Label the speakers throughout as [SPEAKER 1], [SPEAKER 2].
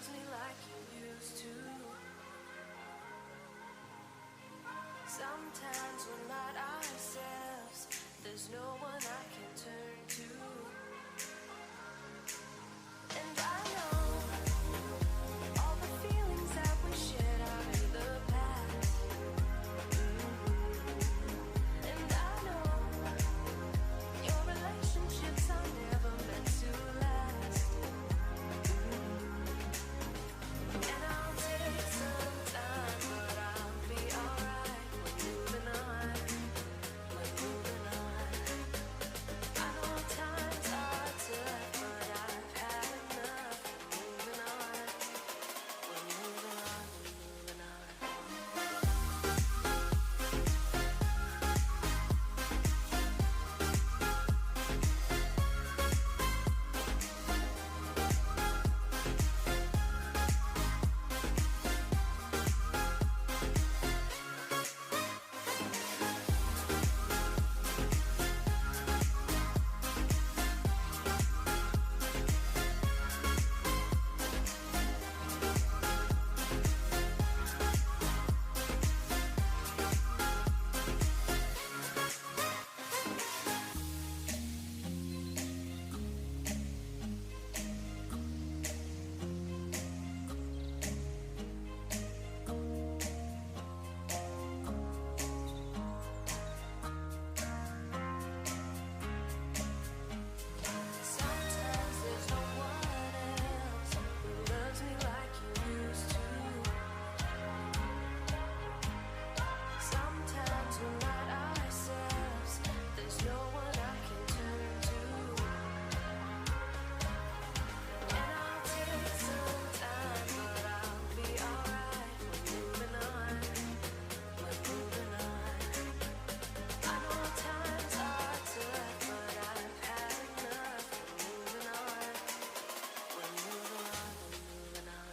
[SPEAKER 1] loves me like you used to. Sometimes we're not ourselves. There's no one I can turn to. And I know all the feelings that we shared are in the past. And I know your relationships are never meant to last. And I'll take some time, but I'll be alright. We're moving on. We're moving on. I know times are tough, but I've had enough. We're moving on. We're moving on. We're moving on. Sometimes there's no one else who loves me like you used to. Sometimes we're not ourselves. There's no one I can turn to. And I'll take some time, but I'll be alright. We're moving on. We're moving on. I know times are tough, but I've had enough. We're moving on. We're moving on. We're moving on.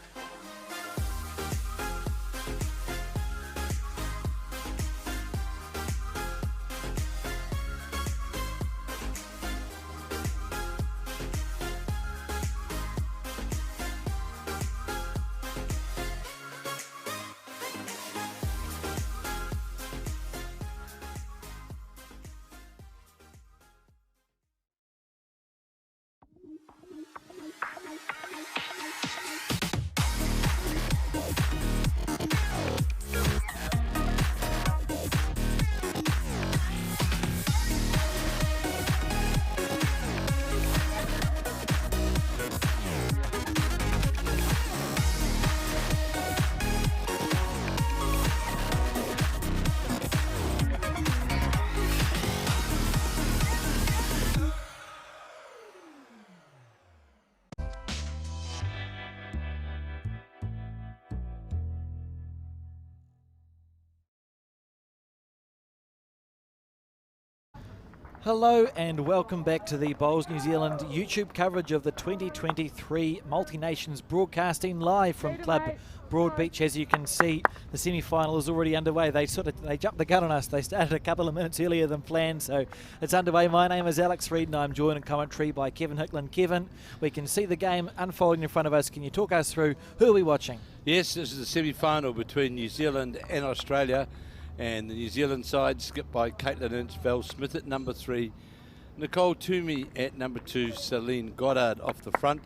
[SPEAKER 2] Hello and welcome back to the Bowls New Zealand YouTube coverage of the 2023 Multi-Nations broadcasting live from Club Broadbeach. As you can see, the semi-final is already underway. They jumped the gun on us. They started a couple of minutes earlier than planned, so it's underway. My name is Alex Reid and I'm joined in commentary by Kevin Hicklin. Kevin, we can see the game unfolding in front of us. Can you talk us through who are we watching?
[SPEAKER 3] Yes, this is the semi-final between New Zealand and Australia. And the New Zealand side skipped by Caitlin Ince, Val Smith at number 3, Nicole Toomey at number 2, Celine Goddard off the front.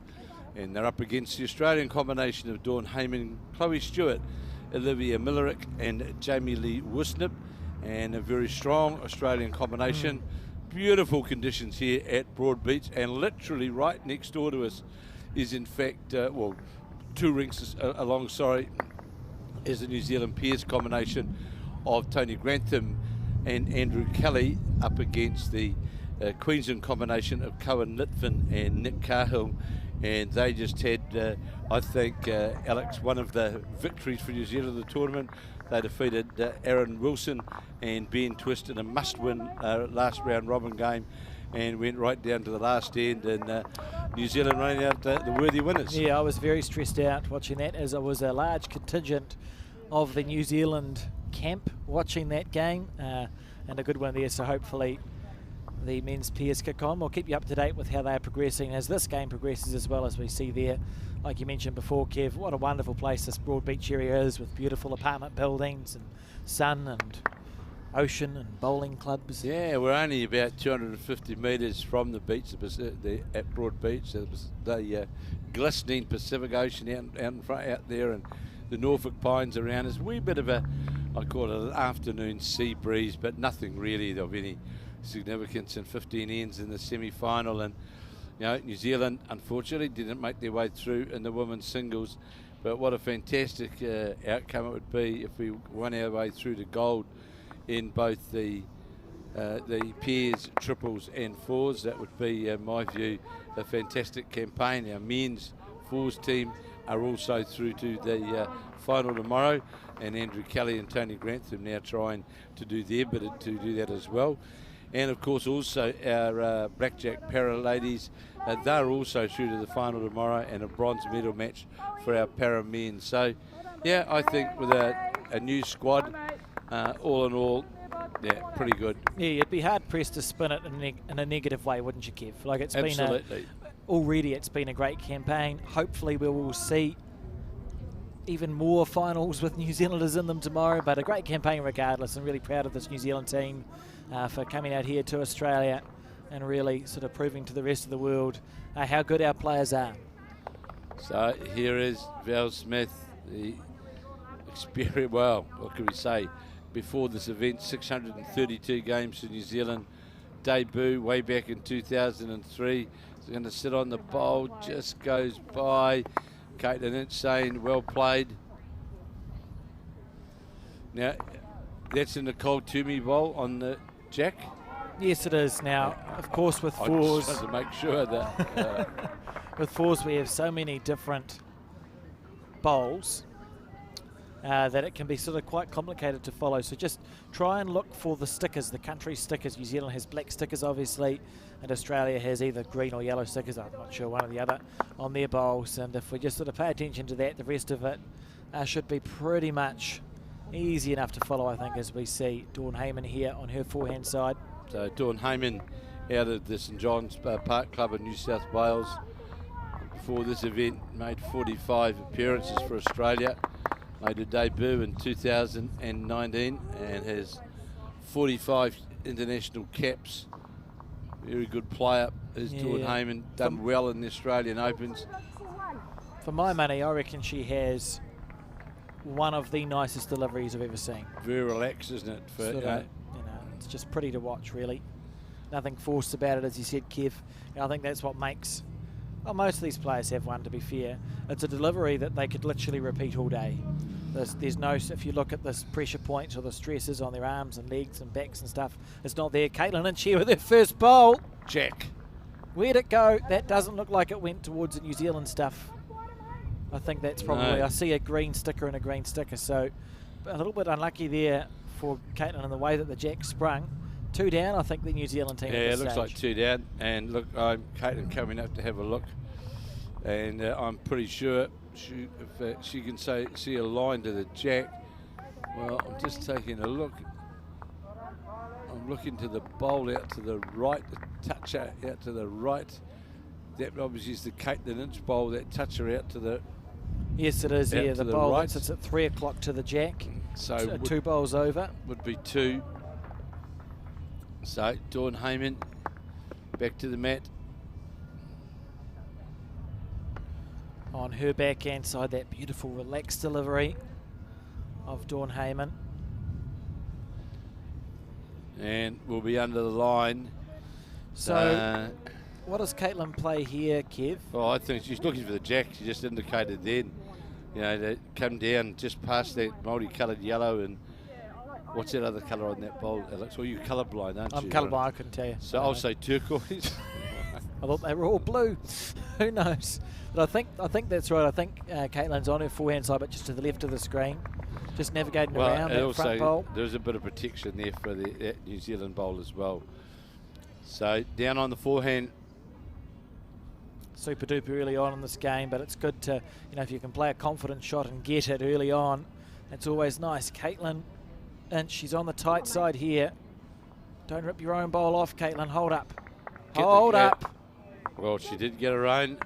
[SPEAKER 3] And they're up against the Australian combination of Dawn Heyman, Chloe Stewart, Olivia Millerick and Jamie Lee Wisnip. And a very strong Australian combination. Beautiful conditions here at Broadbeach, and literally right next door to us is in fact, 2 rinks along, is the New Zealand Peers combination of Tony Grantham and Andrew Kelly up against the Queensland combination of Cohen Litvin and Nick Cahill. And they just had, I think, Alex, one of the victories for New Zealand in the tournament. They defeated Aaron Wilson and Ben Twist in a must-win last round robin game, and went right down to the last end, and New Zealand running out the worthy winners.
[SPEAKER 2] Yeah, I was very stressed out watching that, as I was a large contingent of the New Zealand camp watching that game, and a good one there, so hopefully the men's pairs kick on. We'll keep you up to date with how they are progressing as this game progresses as well, as we see there. Like you mentioned before, Kev, what a wonderful place this Broadbeach area is, with beautiful apartment buildings and sun and ocean and bowling clubs.
[SPEAKER 3] Yeah, we're only about 250 metres from the beach at Broadbeach. The glistening Pacific Ocean out in front, out there, and the Norfolk pines around us. A wee bit of a, I call it an afternoon sea breeze, but nothing really of any significance. And 15 ends in the semi-final, and New Zealand unfortunately didn't make their way through in the women's singles, but what a fantastic outcome it would be if we won our way through to gold in both the pairs, triples and fours. That would be, in my view, a fantastic campaign. Our men's fours team are also through to the final tomorrow, and Andrew Kelly and Tony Grantham now trying to do their bit to do that as well. And of course also our Blackjack Para ladies, they're also through to the final tomorrow, and a bronze medal match for our Para men. So yeah, I think with a new squad, all in all, yeah, pretty good.
[SPEAKER 2] Yeah, you'd be hard pressed to spin it in a negative way, wouldn't you, Kev? Like, it's
[SPEAKER 3] Absolutely.
[SPEAKER 2] Already it's been a great campaign. Hopefully we will see even more finals with New Zealanders in them tomorrow, but a great campaign regardless, and really proud of this New Zealand team for coming out here to Australia and really sort of proving to the rest of the world how good our players are.
[SPEAKER 3] So here is Val Smith, the experience, well, what can we say, before this event, 632 games for New Zealand, debut way back in 2003. He's going to sit on the bowl, just goes by. Caitlin Inch saying, well played. Now, that's in the Nicole Toomey bowl on the jack.
[SPEAKER 2] Yes, it is. Now, of course, with
[SPEAKER 3] I
[SPEAKER 2] fours,
[SPEAKER 3] just wanted to make sure that
[SPEAKER 2] with fours we have so many different bowls that it can be sort of quite complicated to follow. So just try and look for the stickers, the country stickers. New Zealand has black stickers, obviously, and Australia has either green or yellow stickers. I'm not sure, one or the other, on their bowls. And if we just sort of pay attention to that, the rest of it should be pretty much easy enough to follow, I think, as we see Dawn Heyman here on her forehand side.
[SPEAKER 3] So Dawn Heyman out of the St John's Park Club in New South Wales. Before this event, made 45 appearances for Australia. Made a debut in 2019 and has 45 international caps. Very good player is Dawn Heyman. Done well in the Australian Opens.
[SPEAKER 2] For my money, I reckon she has one of the nicest deliveries I've ever seen.
[SPEAKER 3] Very relaxed, isn't it? For,
[SPEAKER 2] it's just pretty to watch, really. Nothing forced about it, as you said, Kev. And I think that's what makes, well, most of these players have one, to be fair. It's a delivery that they could literally repeat all day. There's no, if you look at the pressure points or the stresses on their arms and legs and backs and stuff, it's not there. Caitlin Inch here with her first bowl.
[SPEAKER 3] Jack.
[SPEAKER 2] Where'd it go? That doesn't look like it went towards the New Zealand stuff. I think that's probably,
[SPEAKER 3] No.
[SPEAKER 2] I see a green sticker and a green sticker, so a little bit unlucky there for Caitlin in the way that the jack sprung. 2 down, I think, the New Zealand team.
[SPEAKER 3] Yeah,
[SPEAKER 2] at
[SPEAKER 3] it
[SPEAKER 2] this
[SPEAKER 3] looks
[SPEAKER 2] stage.
[SPEAKER 3] like 2 down. And look, I'm Caitlin coming up to have a look. And I'm pretty sure if she can see a line to the jack. Well, I'm just taking a look. I'm looking to the bowl out to the right, the toucher out to the right. That obviously is the Caitlin Inch bowl, that toucher out to the
[SPEAKER 2] Yes, it is.
[SPEAKER 3] out
[SPEAKER 2] Yeah,
[SPEAKER 3] to
[SPEAKER 2] the
[SPEAKER 3] the
[SPEAKER 2] bowl
[SPEAKER 3] right.
[SPEAKER 2] sits at 3 o'clock to the jack.
[SPEAKER 3] So
[SPEAKER 2] Two bowls over.
[SPEAKER 3] would be 2. So Dawn Heyman back to the mat.
[SPEAKER 2] On her backhand side, that beautiful relaxed delivery of Dawn Heyman.
[SPEAKER 3] And we'll be under the line.
[SPEAKER 2] So, what does Caitlin play here, Kev?
[SPEAKER 3] Well, I think she's looking for the jack. She just indicated then, to come down just past that multicoloured yellow. And what's that other colour on that bowl, Alex? Well, you're colourblind, aren't you?
[SPEAKER 2] I'm colourblind, I couldn't tell you.
[SPEAKER 3] So I'll say turquoise.
[SPEAKER 2] I thought they were all blue. Who knows? But I think that's right. I think Caitlin's on her forehand side, but just to the left of the screen, just navigating around
[SPEAKER 3] and
[SPEAKER 2] that front
[SPEAKER 3] also
[SPEAKER 2] bowl.
[SPEAKER 3] there's a bit of protection there for that New Zealand bowl as well. So down on the forehand.
[SPEAKER 2] Super duper early on in this game, but it's good to, if you can play a confident shot and get it early on, it's always nice. Caitlin Inch, she's on the tight side here. Don't rip your own bowl off, Caitlin. Hold up.
[SPEAKER 3] Get the
[SPEAKER 2] Hold
[SPEAKER 3] gap.
[SPEAKER 2] up.
[SPEAKER 3] Well, she did get her own,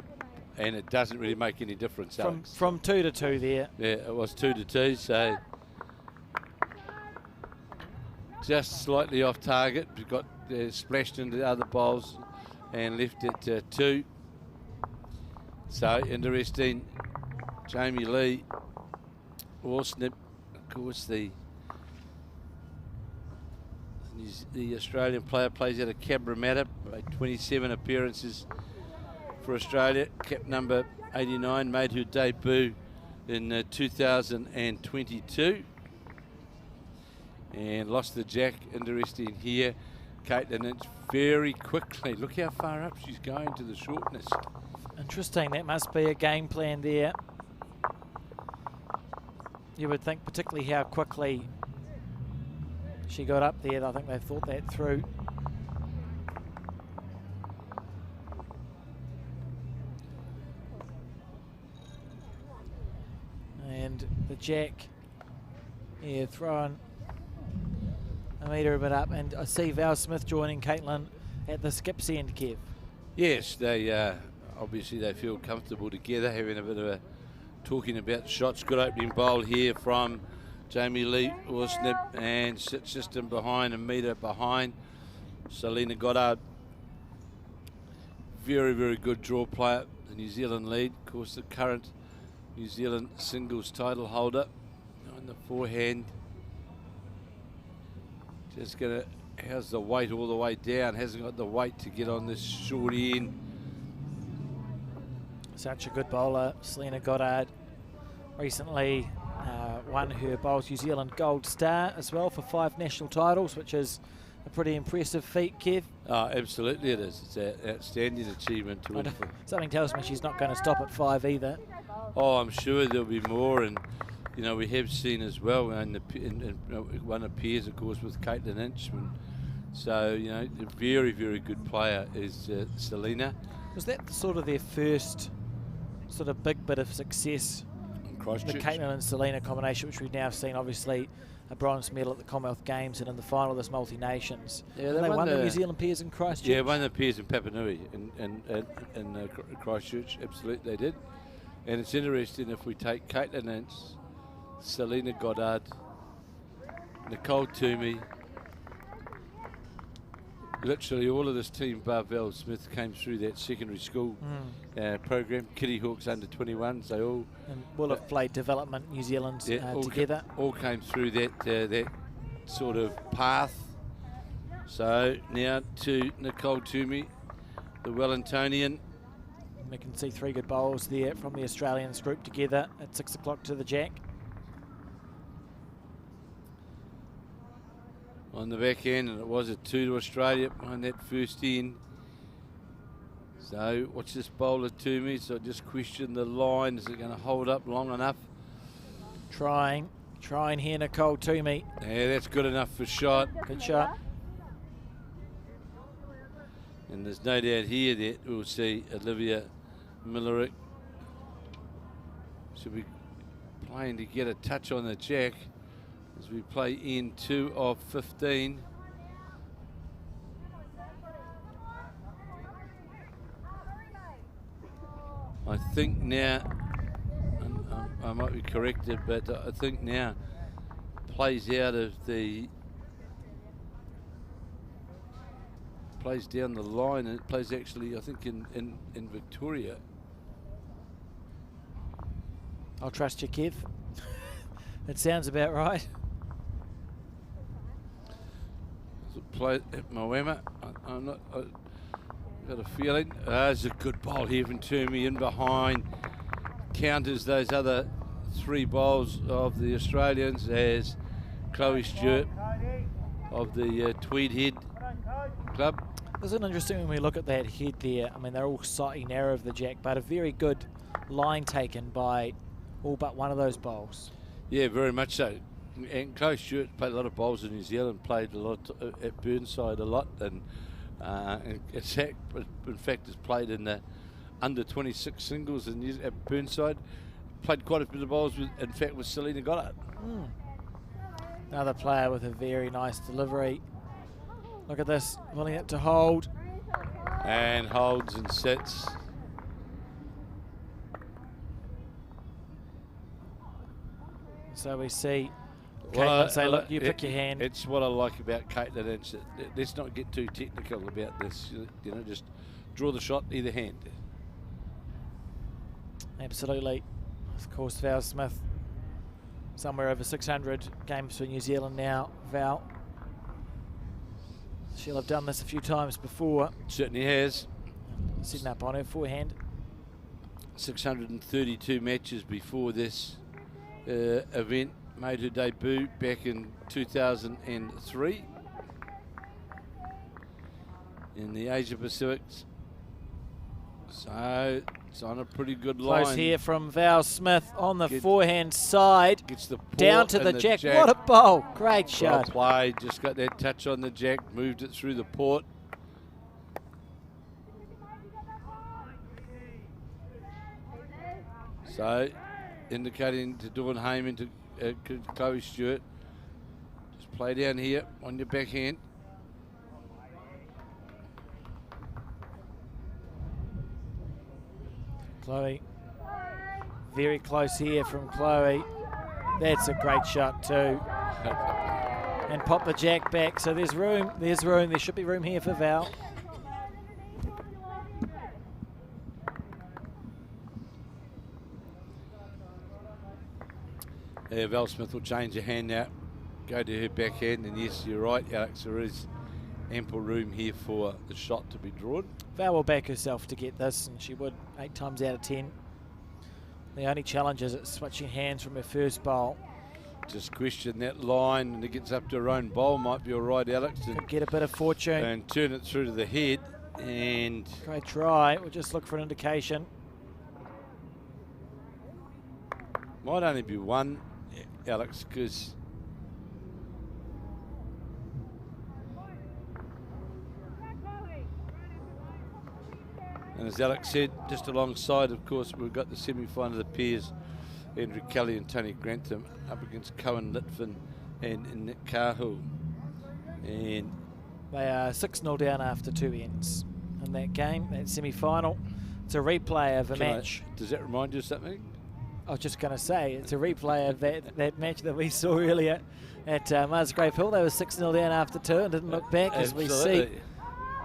[SPEAKER 3] and it doesn't really make any difference, Alex.
[SPEAKER 2] From 2-2 there.
[SPEAKER 3] Yeah, it was 2-2, so just slightly off target. We got splashed into the other bowls and left it 2. So interesting. Jamie Lee, Orsnip, of course, the Australian player, plays out of Cabramatta, made 27 appearances for Australia. Cap number 89, made her debut in 2022 and lost the jack. Interesting here. Caitlin Inch very quickly. Look how far up she's going to the shortness.
[SPEAKER 2] Interesting. That must be a game plan there. You would think, particularly how quickly she got up there. I think they thought that through. And the jack, yeah, throwing a metre a bit up. And I see Val Smith joining Caitlin at the skips end, Kev.
[SPEAKER 3] Yes, they obviously they feel comfortable together, having a bit of a talking about the shots. Good opening bowl here from Jamie Lee Orsnip, and sit system behind, a metre behind Selena Goddard. Very, very good draw player, the New Zealand lead. Of course, the current New Zealand singles title holder on the forehand. Just gonna, how's the weight all the way down? Hasn't got the weight to get on this short end.
[SPEAKER 2] Such a good bowler, Selena Goddard. Recently won her Bowls New Zealand Gold Star as well for 5 national titles, which is a pretty impressive feat, Kev.
[SPEAKER 3] Oh, absolutely it is. It's an outstanding achievement to win.
[SPEAKER 2] Something tells me she's not going to stop at 5 either.
[SPEAKER 3] Oh, I'm sure there'll be more, and you know we have seen as well, and one appears, of course, with Caitlin Inch. So you know, a very, very good player is Selena.
[SPEAKER 2] Was that sort of their first sort of big bit of success? The Caitlin and Selena combination, which we've now seen, obviously a bronze medal at the Commonwealth Games and in the final of this multi-nations.
[SPEAKER 3] Yeah,
[SPEAKER 2] they won the New Zealand pairs in Christchurch.
[SPEAKER 3] Yeah, won the pairs in Papanui in Christchurch. Absolutely, they did. And it's interesting if we take Caitlin Inch, Selena Goddard, Nicole Toomey. Literally all of this team, bar Val Smith, came through that secondary school program. Kitty Hawks under 21s, they all
[SPEAKER 2] and will have played development New Zealand together.
[SPEAKER 3] All came through that sort of path. So now to Nicole Toomey, the Wellingtonian.
[SPEAKER 2] We can see 3 good bowls there from the Australians grouped together at 6 o'clock to the jack.
[SPEAKER 3] On the back end, and it was a 2 to Australia on that first end. So watch this bowler to me. So I just question the line. Is it going to hold up long enough?
[SPEAKER 2] Trying here, Nicole Toomey.
[SPEAKER 3] Yeah, that's good enough for shot.
[SPEAKER 2] Good shot.
[SPEAKER 3] And there's no doubt here that we'll see Olivia Millerick. She'll be playing to get a touch on the jack as we play in 2 of 15. I think now, and I might be corrected, but I think now plays out of the, plays down the line, and it plays actually, I think, in Victoria.
[SPEAKER 2] I'll trust you, Kev. It sounds about right.
[SPEAKER 3] Play at Moama. I'm not. I've got a feeling. There's a good bowl here from Toomey in behind. Counters those other 3 bowls of the Australians as Chloe Stewart of the Tweed Head Club.
[SPEAKER 2] Isn't it interesting when we look at that head there? I mean, they're all slightly narrow of the jack, but a very good line taken by all but one of those bowls.
[SPEAKER 3] Yeah, very much so. And Chloe Stewart played a lot of bowls in New Zealand, played a lot at Burnside a lot, and in fact has played in the under 26 singles at Burnside. Played quite a bit of bowls, in fact, with Selena Goddard.
[SPEAKER 2] Another player with a very nice delivery. Look at this, willing it to hold.
[SPEAKER 3] And holds and sits.
[SPEAKER 2] So we see
[SPEAKER 3] Well,
[SPEAKER 2] Caitlin say, look, you pick your hand.
[SPEAKER 3] It's what I like about Caitlin. Let's not get too technical about this. You know, just draw the shot either hand.
[SPEAKER 2] Absolutely. Of course, Val Smith, somewhere over 600 games for New Zealand now. Val, she'll have done this a few times before.
[SPEAKER 3] Certainly has.
[SPEAKER 2] Sitting up on her forehand.
[SPEAKER 3] 632 matches before this event. Made her debut back in 2003 in the Asia Pacific. So it's on a pretty good line.
[SPEAKER 2] Close here from Val Smith on the forehand side.
[SPEAKER 3] Gets the
[SPEAKER 2] down to the jack. What a bowl. Great
[SPEAKER 3] Well
[SPEAKER 2] shot.
[SPEAKER 3] played. Just got that touch on the jack. Moved it through the port. So indicating to Dawn Heyman to Chloe Stewart. Just play down here on your backhand.
[SPEAKER 2] Chloe. Very close here from Chloe. That's a great shot too. And pop the jack back. So there's room. There's room. There should be room here for Val.
[SPEAKER 3] Yeah, Val Smith will change her hand now. Go to her backhand. And yes, you're right, Alex. There is ample room here for the shot to be drawn.
[SPEAKER 2] Val will back herself to get this, and she would 8 times out of 10. The only challenge is it's switching hands from her first bowl.
[SPEAKER 3] Just question that line, and it gets up to her own bowl. Might be all right, Alex.
[SPEAKER 2] Could get a bit of fortune.
[SPEAKER 3] And turn it through to the head. And
[SPEAKER 2] Great try. We'll just look for an indication.
[SPEAKER 3] might only be one, Alex, because and as Alex said, just alongside, of course, we've got the semi-final of the pairs, Andrew Kelly and Tony Grantham up against Cohen Litvin and Nick Cahill. And
[SPEAKER 2] They are 6-0 down after 2 ends in that game, that semi-final. It's a replay of a match.
[SPEAKER 3] Does that remind you of something?
[SPEAKER 2] I was just going to say, it's a replay of that match that we saw earlier at Musgrave Hill. They were 6-0 down after 2 and didn't look back, as we see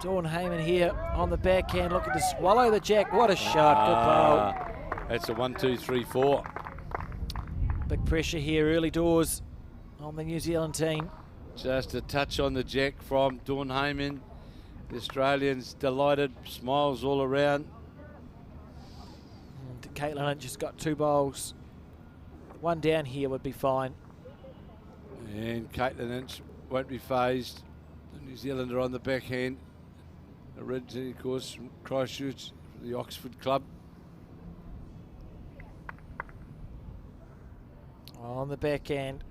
[SPEAKER 2] Dawn Heyman here on the backhand looking to swallow the jack. What a shot. Good bowl.
[SPEAKER 3] That's a 1, 2, 3, 4.
[SPEAKER 2] Big pressure here early doors on the New Zealand team.
[SPEAKER 3] Just a touch on the jack from Dawn Heyman. The Australians delighted, smiles all around.
[SPEAKER 2] And Caitlin Lynch just got 2 bowls. 1 down here would be fine.
[SPEAKER 3] And Caitlin Lynch won't be phased. The New Zealander on the backhand. Originally, of course, from Christchurch, the Oxford club.
[SPEAKER 2] On the backhand.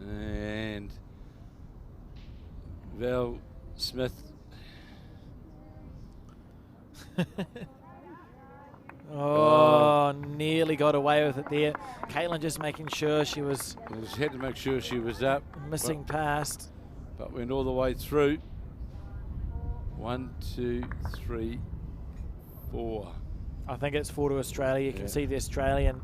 [SPEAKER 3] And Val Smith.
[SPEAKER 2] Nearly got away with it there. Caitlin just making sure she was
[SPEAKER 3] Just had to make sure she was up.
[SPEAKER 2] missing past.
[SPEAKER 3] But went all the way through. 1, 2, 3, 4.
[SPEAKER 2] I think it's 4 to Australia. You can see the Australian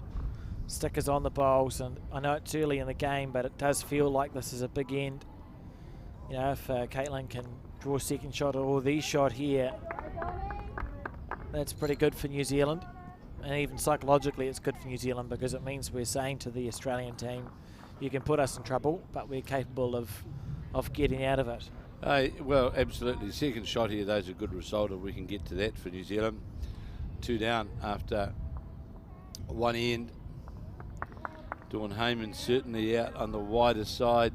[SPEAKER 2] stickers on the bowls, and I know it's early in the game, but it does feel like this is a big end. You know, if Caitlin can draw a second shot or the shot here, that's pretty good for New Zealand. And even psychologically, it's good for New Zealand because it means we're saying to the Australian team, you can put us in trouble, but we're capable of getting out of it.
[SPEAKER 3] Well, absolutely. Second shot here, those are a good result if we can get to that for New Zealand. 2 down after 1 end. Dawn Heyman certainly out on the wider side.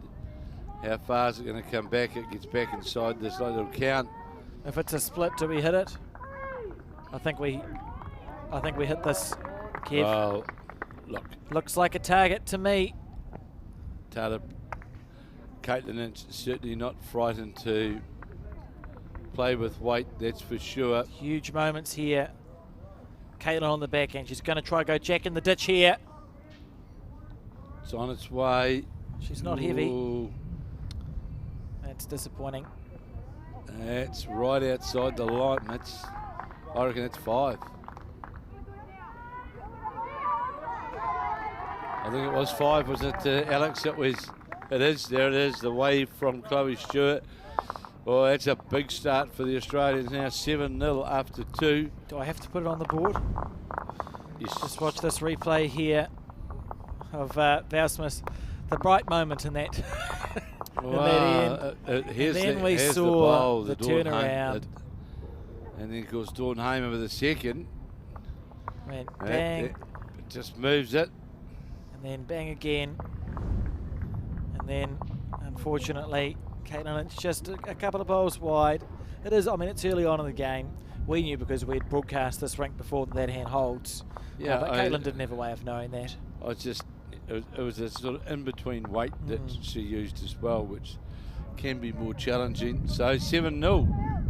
[SPEAKER 3] How far is it going to come back? It gets back inside this little count.
[SPEAKER 2] If it's a split, do we hit it? I think we hit this, Kev.
[SPEAKER 3] Well, look,
[SPEAKER 2] Looks like a target to me.
[SPEAKER 3] Tata, Caitlin Lynch certainly not frightened to play with weight, that's for sure.
[SPEAKER 2] Huge moments here. Caitlin on the backhand. She's going to try go jack in the ditch here.
[SPEAKER 3] It's on its way.
[SPEAKER 2] She's not heavy.
[SPEAKER 3] Ooh.
[SPEAKER 2] That's disappointing.
[SPEAKER 3] That's right outside the line. I reckon it's 5. I think it was 5, was it, Alex? It is. There it is. The wave from Chloe Stewart. Oh, that's a big start for the Australians now. 7-0 after 2.
[SPEAKER 2] Do I have to put it on the board?
[SPEAKER 3] Yes.
[SPEAKER 2] Just watch this replay here of Val Smith. The bright moment in that. In that end.
[SPEAKER 3] Here's
[SPEAKER 2] and then
[SPEAKER 3] the,
[SPEAKER 2] we
[SPEAKER 3] here's
[SPEAKER 2] saw
[SPEAKER 3] the, bowl,
[SPEAKER 2] the
[SPEAKER 3] Dawn
[SPEAKER 2] turnaround.
[SPEAKER 3] Hamer, and then, of course, Dawn Hamer with the second.
[SPEAKER 2] Went bang.
[SPEAKER 3] It just moves it.
[SPEAKER 2] And then bang again. And then, unfortunately, Caitlin Lynch just a couple of bowls wide. It is, I mean, it's early on in the game. We knew because we had broadcast this rink before that hand holds.
[SPEAKER 3] Yeah,
[SPEAKER 2] but Caitlin didn't have a way of knowing that.
[SPEAKER 3] It was a sort of in-between weight that she used as well, which can be more challenging. So 7-0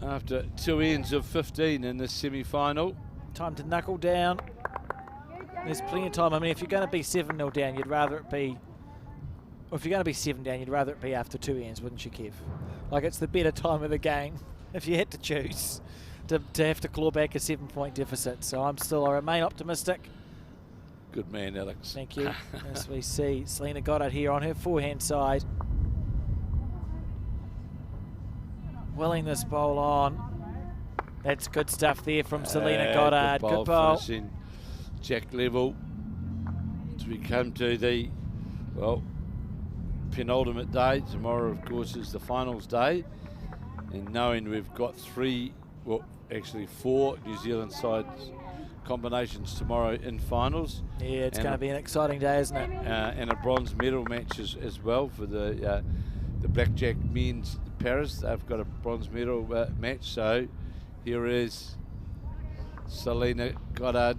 [SPEAKER 3] after 2 ends of 15 in this semi-final.
[SPEAKER 2] Time to knuckle down. There's plenty of time. I mean, if you're going to be 7-0 down, you'd rather it be... Or if you're going to be 7 down, you'd rather it be after 2 ends, wouldn't you, Kev? Like, it's the better time of the game, if you had to choose, to have to claw back a 7-point deficit. So I remain optimistic.
[SPEAKER 3] Good man, Alex.
[SPEAKER 2] Thank you. As we see Selena Goddard here on her forehand side. Willing this bowl on. That's good stuff there from Selena Goddard. Good bowl.
[SPEAKER 3] Finishing Jack level. As we come to the, well, penultimate day. Tomorrow, of course, is the finals day. And knowing we've got 4 New Zealand sides combinations tomorrow in finals.
[SPEAKER 2] Yeah, it's going to be an exciting day, isn't it?
[SPEAKER 3] And a bronze medal match as well for the Blackjack men's Paris. They've got a bronze medal match. So here is Selena Goddard.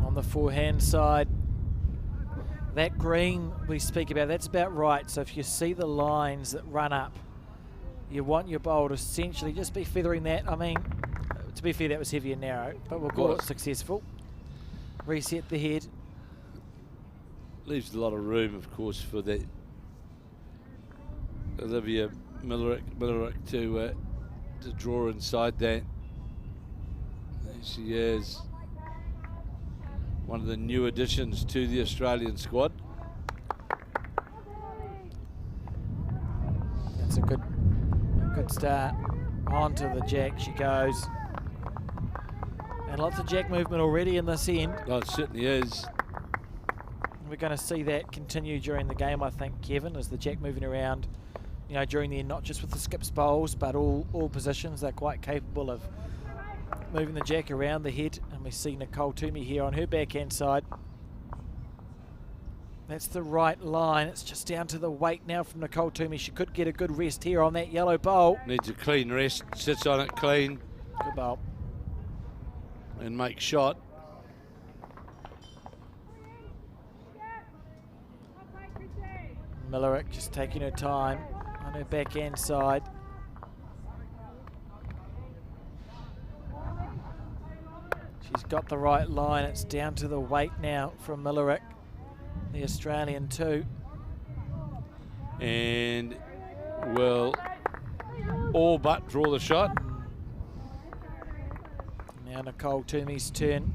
[SPEAKER 2] On the forehand side. That green we speak about, that's about right. So if you see the lines that run up, you want your bowl to essentially just be feathering that. I mean, to be fair, that was heavy and narrow, but we'll call it successful. Reset the head.
[SPEAKER 3] Leaves a lot of room, of course, for that Olivia Millerick to draw inside that. There she is. One of the new additions to the Australian squad.
[SPEAKER 2] That's a good start. Onto the jack she goes. And lots of jack movement already in this end.
[SPEAKER 3] Oh, it certainly is.
[SPEAKER 2] We're going to see that continue during the game, I think, Kevin, as the jack moving around, you know, during the end, not just with the skips bowls, but all positions. They're quite capable of moving the jack around the head. And we see Nicole Toomey here on her backhand side. That's the right line. It's just down to the weight now from Nicole Toomey. She could get a good rest here on that yellow bowl.
[SPEAKER 3] Needs a clean rest. Sits on it clean.
[SPEAKER 2] Good bowl.
[SPEAKER 3] And make shot.
[SPEAKER 2] Millerick just taking her time on her backhand side. She's got the right line. It's down to the weight now from Millerick, the Australian too.
[SPEAKER 3] And will all but draw the shot.
[SPEAKER 2] Now Nicole Toomey's turn.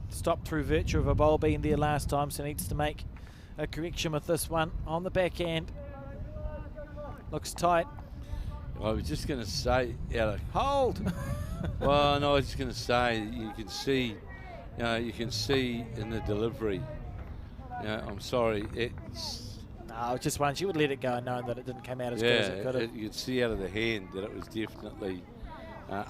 [SPEAKER 2] Stopped through virtue of a bowl being there last time, so needs to make a correction with this one on the backhand. Looks tight.
[SPEAKER 3] I was just going to say, Alec.
[SPEAKER 2] Hold.
[SPEAKER 3] Well, no, I was just going to say, you can see in the delivery. I'm sorry, it's.
[SPEAKER 2] No, just one. She would let it go, knowing that it didn't come out as good as it could have.
[SPEAKER 3] You could see out of the hand that it was definitely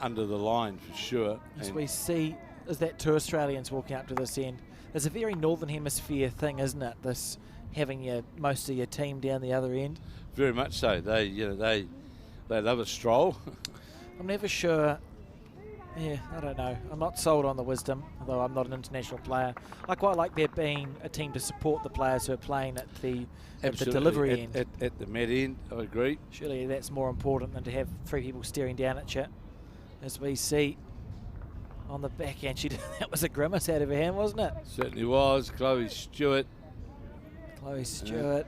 [SPEAKER 3] under the line for sure.
[SPEAKER 2] As we see, is that 2 Australians walking up to this end. It's a very Northern Hemisphere thing, isn't it? This having most of your team down the other end.
[SPEAKER 3] Very much so. They love a stroll.
[SPEAKER 2] I'm never sure. Yeah, I don't know. I'm not sold on the wisdom, although I'm not an international player. I quite like there being a team to support the players who are playing at the delivery end.
[SPEAKER 3] At the med end, I agree.
[SPEAKER 2] Surely that's more important than to have 3 people staring down at you. As we see on the backhand, that was a grimace out of her hand, wasn't it?
[SPEAKER 3] Certainly was. Chloe Stewart
[SPEAKER 2] Chloe Stewart.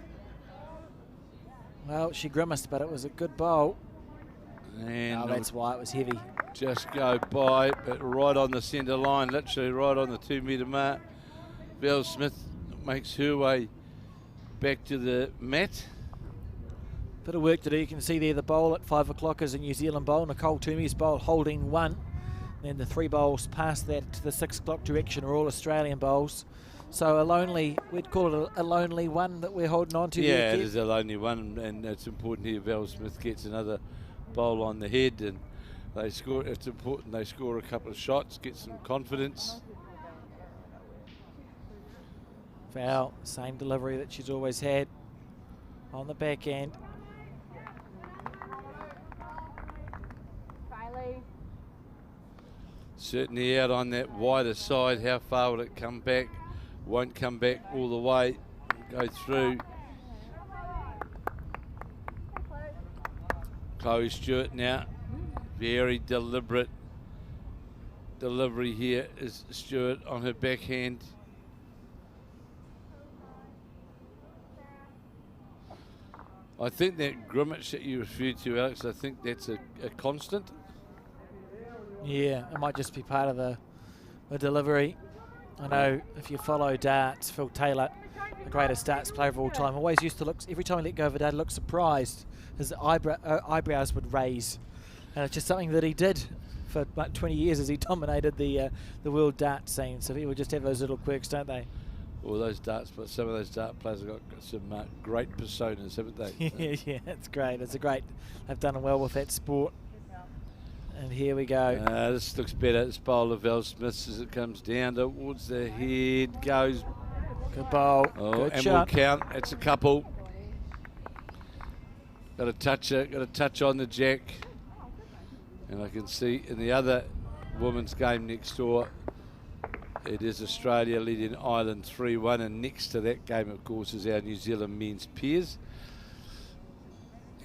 [SPEAKER 2] Well, she grimaced, but it was a good bowl.
[SPEAKER 3] And
[SPEAKER 2] Oh, that's why it was heavy.
[SPEAKER 3] just go by, but right on the centre line, literally right on the 2 metre mark. Val Smith makes her way back to the mat.
[SPEAKER 2] Bit of work to do. You can see there the bowl at 5 o'clock is a New Zealand bowl. Nicole Toomey's bowl holding 1. Then the 3 bowls past that to the 6 o'clock direction are all Australian bowls. So a lonely, we'd call it a lonely one that we're holding on to.
[SPEAKER 3] Yeah, it is a lonely one, and it's important here. Val Smith gets another bowl on the head, and they score. It's important they score a couple of shots, get some confidence.
[SPEAKER 2] Val, same delivery that she's always had on the back end.
[SPEAKER 3] Certainly out on that wider side. How far will it come back? Won't come back all the way. Go through. Chloe Stewart now. Very deliberate delivery here is Stewart on her backhand. I think that grimace that you referred to, Alex, I think that's a constant.
[SPEAKER 2] Yeah, it might just be part of the delivery. I know if you follow darts, Phil Taylor, the greatest darts player of all time, always used to look, every time he let go of a dart, look surprised. His eyebrows would raise. And it's just something that he did for about 20 years as he dominated the world dart scene. So people just have those little quirks, don't they?
[SPEAKER 3] Well, those darts, but some of those dart players have got some great personas, haven't they?
[SPEAKER 2] Yeah, it's great. They've done well with that sport. And here we go.
[SPEAKER 3] This looks better. This bowl of Val Smith as it comes down towards the head. Goes.
[SPEAKER 2] Good bowl.
[SPEAKER 3] Oh,
[SPEAKER 2] good
[SPEAKER 3] and
[SPEAKER 2] shot.
[SPEAKER 3] we'll count. It's a couple. Got a touch. Got a touch on the jack. And I can see in the other women's game next door, it is Australia leading Ireland 3-1. And next to that game, of course, is our New Zealand men's peers.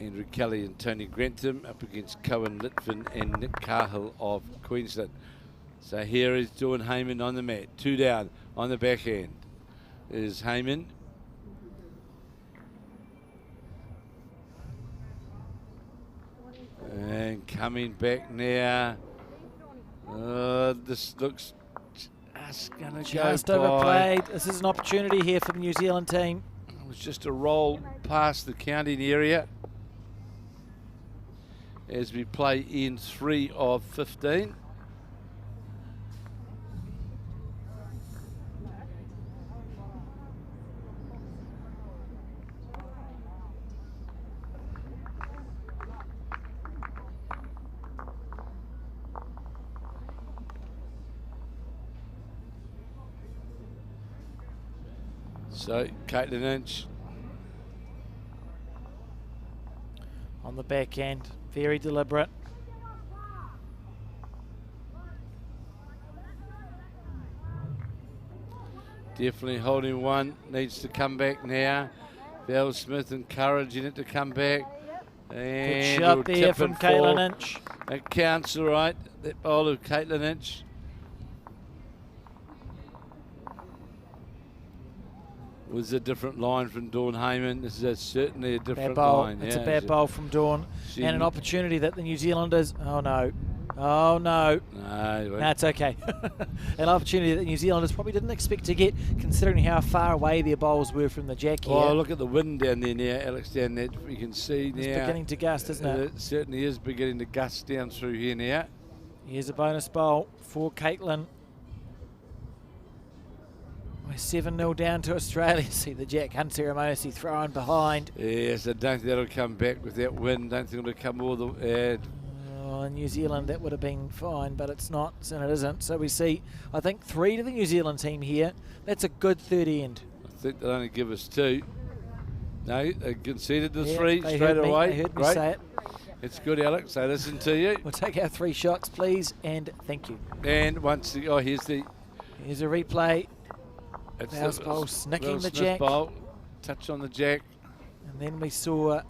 [SPEAKER 3] Andrew Kelly and Tony Grantham up against Cohen Litvin and Nick Cahill of Queensland. So here is Dawn Heyman on the mat. 2 down on the backhand is Heyman. And coming back now. This looks just going to go
[SPEAKER 2] Just
[SPEAKER 3] by.
[SPEAKER 2] overplayed. This is an opportunity here for the New Zealand team.
[SPEAKER 3] It was just a roll past the counting area as we play in 3 of 15. So Caitlin Inch
[SPEAKER 2] On the back end, very deliberate.
[SPEAKER 3] definitely holding one, needs to come back now. Val Smith encouraging it to come back.
[SPEAKER 2] Good
[SPEAKER 3] And
[SPEAKER 2] shot
[SPEAKER 3] it'll
[SPEAKER 2] there
[SPEAKER 3] tip
[SPEAKER 2] from
[SPEAKER 3] and
[SPEAKER 2] Caitlin
[SPEAKER 3] fall.
[SPEAKER 2] Inch.
[SPEAKER 3] It counts all right, that bowl of Caitlin Inch. Was a different line from Dawn Heyman. This is certainly a different
[SPEAKER 2] Bad bowl.
[SPEAKER 3] line.
[SPEAKER 2] It's
[SPEAKER 3] yeah,
[SPEAKER 2] a bad bowl from Dawn.
[SPEAKER 3] she-
[SPEAKER 2] And an opportunity that the New Zealanders, oh no. Oh no.
[SPEAKER 3] No,
[SPEAKER 2] That's okay. An opportunity that the New Zealanders probably didn't expect to get, considering how far away their bowls were from the jack here.
[SPEAKER 3] oh, look at the wind down there now, Alex, down there. We can see now.
[SPEAKER 2] It's beginning to gust, isn't it?
[SPEAKER 3] It certainly is beginning to gust down through here now.
[SPEAKER 2] Here's a bonus bowl for Caitlin. We're 7-0 down to Australia. See the jack unceremoniously thrown behind.
[SPEAKER 3] Yes, I don't think that'll come back with that wind. Don't think it'll come all the way.
[SPEAKER 2] Oh, New Zealand, that would have been fine, but it's not, and it isn't. So we see, I think, 3 to the New Zealand team here. That's a good third end.
[SPEAKER 3] I think they'll only give us 2. No, they conceded the
[SPEAKER 2] Yeah,
[SPEAKER 3] 3
[SPEAKER 2] they
[SPEAKER 3] straight
[SPEAKER 2] heard me,
[SPEAKER 3] away.
[SPEAKER 2] They heard me
[SPEAKER 3] Great.
[SPEAKER 2] say it.
[SPEAKER 3] It's good, Alex. I listen to you.
[SPEAKER 2] We'll take our 3 shots, please, and thank you.
[SPEAKER 3] And once the, here's the
[SPEAKER 2] Here's a replay.
[SPEAKER 3] it's
[SPEAKER 2] Val's bowl snicking
[SPEAKER 3] Val
[SPEAKER 2] the
[SPEAKER 3] Smith
[SPEAKER 2] jack.
[SPEAKER 3] bowl. Touch on the jack.
[SPEAKER 2] And then we saw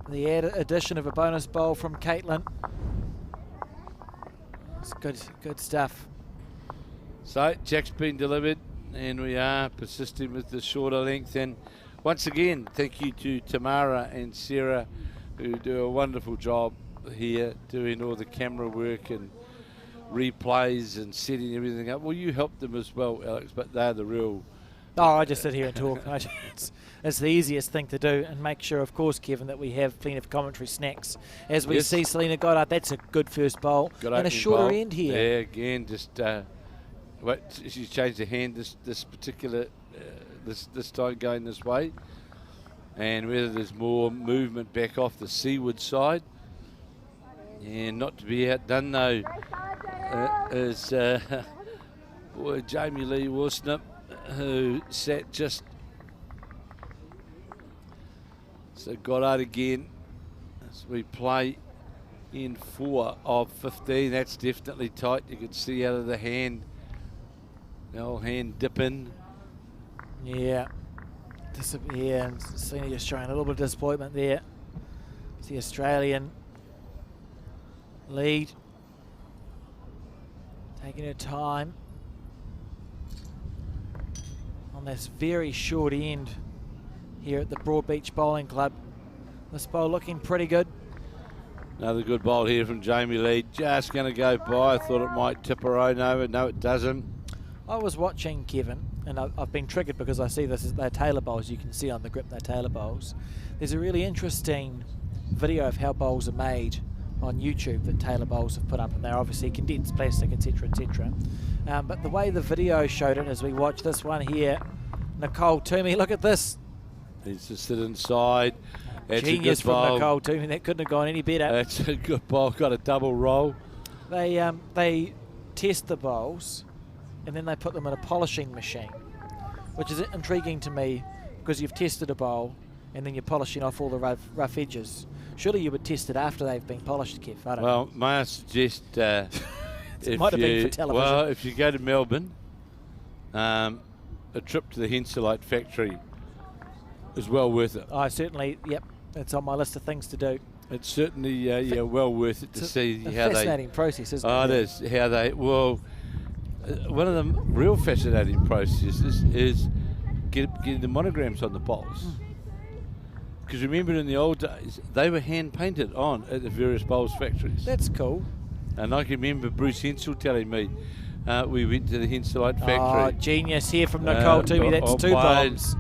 [SPEAKER 2] the addition of a bonus bowl from Caitlin. It's good stuff.
[SPEAKER 3] So jack's been delivered. And we are persisting with the shorter length. And once again, thank you to Tamara and Sarah, who do a wonderful job here doing all the camera work and replays and setting everything up. Well, you helped them as well, Alex, but they're the real...
[SPEAKER 2] Oh, I just sit here and talk. It's the easiest thing to do, and make sure, of course, Kevin, that we have plenty of commentary snacks. As we see Selena Goddard, that's a good first bowl.
[SPEAKER 3] Good
[SPEAKER 2] and a shorter
[SPEAKER 3] bowl.
[SPEAKER 2] end here.
[SPEAKER 3] Yeah, again, just... she's changed the hand this particular... this time going this way. And whether there's more movement back off the seaward side. And not to be outdone, though, is Jamie Lee Worsnip, who sat just... So Goddard again, as we play in 4 of 15. That's definitely tight. You can see out of the hand, the old hand dipping.
[SPEAKER 2] Yeah. And Selena just showing a little bit of disappointment there. It's the Australian lead. Taking her time on this very short end here at the Broadbeach Bowling Club. This bowl looking pretty good.
[SPEAKER 3] Another good bowl here from Jamie Lee. Just going to go by. I thought it might tip her own over. No, it doesn't.
[SPEAKER 2] I was watching, Kevin, and I've been triggered because I see they're Taylor bowls. You can see on the grip they're Taylor bowls. There's a really interesting video of how bowls are made on YouTube that Taylor bowls have put up, and they're obviously condensed plastic, etc., etc. But the way the video showed it, as we watch this one here, Nicole Toomey, look at this.
[SPEAKER 3] Needs to sit inside. That's
[SPEAKER 2] Genius
[SPEAKER 3] a good
[SPEAKER 2] from
[SPEAKER 3] bowl.
[SPEAKER 2] Nicole Toomey. That couldn't have gone any better.
[SPEAKER 3] That's a good bowl. Got a double roll.
[SPEAKER 2] They test the bowls, and then they put them in a polishing machine, which is intriguing to me because you've tested a bowl and then you're polishing off all the rough edges. Surely you would test it after they've been polished, Kev. I don't know.
[SPEAKER 3] Well, may I suggest
[SPEAKER 2] It might have been for television.
[SPEAKER 3] Well, if you go to Melbourne, a trip to the Henselite factory is well worth it.
[SPEAKER 2] I certainly, yep, it's on my list of things to do.
[SPEAKER 3] It's certainly well worth it to see
[SPEAKER 2] a
[SPEAKER 3] how they...
[SPEAKER 2] fascinating process, isn't it?
[SPEAKER 3] Oh, it is. How they... Well, one of the real fascinating processes is getting the monograms on the bowls. Because remember, in the old days, they were hand-painted on at the various bowls factories.
[SPEAKER 2] That's cool.
[SPEAKER 3] And I can remember Bruce Hensel telling me we went to the Henselite factory.
[SPEAKER 2] Oh, genius here from Nicole Toomey. That's 2 bombs.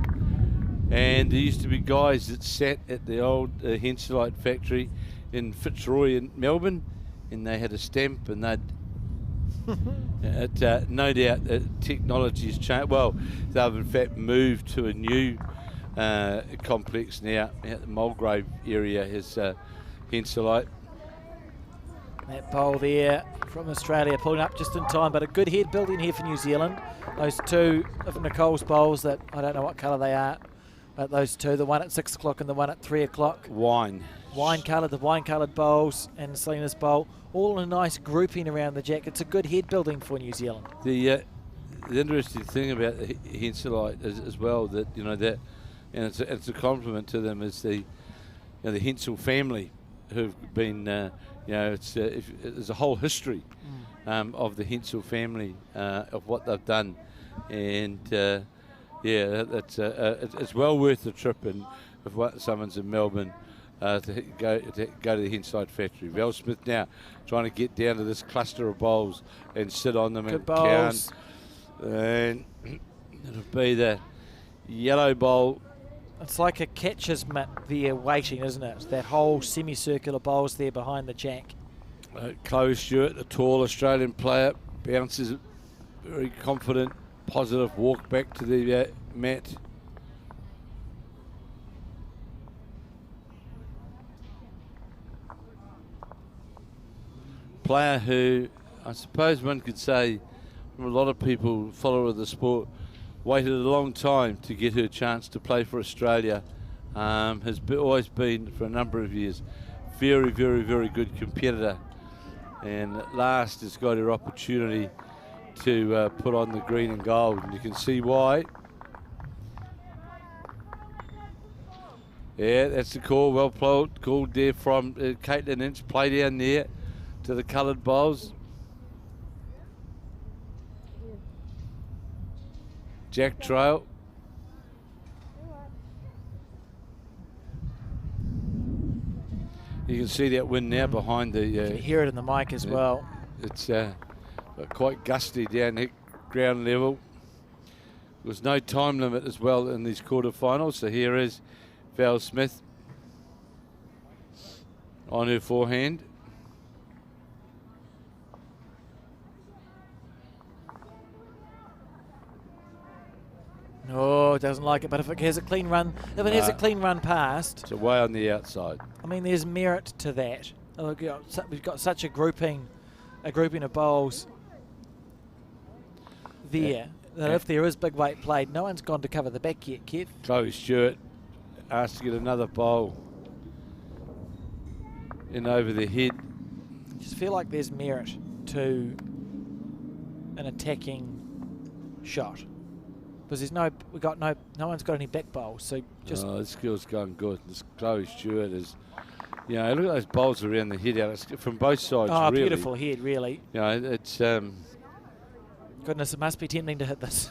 [SPEAKER 3] And there used to be guys that sat at the old Henselite factory in Fitzroy in Melbourne, and they had a stamp, and they'd no doubt technology's changed. Well, they've in fact moved to a new complex now at the Mulgrave area, has Henselite.
[SPEAKER 2] That bowl there from Australia pulling up just in time, but a good head building here for New Zealand. Those 2 of Nicole's bowls that I don't know what colour they are, but those 2, the one at 6 o'clock and the one at 3 o'clock. The wine-coloured bowls and Selena's bowl, all in a nice grouping around the jack. It's a good head building for New Zealand.
[SPEAKER 3] The interesting thing about the Henselite is as well that, you know, that, and it's a compliment to them, is the Hensel family who've been, there's a whole history of the Hensel family, of what they've done, and it's well worth the trip. And if someone's in Melbourne, to go to the Henselite factory. Val Smith now trying to get down to this cluster of bowls and sit on them and count. And it'll be the yellow bowl.
[SPEAKER 2] It's like a catcher's mitt there waiting, isn't it? That whole semicircular bowls there behind the jack.
[SPEAKER 3] Chloe Stewart, a tall Australian player, bounces very confident, positive walk back to the mat. Player who, I suppose one could say, from a lot of people, follower of the sport, waited a long time to get her chance to play for Australia. Has always been, for a number of years, very, very, very good competitor. And at last has got her opportunity to put on the green and gold. And you can see why. Yeah, that's the call. Well called there from Caitlin Inch. Play down there to the coloured bowls. Jack Trail. You can see that wind now behind the.
[SPEAKER 2] You can hear it in the mic as well.
[SPEAKER 3] It's quite gusty down at ground level. There was no time limit as well in these quarterfinals. So here is Val Smith on her forehand.
[SPEAKER 2] Oh, doesn't like it, but if it has a clean run, has a clean run past,
[SPEAKER 3] it's away on the outside.
[SPEAKER 2] I mean, there's merit to that. We've got such a grouping of bowls there that if there is big weight played, no one's gone to cover the back yet, Kev.
[SPEAKER 3] Chloe Stewart asked to get another bowl in over the head.
[SPEAKER 2] Just feel like there's merit to an attacking shot. Because no one's got any back bowls, so just.
[SPEAKER 3] Oh, this girl's going good. This Chloe Stewart is, look at those bowls around the head, Alex, from both sides.
[SPEAKER 2] Oh,
[SPEAKER 3] really.
[SPEAKER 2] Beautiful head, really.
[SPEAKER 3] It's.
[SPEAKER 2] Goodness, it must be tempting to hit this.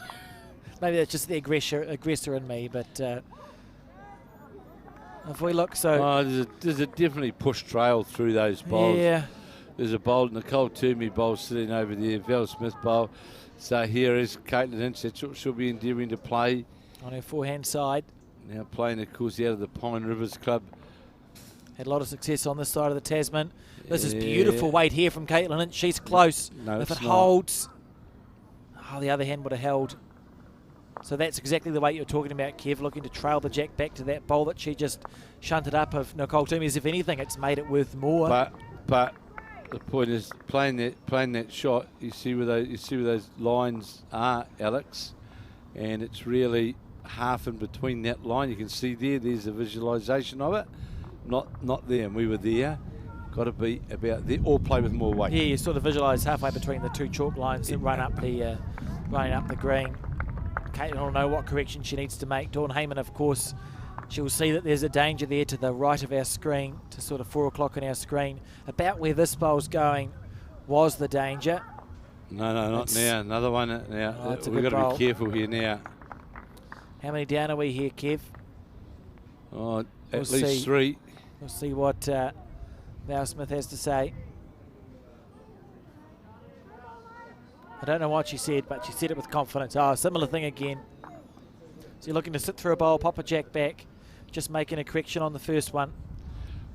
[SPEAKER 2] Maybe that's just the aggressor in me, but if we look,
[SPEAKER 3] there's a definitely push trail through those bowls.
[SPEAKER 2] Yeah.
[SPEAKER 3] There's a bowl, Nicole Toomey bowl sitting over there, Val Smith bowl. So here is Caitlin Inch. That's what she'll be endeavouring to play.
[SPEAKER 2] On her forehand side.
[SPEAKER 3] Now playing, of course, out of the Pine Rivers Club.
[SPEAKER 2] Had a lot of success on this side of the Tasman. This is beautiful weight here from Caitlin Inch. She's close.
[SPEAKER 3] No,
[SPEAKER 2] if it
[SPEAKER 3] not.
[SPEAKER 2] holds, the other hand would have held. So that's exactly the way you're talking about, Kev, looking to trail the jack back to that bowl that she just shunted up of Nicole Toomey. As if anything, it's made it worth more.
[SPEAKER 3] But the point is playing that shot. You see where those lines are, Alex, and it's really half in between that line. You can see there's a visualisation of it. Not there, and we were there. Got to be about there, or play with more weight.
[SPEAKER 2] Yeah, you sort of visualise halfway between the two chalk lines that run up the green. Caitlin will know what correction she needs to make. Dawn Heyman, of course, she'll see that there's a danger there to the right of our screen, to sort of 4 o'clock on our screen. About where this bowl's going was the danger.
[SPEAKER 3] No, not now. Another one now.
[SPEAKER 2] Oh,
[SPEAKER 3] We've got to be careful here now.
[SPEAKER 2] How many down are we here, Kev?
[SPEAKER 3] Oh, at
[SPEAKER 2] We'll
[SPEAKER 3] least
[SPEAKER 2] see.
[SPEAKER 3] 3.
[SPEAKER 2] We'll see what Val Smith has to say. I don't know what she said, but she said it with confidence. Oh, similar thing again. So you're looking to sit through a bowl, pop a jack back, just making a correction on the first one.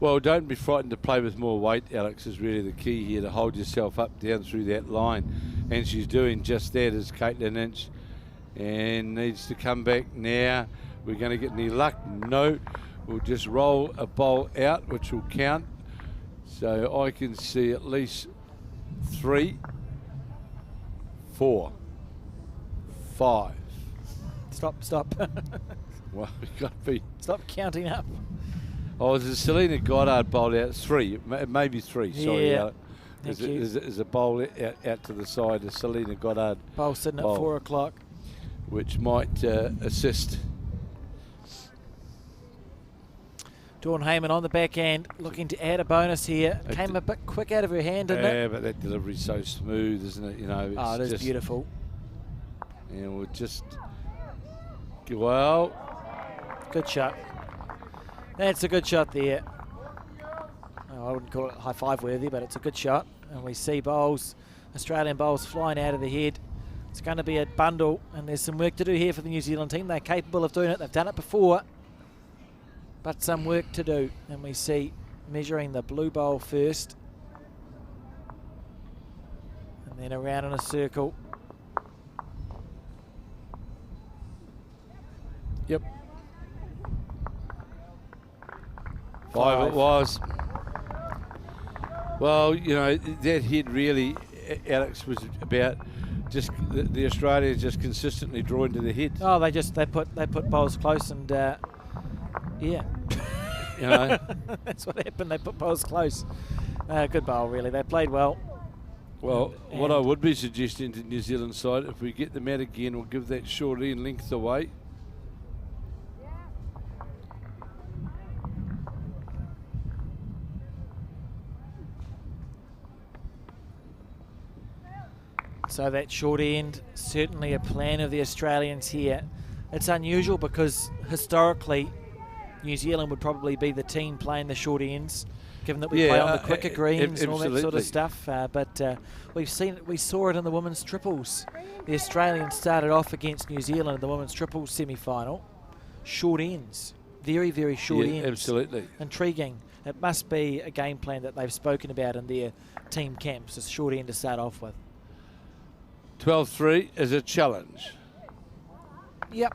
[SPEAKER 3] Well, don't be frightened to play with more weight, Alex, is really the key here, to hold yourself up down through that line. And she's doing just that as Caitlin Inch. And needs to come back now. We're going to get any luck? No. We'll just roll a bowl out, which will count. So I can see at least 3, 4, 5.
[SPEAKER 2] Stop.
[SPEAKER 3] Well, we've got to be.
[SPEAKER 2] Stop counting up.
[SPEAKER 3] Oh, there's a Selena Goddard bowl out. 3, maybe 3. Sorry.
[SPEAKER 2] Yeah.
[SPEAKER 3] There's a bowl out to the side, a Selena Goddard
[SPEAKER 2] Bowl sitting
[SPEAKER 3] bowl,
[SPEAKER 2] at 4 o'clock.
[SPEAKER 3] which might assist.
[SPEAKER 2] Dawn Heyman on the back end, looking to add a bonus here. Came a bit quick out of her hand, didn't it?
[SPEAKER 3] Yeah, but that delivery's so smooth, isn't it?
[SPEAKER 2] It is
[SPEAKER 3] just
[SPEAKER 2] beautiful.
[SPEAKER 3] And we'll just. Well.
[SPEAKER 2] Good shot. That's a good shot there. Oh, I wouldn't call it high five worthy, but it's a good shot. And we see bowls, Australian bowls flying out of the head. It's going to be a bundle, and there's some work to do here for the New Zealand team. They're capable of doing it. They've done it before, but some work to do. And we see measuring the blue bowl first, and then around in a circle.
[SPEAKER 3] Yep. 5 it was. Well, that head really, Alex, was about just the Australians just consistently drawing to the head.
[SPEAKER 2] Oh, they put bowls close, and yeah.
[SPEAKER 3] That's
[SPEAKER 2] what happened. They put bowls close. Good bowl, really. They played well.
[SPEAKER 3] Well, what I would be suggesting to the New Zealand side, if we get them out again, we'll give that short end length away.
[SPEAKER 2] So that short end, certainly a plan of the Australians here. It's unusual because historically New Zealand would probably be the team playing the short ends, given that we play on the quicker greens and all that sort of stuff. But we saw it in the women's triples. The Australians started off against New Zealand in the women's triples semi-final. Short ends, very, very short ends.
[SPEAKER 3] Absolutely.
[SPEAKER 2] Intriguing. It must be a game plan that they've spoken about in their team camps, a short end to start off with.
[SPEAKER 3] 12-3 is a challenge.
[SPEAKER 2] Yep.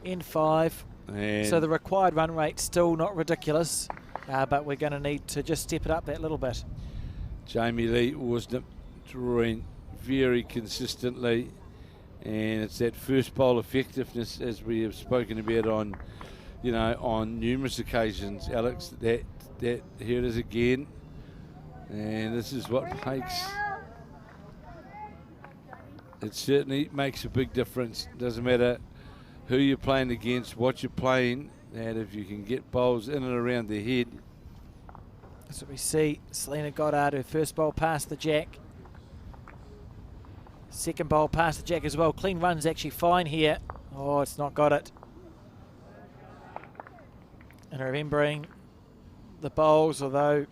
[SPEAKER 2] End 5.
[SPEAKER 3] And
[SPEAKER 2] So the required run rate's still not ridiculous, but we're going to need to just step it up that little bit.
[SPEAKER 3] Jamie Lee was drawing very consistently, and it's that first bowl effectiveness, as we have spoken about on numerous occasions, Alex. That here it is again, and this is what makes it certainly makes a big difference. Doesn't matter who you're playing against, what you're playing, and if you can get bowls in and around the head.
[SPEAKER 2] That's what we see. Selena Goddard, her first bowl past the jack. Second bowl past the jack as well. Clean run's actually fine here. Oh, it's not got it. And remembering the bowls, although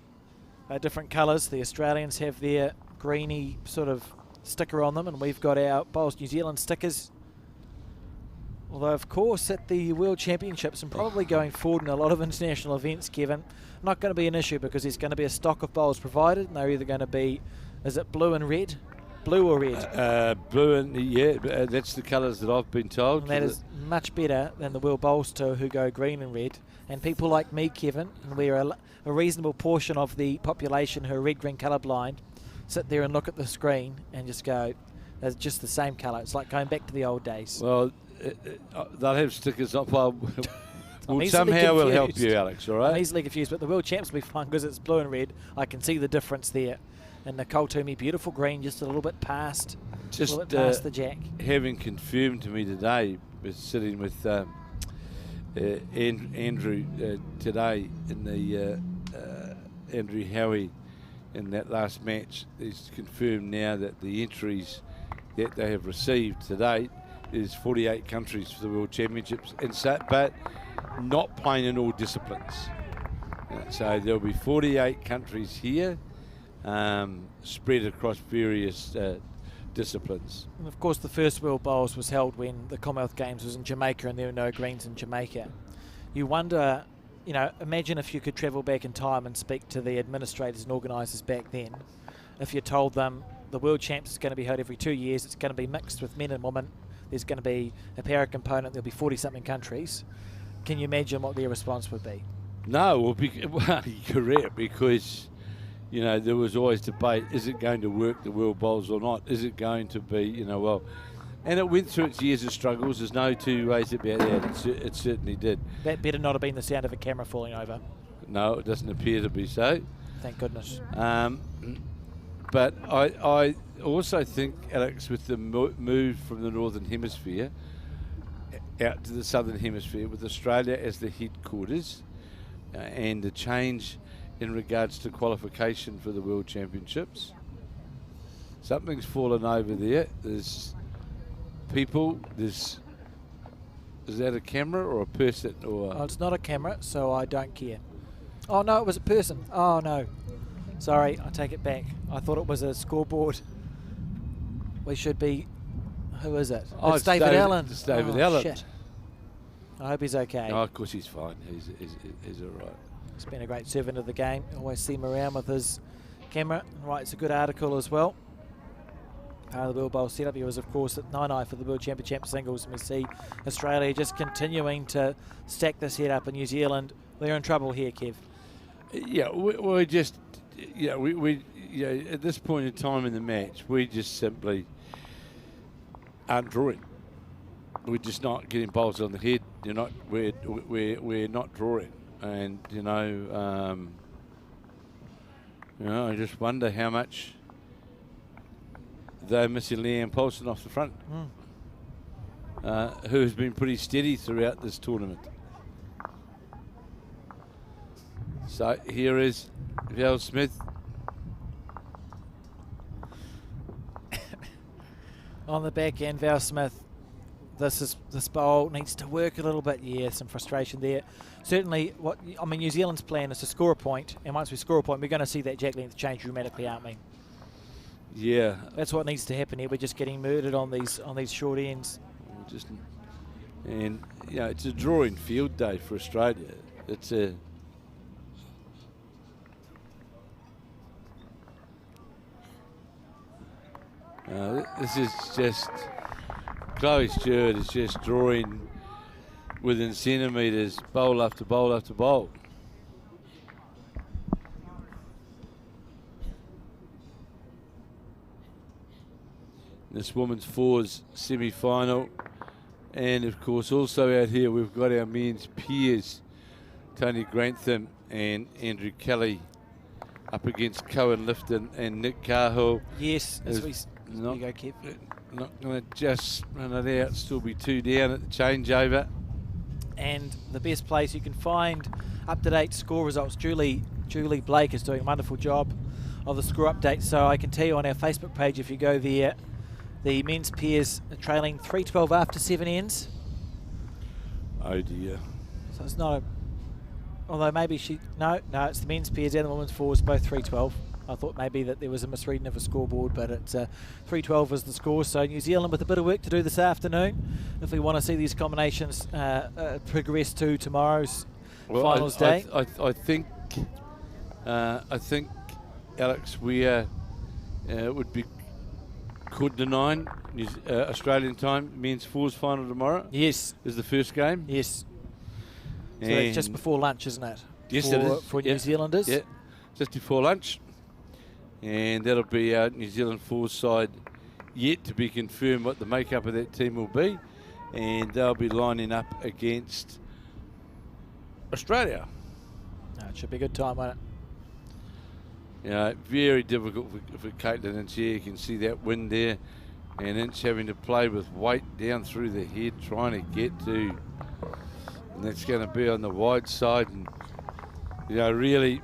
[SPEAKER 2] they're different colours, the Australians have their greeny sort of sticker on them, and we've got our Bowls New Zealand stickers. Although, of course, at the World Championships and probably going forward in a lot of international events, Kevin, not going to be an issue because there's going to be a stock of bowls provided, and they're either going to be, is it blue and red? Blue or red?
[SPEAKER 3] Blue and, that's the colours that I've been told.
[SPEAKER 2] And that is much better than the World Bowls Tour, who go green and red. And people like me, Kevin, and we're a reasonable portion of the population who are red-green colourblind, sit there and look at the screen and just go, it's just the same colour. It's like going back to the old days.
[SPEAKER 3] Well, they'll have stickers up. Well,
[SPEAKER 2] I'm
[SPEAKER 3] somehow we'll help
[SPEAKER 2] confused.
[SPEAKER 3] you, Alex, all right?
[SPEAKER 2] I'm easily confused, but the World Champs will be fine because it's blue and red. I can see the difference there. And Nicole Toomey, beautiful green, just a little bit past,
[SPEAKER 3] Just
[SPEAKER 2] a little bit past the jack.
[SPEAKER 3] Having confirmed to me today, was sitting with Andrew today in the Andrew Howie in that last match. He's confirmed now that the entries that they have received to date is 48 countries for the World Championships, and so, but not playing in all disciplines. So there'll be 48 countries here, spread across various disciplines.
[SPEAKER 2] And of course, the first World Bowls was held when the Commonwealth Games was in Jamaica, and there were no greens in Jamaica. You wonder, imagine if you could travel back in time and speak to the administrators and organisers back then. If you told them the World Champs is going to be held every 2 years, it's going to be mixed with men and women, there's going to be a para component, there'll be 40-something countries. Can you imagine what their response would be?
[SPEAKER 3] No, well, correct, because there was always debate: is it going to work, the World Bowls, or not? Is it going to be, well? And it went through its years of struggles. There's no two ways about that. It certainly did.
[SPEAKER 2] That better not have been the sound of a camera falling over.
[SPEAKER 3] No, it doesn't appear to be so.
[SPEAKER 2] Thank goodness.
[SPEAKER 3] But I also think, Alex, with the move from the Northern Hemisphere out to the Southern Hemisphere, with Australia as the headquarters, and the change in regards to qualification for the World Championships, something's fallen over there. There's people, is that a camera or a person? Or
[SPEAKER 2] Oh, it's not a camera, so I don't care. Oh no, it was a person. Oh no. Sorry, I take it back. I thought it was a scoreboard. We should be... Who is it?
[SPEAKER 3] Oh,
[SPEAKER 2] it's David Allen.
[SPEAKER 3] It's David Allen.
[SPEAKER 2] Shit. I hope he's okay.
[SPEAKER 3] Oh, of course he's fine. He's all right.
[SPEAKER 2] He's been a great servant of the game. Always see him around with his camera. Right, it's a good article as well. Part of the World Bowl setup. He was, of course, at 9-9 for the World Championship singles. And we see Australia just continuing to stack this head up in New Zealand. They're in trouble here, Kev.
[SPEAKER 3] Yeah, we're just... we at this point in time in the match, we just simply aren't drawing. We're just not getting bowls on the head. We're not drawing, and I just wonder how much they're missing Leanne Paulson off the front, who has been pretty steady throughout this tournament. So here is Val Smith.
[SPEAKER 2] On the back end, Val Smith. This bowl needs to work a little bit. Yeah, some frustration there. Certainly, New Zealand's plan is to score a point, and once we score a point, we're going to see that jack length change dramatically, aren't we?
[SPEAKER 3] Yeah.
[SPEAKER 2] That's what needs to happen here. We're just getting murdered on these short ends.
[SPEAKER 3] It's a drawing field day for Australia. It's a this is just Chloe Stewart is just drawing within centimetres, bowl after bowl after bowl. This women's fours semi-final, and of course also out here we've got our men's peers, Tony Grantham and Andrew Kelly, up against Cohen Lifton and Nick Cahill.
[SPEAKER 2] Yes, as we
[SPEAKER 3] not,
[SPEAKER 2] you go, Kev.
[SPEAKER 3] Not going to just run it out, still be 2 down at the changeover.
[SPEAKER 2] And the best place you can find up-to-date score results, Julie Blake is doing a wonderful job of the score update. So I can tell you on our Facebook page, if you go there, the men's pairs are trailing 3-12 after 7 ends.
[SPEAKER 3] Oh dear.
[SPEAKER 2] So it's not a... Although maybe No, it's the men's pairs and the women's fours, both 3-12. I thought maybe that there was a misreading of a scoreboard, but it's 3-12 is the score. So New Zealand with a bit of work to do this afternoon if we want to see these combinations progress to tomorrow's finals day.
[SPEAKER 3] I think Alex Weir would be 9:15 Australian time. Men's fours final tomorrow.
[SPEAKER 2] Yes,
[SPEAKER 3] is the first game.
[SPEAKER 2] Yes. So that's just before lunch, isn't it?
[SPEAKER 3] Yes, it is.
[SPEAKER 2] For New Zealanders.
[SPEAKER 3] Yeah, just before lunch. And that'll be our New Zealand fours side, yet to be confirmed what the makeup of that team will be. And they'll be lining up against Australia.
[SPEAKER 2] No, it should be a good time, won't it?
[SPEAKER 3] Very difficult for Caitlin Inch here. You can see that wind there. And Inch having to play with weight down through the head, trying to get to... And that's going to be on the wide side. And, really,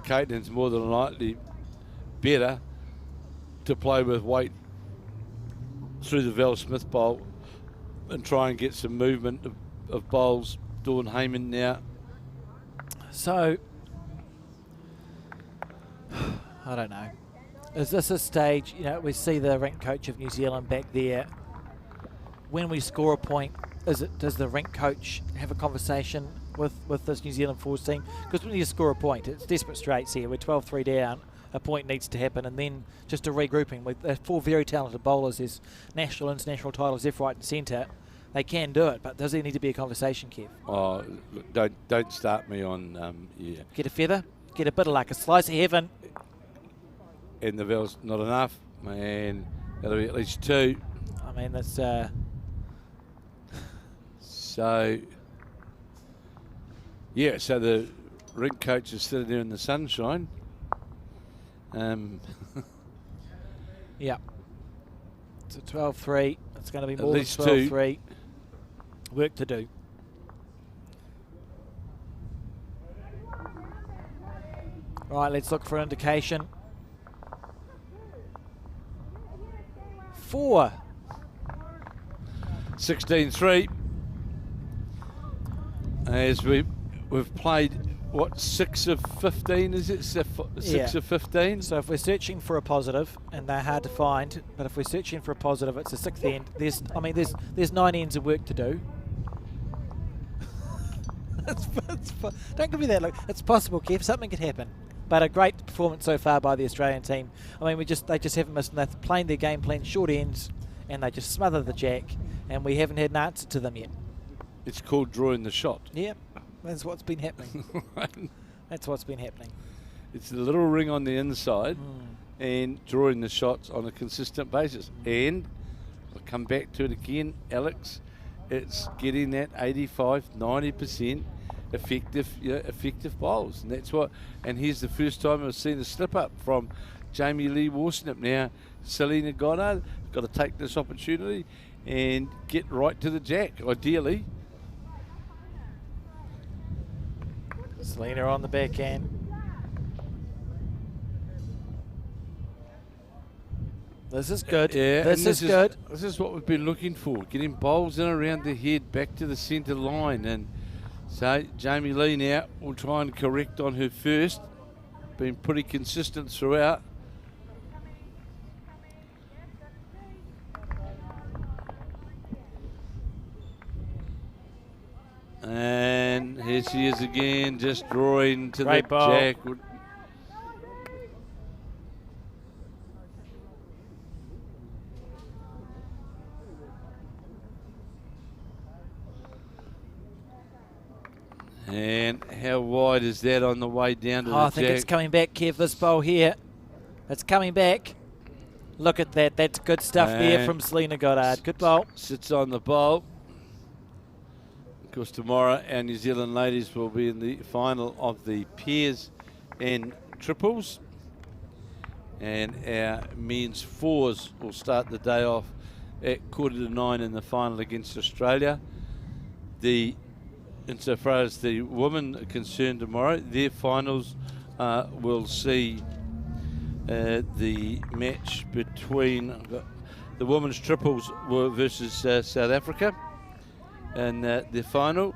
[SPEAKER 3] Caitlin's more than likely better to play with weight through the Val Smith bowl and try and get some movement of bowls. Dawn Heyman now.
[SPEAKER 2] So, I don't know. Is this a stage, we see the rank coach of New Zealand back there. When we score a point, does the rank coach have a conversation with this New Zealand fours team? Because when you score a point, it's desperate straits here. We're 12-3 down. A point needs to happen, and then just a regrouping. With 4 very talented bowlers, there's national, international titles left, right, and centre. They can do it, but does there need to be a conversation, Kev?
[SPEAKER 3] Oh, look, don't start me on.
[SPEAKER 2] Get a feather, get a bit of luck, a slice of heaven.
[SPEAKER 3] And the Val's not enough, man. That'll be at least 2.
[SPEAKER 2] I mean, that's.
[SPEAKER 3] So the ring coach is sitting there in the sunshine.
[SPEAKER 2] Yeah. It's a 12-3. It's going to be more
[SPEAKER 3] at
[SPEAKER 2] than
[SPEAKER 3] least
[SPEAKER 2] 12-3. Work to do. Right, let's look for an indication. 4.
[SPEAKER 3] 16-3. As we've played, 6 of 15, is it? 6 of 15?
[SPEAKER 2] So if we're searching for a positive, and they're hard to find, but if we're searching for a positive, it's a 6th end. There's 9 ends of work to do. Don't give me that look. It's possible, Kev. Something could happen. But a great performance so far by the Australian team. I mean, they just haven't missed. They're playing their game plan, short ends, and they just smother the jack, and we haven't had an answer to them yet.
[SPEAKER 3] It's called drawing the shot.
[SPEAKER 2] Yeah, that's what's been happening. That's what's been happening.
[SPEAKER 3] It's the little ring on the inside and drawing the shots on a consistent basis. And I'll come back to it again, Alex. It's getting that 85-90% effective bowls, and that's what. And here's the first time I've seen a slip up from Jamie Lee Warsnip. Now Selena Goddard got to take this opportunity and get right to the jack, ideally.
[SPEAKER 2] Selena on the back end. This is good.
[SPEAKER 3] Yeah,
[SPEAKER 2] this
[SPEAKER 3] and
[SPEAKER 2] is good.
[SPEAKER 3] This is what we've been looking for, getting bowls in around the head, back to the centre line. And so Jamie Lee now will try and correct on her first. Been pretty consistent throughout. And here she is again, just drawing to
[SPEAKER 2] Great
[SPEAKER 3] the
[SPEAKER 2] ball.
[SPEAKER 3] jack. And how wide is that on the way down to the
[SPEAKER 2] I think
[SPEAKER 3] jack?
[SPEAKER 2] it's coming back, Kev, this bowl here. It's coming back. Look at that. That's good stuff there
[SPEAKER 3] And
[SPEAKER 2] from Selena Goddard. Good bowl.
[SPEAKER 3] Sits on the bowl. Of course, tomorrow our New Zealand ladies will be in the final of the pairs and triples. And our men's fours will start the day off at 8:45 in the final against Australia. Insofar as the women are concerned tomorrow, their finals will see the match between the women's triples versus South Africa in the final,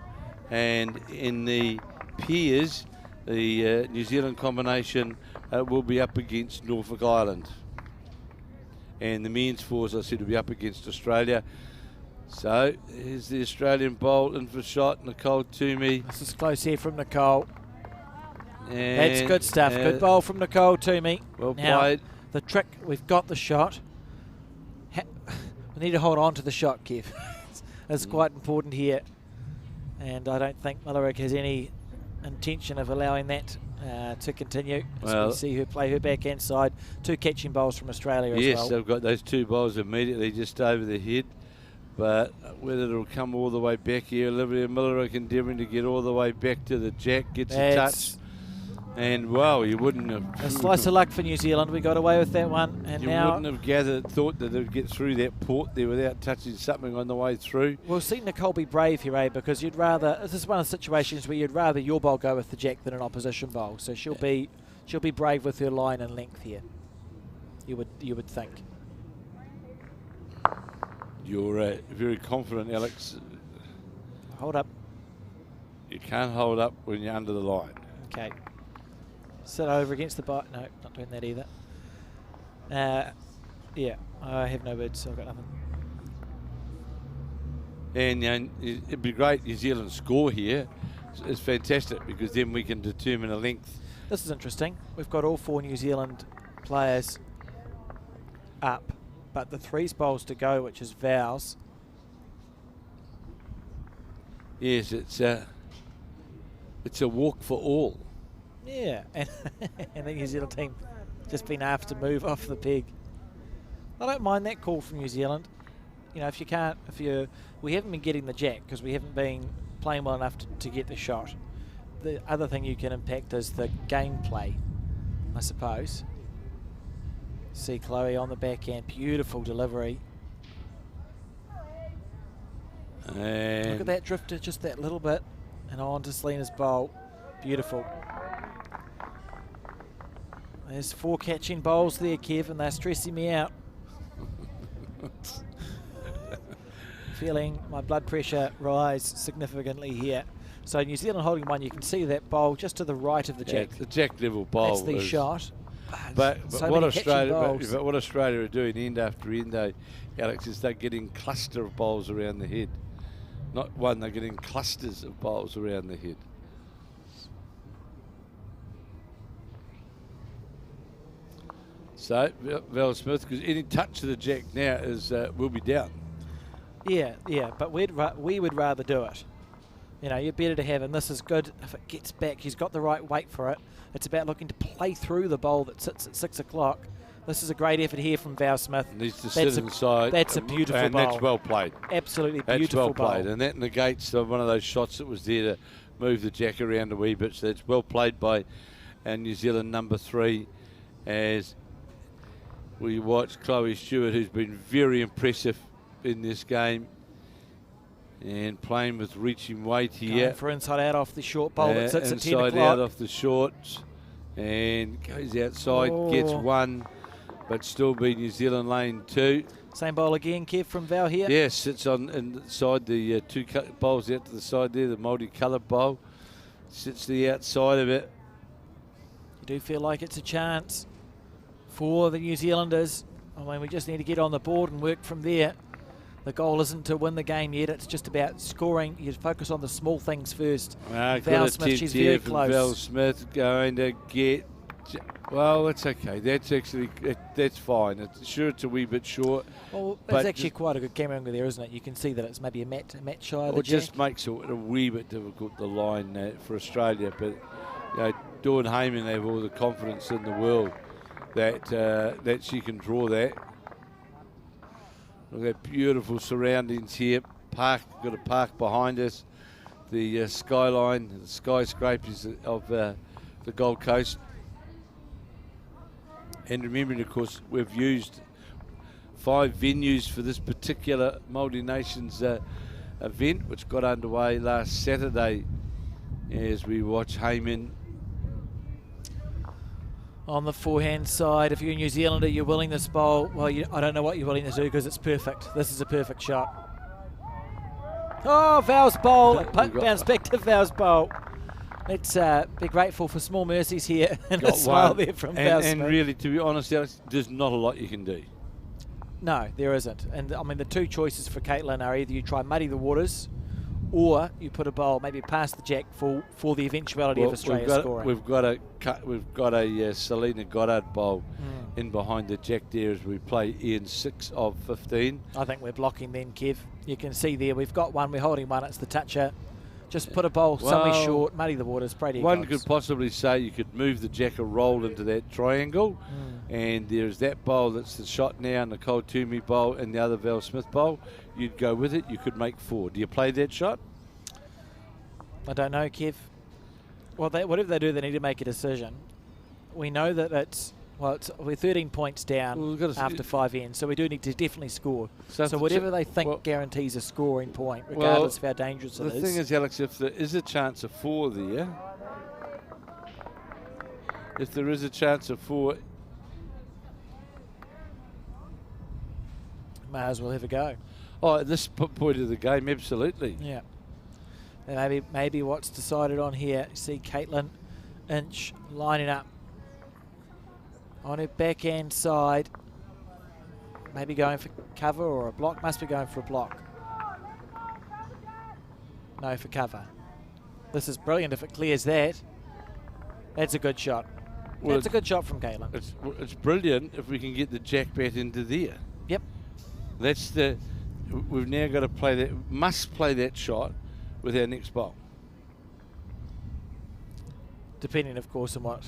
[SPEAKER 3] and in the pairs, the New Zealand combination will be up against Norfolk Island, and the men's fours, I said, will be up against Australia. So here's the Australian bowl in for shot, Nicole Toomey.
[SPEAKER 2] This is close here from Nicole.
[SPEAKER 3] And
[SPEAKER 2] That's good stuff. Good bowl from Nicole Toomey.
[SPEAKER 3] Well
[SPEAKER 2] Now,
[SPEAKER 3] played.
[SPEAKER 2] the trick, we've got the shot. We need to hold on to the shot, Kev. It's quite important here. And I don't think Millerig has any intention of allowing that to continue. As
[SPEAKER 3] Well,
[SPEAKER 2] we see her play her backhand side. 2 catching bowls from Australia as
[SPEAKER 3] Yes,
[SPEAKER 2] well.
[SPEAKER 3] they've got those 2 bowls immediately just over the head. But whether it'll come all the way back here, Olivia Millerig endeavouring to get all the way back to the jack, gets a touch. And wow, you wouldn't have.
[SPEAKER 2] A slice of luck for New Zealand. We got away with that one. And
[SPEAKER 3] You
[SPEAKER 2] now
[SPEAKER 3] wouldn't have thought that they'd get through that port there without touching something on the way through.
[SPEAKER 2] we'll see Nicole be brave here, because you'd rather, this is one of the situations where you'd rather your bowl go with the jack than an opposition bowl. So she'll be brave with her line and length here. You would think.
[SPEAKER 3] You're very confident, Alex.
[SPEAKER 2] Hold up.
[SPEAKER 3] You can't hold up when you're under the line.
[SPEAKER 2] Okay. Sit over against the bar. No, not doing that either. Yeah, I have no words, so I've got nothing.
[SPEAKER 3] And it'd be great New Zealand score here. It's fantastic, because then we can determine a length.
[SPEAKER 2] This is interesting. We've got all 4 New Zealand players up, but the 3 bowls to go, which is Val's.
[SPEAKER 3] Yes, it's a walk for all.
[SPEAKER 2] Yeah, and the New Zealand team just been asked to move off the peg. I don't mind that call from New Zealand. You know, we haven't been getting the jack because we haven't been playing well enough to get the shot. The other thing you can impact is the gameplay, I suppose. See Chloe on the backhand, beautiful delivery.
[SPEAKER 3] And
[SPEAKER 2] Look at that drifter, just that little bit, and on to Selena's bowl. Beautiful. There's 4 catching bowls there, Kev, and they're stressing me out. Feeling my blood pressure rise significantly here. So New Zealand holding 1, you can see that bowl just to the right of the jack.
[SPEAKER 3] the jack level bowl.
[SPEAKER 2] That's the shot.
[SPEAKER 3] But
[SPEAKER 2] So
[SPEAKER 3] what
[SPEAKER 2] many catching
[SPEAKER 3] Australia,
[SPEAKER 2] bowls.
[SPEAKER 3] but what Australia are doing end after end, though, Alex, is they're getting cluster of bowls around the head. Not one, they're getting clusters of bowls around the head. So Val Smith, because any touch of the jack now is will be down.
[SPEAKER 2] Yeah, but we would rather do it. You know, you're better to have, and this is good if it gets back. He's got the right weight for it. It's about looking to play through the bowl that sits at 6 o'clock. This is a great effort here from Val Smith.
[SPEAKER 3] Needs to sit inside.
[SPEAKER 2] That's a beautiful
[SPEAKER 3] and
[SPEAKER 2] bowl.
[SPEAKER 3] that's well played.
[SPEAKER 2] Absolutely
[SPEAKER 3] That's
[SPEAKER 2] beautiful
[SPEAKER 3] well played,
[SPEAKER 2] bowl.
[SPEAKER 3] and that negates one of those shots that was there to move the jack around a wee bit. So that's well played by our New Zealand number 3, as we watch Chloe Stewart, who's been very impressive in this game and playing with reaching weight here.
[SPEAKER 2] Going for inside out off the short bowl that sits at 10
[SPEAKER 3] inside
[SPEAKER 2] o'clock.
[SPEAKER 3] out off the shorts and goes outside, gets 1. but still be New Zealand lane 2.
[SPEAKER 2] Same bowl again, Kev, from Val here.
[SPEAKER 3] Yes, sits on inside the two bowls out to the side there, the multicoloured bowl. Sits the outside of it.
[SPEAKER 2] You do feel like it's a chance for the New Zealanders. I mean, we just need to get on the board and work from there. The goal isn't to win the game yet. It's just about scoring. You focus on the small things first. Val Smith, she's very close.
[SPEAKER 3] Val Smith going to get... Well, it's okay. That's actually... That's fine. It's a wee bit short.
[SPEAKER 2] Well, it's actually quite a good camera angle there, isn't it? You can see that it's maybe a match shy of the
[SPEAKER 3] It just makes it a wee bit difficult, the line for Australia. But Dawn Heyman have all the confidence in the world that she can draw that. Look at beautiful surroundings here. Got a park behind us. The skyline, the skyscrapers of the Gold Coast. And remembering, of course, we've used 5 venues for this particular Multi-Nations event, which got underway last Saturday as we watch Heyman.
[SPEAKER 2] On the forehand side, if you're a New Zealander, you're willing this bowl. Well, I don't know what you're willing to do because it's perfect. This is a perfect shot. Oh, Val's bowl. It bounced back to Val's bowl. Let's be grateful for small mercies here and a smile there from Val.
[SPEAKER 3] And really, to be honest, Alex, there's not a lot you can do.
[SPEAKER 2] No, there isn't. And I mean, the two choices for Caitlin are either you try muddy the waters or you put a bowl maybe past the jack for the eventuality of Australia scoring.
[SPEAKER 3] We've got a Selena Goddard bowl in behind the jack there as we play in 6 of 15.
[SPEAKER 2] I think we're blocking then, Kev. You can see there we've got one, we're holding one, it's the toucher. Just put a bowl somewhere short, muddy the waters, pray to your
[SPEAKER 3] One
[SPEAKER 2] gods.
[SPEAKER 3] could possibly say you could move the jack a roll into that triangle, and there's that bowl that's the shot now, Nicole Toomey bowl, and the other Val Smith bowl. You'd go with it, you could make 4. Do you play that shot?
[SPEAKER 2] I don't know, Kev. Well, whatever they do, they need to make a decision. We know that we're 13 points down after 5 ends, so we do need to definitely score. So whatever they think guarantees a scoring point, regardless of how dangerous it is.
[SPEAKER 3] The thing is, Alex, if there is a chance of 4 there,
[SPEAKER 2] may as well have a go.
[SPEAKER 3] Oh, at this point of the game, absolutely.
[SPEAKER 2] Yeah. And maybe what's decided on here, see Caitlin Inch lining up on her backhand side, maybe going for cover or a block. Must be going for a block. No, for cover. This is brilliant if it clears that. That's a good shot. Well, that's a good shot from Caitlin.
[SPEAKER 3] It's brilliant if we can get the jack bat into there.
[SPEAKER 2] Yep.
[SPEAKER 3] We've now got to play that. Must play that shot with our next bowl.
[SPEAKER 2] Depending, of course, on what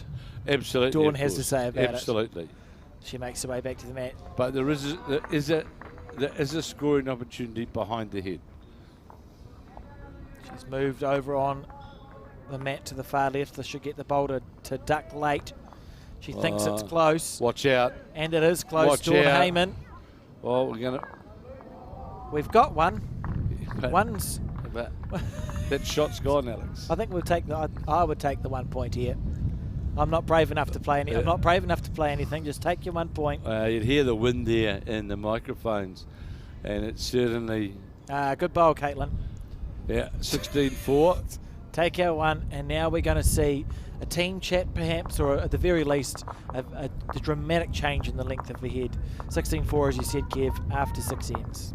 [SPEAKER 3] Dawn
[SPEAKER 2] has to say about it.
[SPEAKER 3] Absolutely.
[SPEAKER 2] She makes her way back to the mat.
[SPEAKER 3] But there is a scoring opportunity behind the head.
[SPEAKER 2] She's moved over on the mat to the far left. This should get the bowl to duck late. She thinks it's close.
[SPEAKER 3] Watch out.
[SPEAKER 2] And it is close. Dawn Heyman.
[SPEAKER 3] Well,
[SPEAKER 2] we've got one.
[SPEAKER 3] That shot's gone, Alex.
[SPEAKER 2] I think I would take the 1 point here. I'm not brave enough to play I'm not brave enough to play anything. Just take your 1 point.
[SPEAKER 3] You'd hear the wind there in the microphones, and it's certainly
[SPEAKER 2] good bowl, Caitlin.
[SPEAKER 3] Yeah, 16-4.
[SPEAKER 2] Take our 1, and now we're going to see a team chat, perhaps, or at the very least, a dramatic change in the length of the head. 16-4, as you said, Kev, after 6 ends.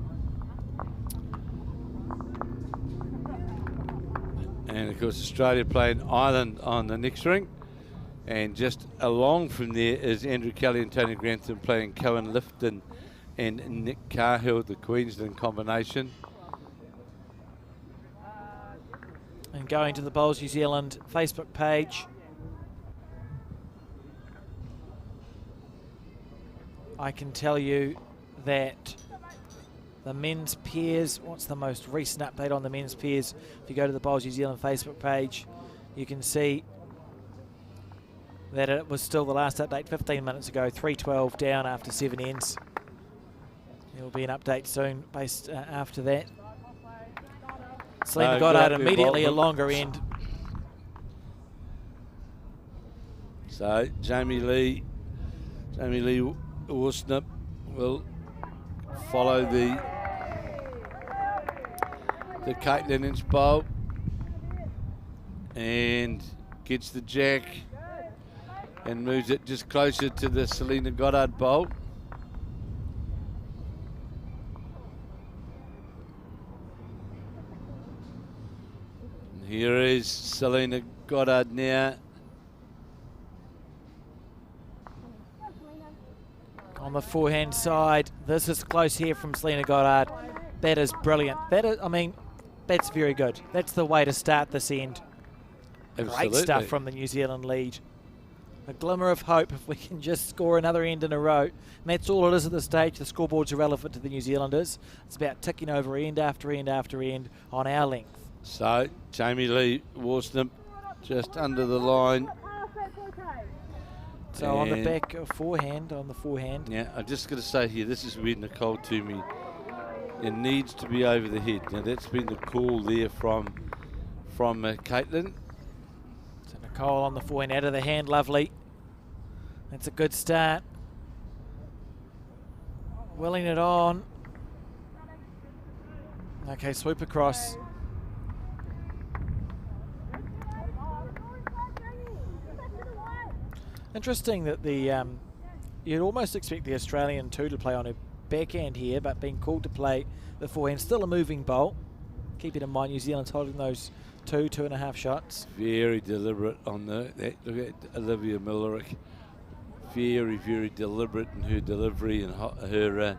[SPEAKER 3] And of course, Australia playing Ireland on the next ring. And just along from there is Andrew Kelly and Tony Grantham playing Cohen Lifton and Nick Cahill, the Queensland combination.
[SPEAKER 2] And going to the Bowls New Zealand Facebook page. I can tell you that the men's pairs, what's the most recent update on the men's pairs? If you go to the Bowls New Zealand Facebook page, you can see that it was still the last update 15 minutes ago, 3-12 down after 7 ends. There will be an update soon based after that. Selena Goddard immediately a longer end.
[SPEAKER 3] So Jamie Lee Worsnip will follow the Caitlin Inch bowl and gets the jack and moves it just closer to the Selena Goddard bowl. And here is Selena Goddard now.
[SPEAKER 2] On the forehand side, this is close here from Selena Goddard. That is brilliant. That is, I mean, that's very good. That's the way to start this end.
[SPEAKER 3] Absolutely.
[SPEAKER 2] Great stuff from the New Zealand lead. A glimmer of hope if we can just score another end in a row. And that's all it is at this stage. The scoreboard's irrelevant to the New Zealanders. It's about ticking over end after end after end on our length.
[SPEAKER 3] So, Jamie Lee Worsnip just under the line.
[SPEAKER 2] So on the back of forehand, on the forehand.
[SPEAKER 3] Yeah, I'm just going to say here, this is where Nicole Toomey, it needs to be over the head. Now that's been the call there from Caitlin.
[SPEAKER 2] So Nicole on the forehand, out of the hand, lovely. That's a good start. Willing it on. Okay, swoop across. Interesting that the you'd almost expect the Australian 2 to play on her backhand here, but being called to play the forehand. Still a moving bowl. Keeping in mind New Zealand's holding those 2.5 shots.
[SPEAKER 3] Very deliberate on that. Look at Olivia Millerick. Very, very deliberate in her delivery and her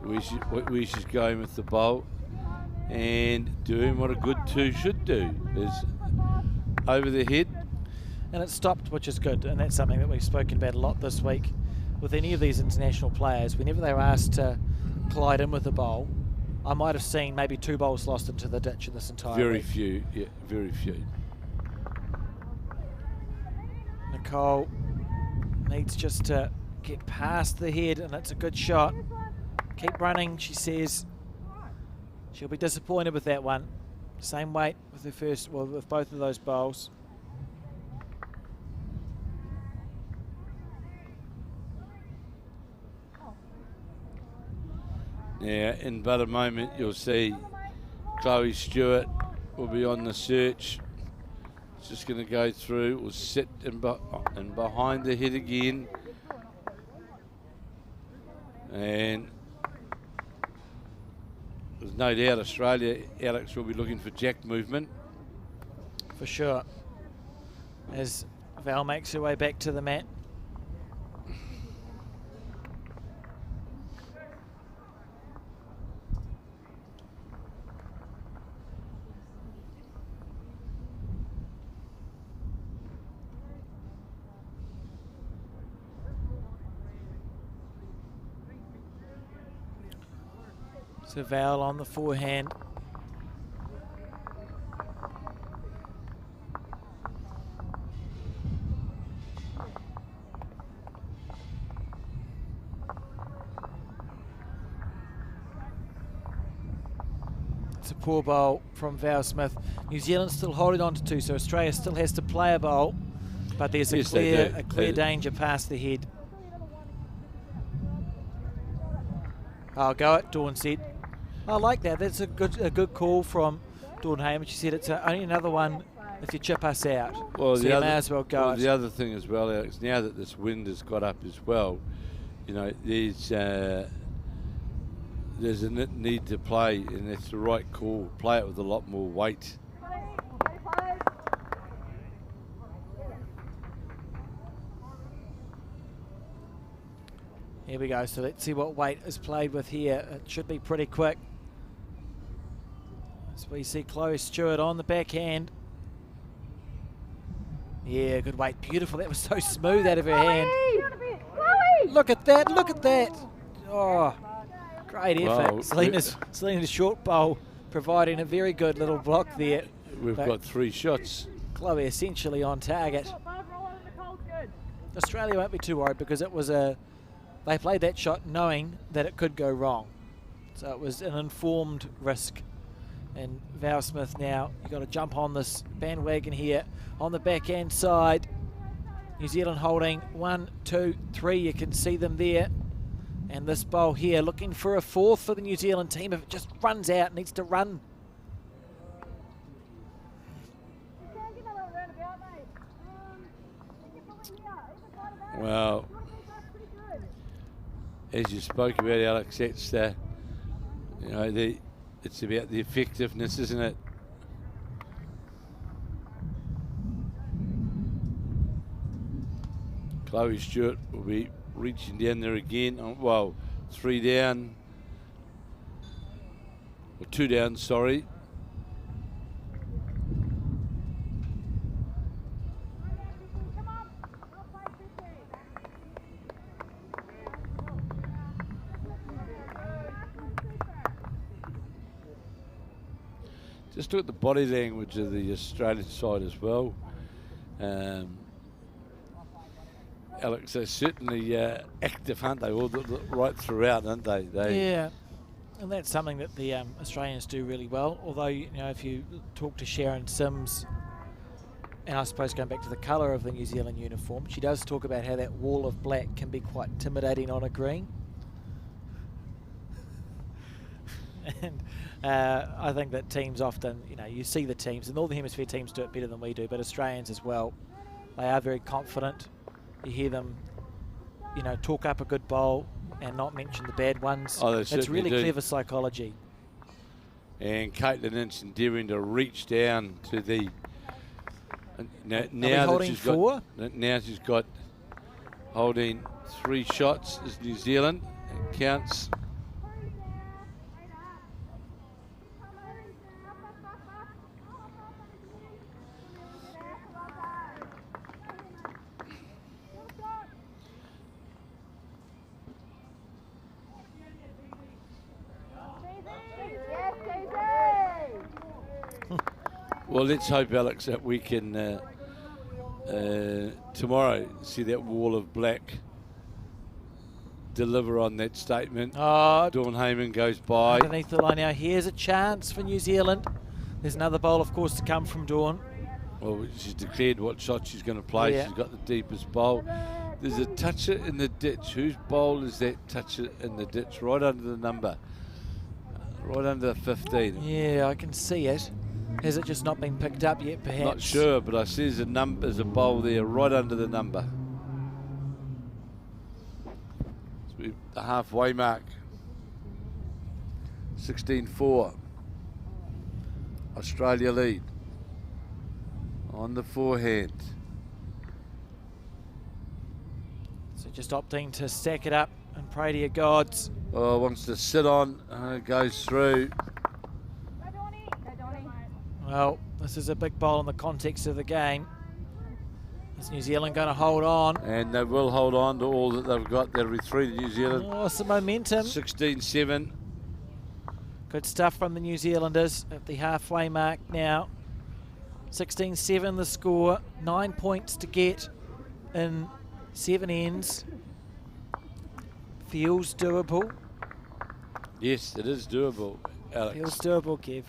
[SPEAKER 3] where she's going with the bowl, and doing what a good 2 should do, is over the head.
[SPEAKER 2] And it stopped, which is good, and that's something that we've spoken about a lot this week with any of these international players. Whenever they were asked to collide in with the bowl, I might have seen maybe 2 bowls lost into the ditch in this entire
[SPEAKER 3] Very
[SPEAKER 2] week.
[SPEAKER 3] few, yeah, very few.
[SPEAKER 2] Nicole needs just to get past the head, and it's a good shot. Keep running, she says. She'll be disappointed with that one. Same weight with her first, well, with both of those bowls.
[SPEAKER 3] Yeah, in but a moment you'll see Chloe Stewart will be on the search. It's just going to go through, will sit and behind the head again. And there's no doubt Australia, Alex, will be looking for jack movement.
[SPEAKER 2] For sure. As Val makes her way back to the mat. So Val on the forehand. It's a poor bowl from Val Smith. New Zealand still holding on to 2, so Australia still has to play a bowl, but there's a clear danger past the head. I'll go it, Dawn said. I like that. That's a good call from Dawn Heyman. She said it's only another one if you chip us out.
[SPEAKER 3] Well,
[SPEAKER 2] so you may as well go it.
[SPEAKER 3] The other thing as well, Alex, now that this wind has got up as well, you know, there's a need to play, and that's the right call. Play it with a lot more weight.
[SPEAKER 2] Here we go. So let's see what weight is played with here. It should be pretty quick. So we see Chloe Stewart on the backhand. Yeah, good weight. Beautiful. That was so smooth out of her hand. Look at that. Look at that. Oh, great effort.
[SPEAKER 3] Well,
[SPEAKER 2] Selena's short bowl providing a very good little block there.
[SPEAKER 3] We've got 3 shots.
[SPEAKER 2] Chloe essentially on target. Australia won't be too worried because it was they played that shot knowing that it could go wrong. So it was an informed risk. And Val Smith now, you've got to jump on this bandwagon here on the backhand side. New Zealand holding 1, 2, 3. You can see them there. And this bowl here looking for a fourth for the New Zealand team. If it just runs out, needs to run.
[SPEAKER 3] Well, as you spoke about, Alex, that's it's about the effectiveness, isn't it? Chloe Stewart will be reaching down there again. Well, 3 down. Or 2 down, sorry. Just look at the body language of the Australian side as well. Alex, they're certainly active, aren't they? All right throughout, aren't they?
[SPEAKER 2] Yeah, and that's something that the Australians do really well. Although, you know, if you talk to Sharon Sims, and I suppose going back to the colour of the New Zealand uniform, she does talk about how that wall of black can be quite intimidating on a green. And I think that teams often, you know, you see the teams, and the Northern Hemisphere teams do it better than we do, but Australians as well, they are very confident. You hear them, you know, talk up a good bowl and not mention the bad ones.
[SPEAKER 3] Oh,
[SPEAKER 2] it's really
[SPEAKER 3] do.
[SPEAKER 2] clever psychology.
[SPEAKER 3] And Caitlin Ince endeavouring to reach down to the... Now
[SPEAKER 2] holding four?
[SPEAKER 3] Now she's got holding 3 shots is New Zealand. It counts. Well, let's hope, Alex, that we can tomorrow see that wall of black deliver on that statement.
[SPEAKER 2] Oh,
[SPEAKER 3] Dawn Heyman goes by.
[SPEAKER 2] Underneath the line now. Here's a chance for New Zealand. There's another bowl, of course, to come from Dawn.
[SPEAKER 3] Well, she's declared what shot she's going to play.
[SPEAKER 2] Yeah.
[SPEAKER 3] She's got the deepest bowl. There's a toucher in the ditch. Whose bowl is that toucher in the ditch? Right under the number. Right under 15.
[SPEAKER 2] Yeah, I can see it. Has it just not been picked up yet, perhaps?
[SPEAKER 3] Not sure, but I see there's a bowl there right under the number. It's the halfway mark. 16-4. Australia lead. On the forehand.
[SPEAKER 2] So just opting to stack it up and pray to your gods.
[SPEAKER 3] Oh, wants to sit on. Goes through.
[SPEAKER 2] Well, this is a big bowl in the context of the game. Is New Zealand going to hold on?
[SPEAKER 3] And they will hold on to all that they've got. That'll be 3 to New Zealand.
[SPEAKER 2] Oh, some momentum.
[SPEAKER 3] 16-7.
[SPEAKER 2] Good stuff from the New Zealanders at the halfway mark now. 16-7 the score. 9 points to get in 7 ends. Feels doable.
[SPEAKER 3] Yes, it is doable, Alex.
[SPEAKER 2] Feels doable, Kev.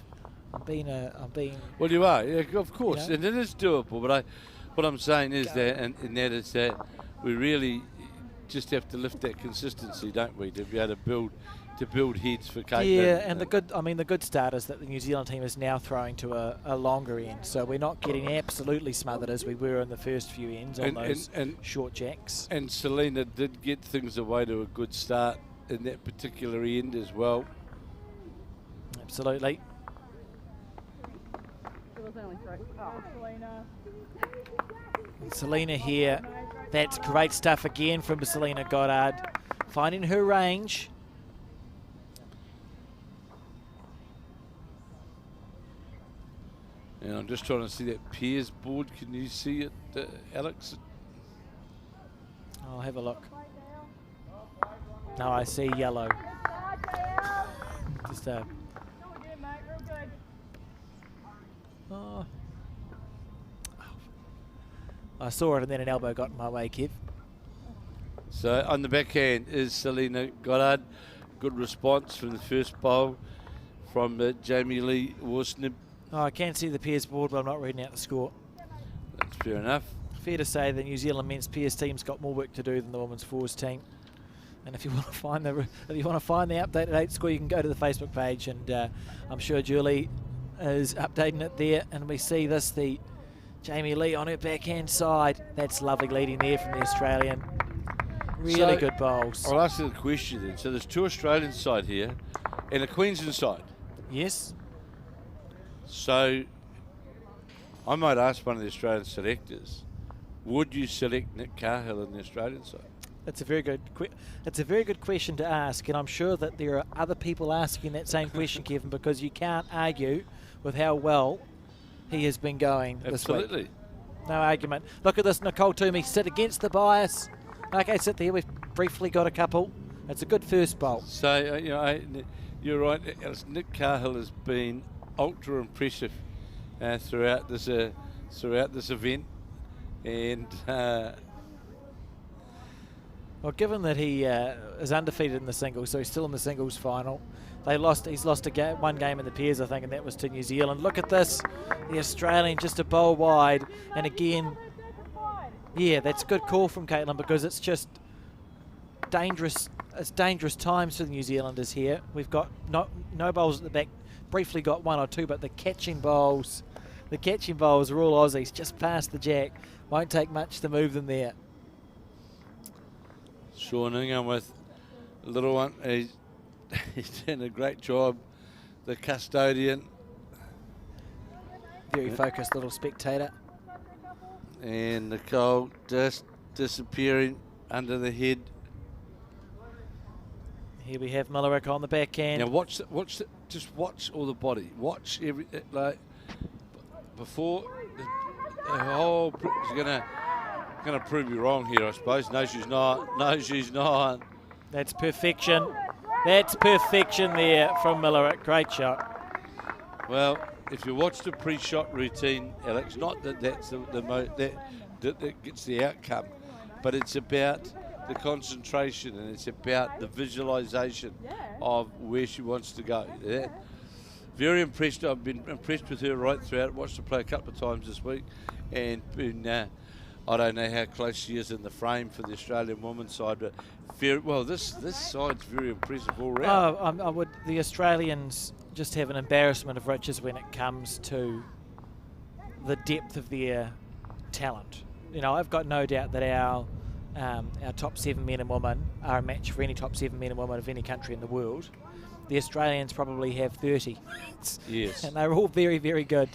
[SPEAKER 2] I'm being.
[SPEAKER 3] Well, you are, yeah, of course,
[SPEAKER 2] You know?
[SPEAKER 3] and it is doable. But what I'm saying is that we really just have to lift that consistency, don't we, to be able to build heads for Caitlin.
[SPEAKER 2] Yeah, and the good start is that the New Zealand team is now throwing to a longer end, so we're not getting absolutely smothered as we were in the first few ends on those short jacks.
[SPEAKER 3] And Selena did get things away to a good start in that particular end as well.
[SPEAKER 2] Absolutely. And Selena here. That's great stuff again from Selena Goddard. Finding her range.
[SPEAKER 3] And I'm just trying to see that Piers board. Can you see it, Alex?
[SPEAKER 2] I'll have a look. No, I see yellow. Just oh. I saw it and then an elbow got in my way, Kev.
[SPEAKER 3] So on the backhand is Selena Goddard. Good response from the first bowl from Jamie Lee Worsnib.
[SPEAKER 2] Oh, I can see the Piers board, but I'm not reading out the score.
[SPEAKER 3] That's fair enough.
[SPEAKER 2] fair to say the New Zealand men's pairs team's got more work to do than the women's fours team. And if you want to find the updated 8 score, you can go to the Facebook page, and I'm sure Julie is updating it there. And we see this, the Jamie Lee on her backhand side. That's lovely leading there from the Australian. Really good bowls.
[SPEAKER 3] I'll ask you the question then. So there's 2 Australian side here and a Queensland side.
[SPEAKER 2] Yes.
[SPEAKER 3] So I might ask one of the Australian selectors, would you select Nick Cahill in the Australian side?
[SPEAKER 2] It's a very good question to ask, and I'm sure that there are other people asking that same question, Kevin, because you can't argue with how well he has been going this week.
[SPEAKER 3] Absolutely.
[SPEAKER 2] No argument. Look at this, Nicole Toomey sit against the bias. Okay, sit there. We've briefly got a couple. It's a good first bowl.
[SPEAKER 3] So you're right. Nick Cahill has been ultra impressive throughout this event, and.
[SPEAKER 2] Well, given that he is undefeated in the singles, so he's still in the singles final. He's lost one game in the pairs, I think, and that was to New Zealand. Look at this, the Australian just a bowl wide, and again, yeah, that's a good call from Caitlin, because it's just dangerous. It's dangerous times for the New Zealanders here. We've got no bowls at the back. Briefly got 1 or 2, but the catching bowls are all Aussies, just past the jack. Won't take much to move them there.
[SPEAKER 3] Sean Ingham with a little one. He's done a great job. The custodian.
[SPEAKER 2] Very focused little spectator.
[SPEAKER 3] And Nicole just disappearing under the head.
[SPEAKER 2] Here we have Millerick on the backhand.
[SPEAKER 3] Now just watch all the body. Watch before the whole is going to prove you wrong here, I suppose. No, she's not. No, she's not.
[SPEAKER 2] That's perfection. That's perfection there from Millerick. Great shot.
[SPEAKER 3] Well, if you watch the pre-shot routine, Alex, not that that's that gets the outcome, but it's about the concentration and it's about the visualization of where she wants to go. Yeah. Very impressed. I've been impressed with her right throughout. Watched her play a couple of times this week, and been. I don't know how close she is in the frame for the Australian women's side, but this side's very impressive all round.
[SPEAKER 2] The Australians just have an embarrassment of riches when it comes to the depth of their talent. You know, I've got no doubt that our top 7 men and women are a match for any top 7 men and women of any country in the world. The Australians probably have 30.
[SPEAKER 3] Yes.
[SPEAKER 2] And they're all very, very good.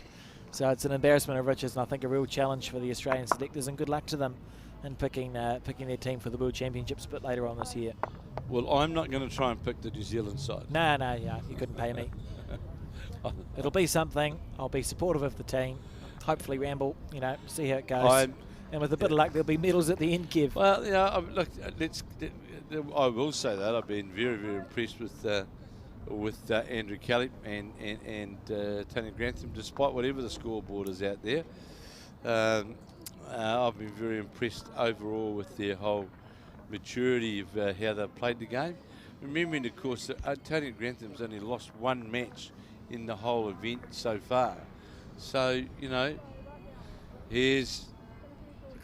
[SPEAKER 2] So it's an embarrassment of riches, and I think a real challenge for the Australian selectors, and good luck to them in picking their team for the World Championships a bit later on this year.
[SPEAKER 3] Well, I'm not going to try and pick the New Zealand side.
[SPEAKER 2] No, yeah, you couldn't pay me. It'll be something. I'll be supportive of the team. Hopefully ramble, see how it goes. And with a bit of luck, there'll be medals at the end, Kev.
[SPEAKER 3] Well, look, I will say that I've been very, very impressed with Andrew Kelly and Tony Grantham, despite whatever the scoreboard is out there. I've been very impressed overall with their whole maturity of how they've played the game. Remembering, of course, that Tony Grantham's only lost 1 match in the whole event so far. So, here's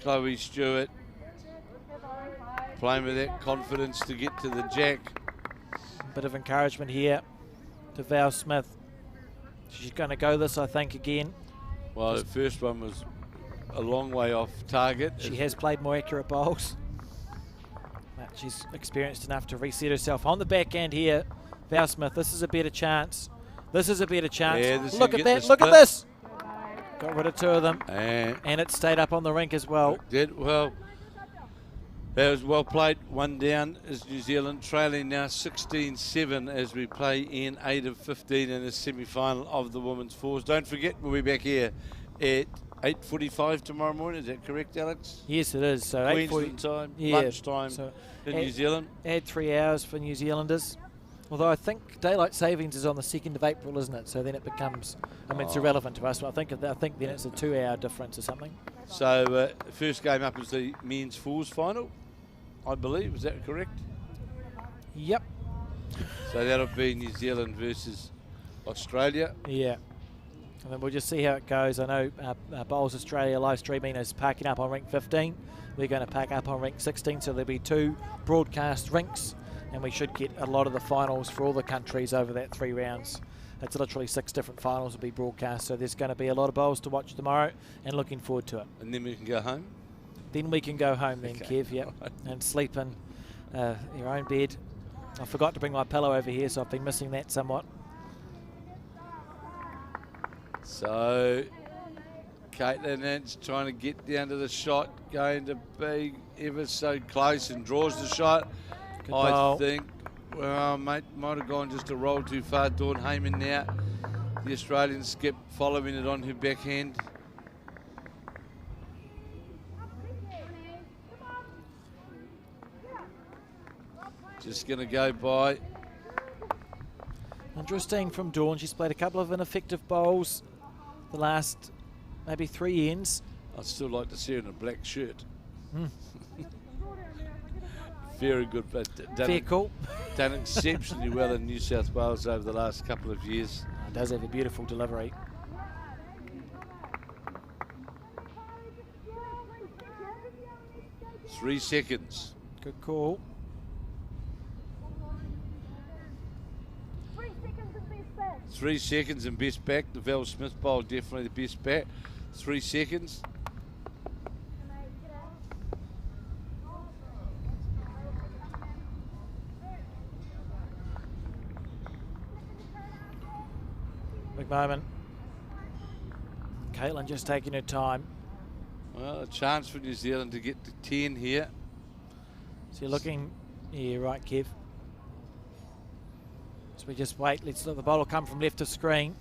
[SPEAKER 3] Chloe Stewart playing with that confidence to get to the jack.
[SPEAKER 2] Bit of encouragement here to Val Smith. She's going to go this, I think, again.
[SPEAKER 3] Well, the first one was a long way off target.
[SPEAKER 2] She has played more accurate bowls, but she's experienced enough to reset herself. On the backhand here, Val Smith, this is a better chance. This is a better chance.
[SPEAKER 3] Yeah,
[SPEAKER 2] look at that, look at this. Got rid of 2 of them, and it stayed up on the rink as well. That was well played. 1 down is New Zealand, trailing now 16-7 as we play in 8 of 15 in the semi-final of the women's fours. Don't forget, we'll be back here at 8:45 tomorrow morning. Is that correct, Alex? Yes, it is. So
[SPEAKER 3] Queensland time, lunchtime in New Zealand.
[SPEAKER 2] Add 3 hours for New Zealanders. Although I think daylight savings is on the 2nd of April, isn't it? So then it becomes, it's irrelevant to us. But I think then it's a 2-hour difference or something.
[SPEAKER 3] So first game up is the men's fours final, I believe. Is that correct?
[SPEAKER 2] Yep.
[SPEAKER 3] So that'll be New Zealand versus Australia.
[SPEAKER 2] Yeah. And then we'll just see how it goes. I know Bowls Australia live streaming is parking up on rink 15. We're going to park up on rink 16, so there'll be 2 broadcast rinks, and we should get a lot of the finals for all the countries over that 3 rounds. It's literally 6 different finals will be broadcast, so there's going to be a lot of bowls to watch tomorrow, and looking forward to it.
[SPEAKER 3] And then we can go home?
[SPEAKER 2] Then we can go home then,
[SPEAKER 3] Okay.
[SPEAKER 2] Kev, yep, and sleep in your own bed. I forgot to bring my pillow over here, so I've been missing that somewhat.
[SPEAKER 3] So, Caitlin Ince trying to get down to the shot, going to be ever so close and draws the shot.
[SPEAKER 2] Good
[SPEAKER 3] I
[SPEAKER 2] bowl.
[SPEAKER 3] think, well, mate, might have gone just a roll too far. Dawn Heyman now, the Australian skip, following it on her backhand. Just going to go by.
[SPEAKER 2] Interesting from Dawn. She's played a couple of ineffective bowls the last maybe 3 ends.
[SPEAKER 3] I'd still like to see her in a black shirt.
[SPEAKER 2] Mm.
[SPEAKER 3] Very good, but
[SPEAKER 2] Fair call.
[SPEAKER 3] done exceptionally well in New South Wales over the last couple of years.
[SPEAKER 2] It does have a beautiful delivery.
[SPEAKER 3] Three seconds.
[SPEAKER 2] Good call.
[SPEAKER 3] 3 seconds and best back. The Val Smith bowl definitely the best back. 3 seconds.
[SPEAKER 2] Big moment. Caitlin just taking her time.
[SPEAKER 3] Well, a chance for New Zealand to get to 10 here.
[SPEAKER 2] So you're looking, yeah, right, Kev. So we just wait. Let's let the bowler come from left of screen.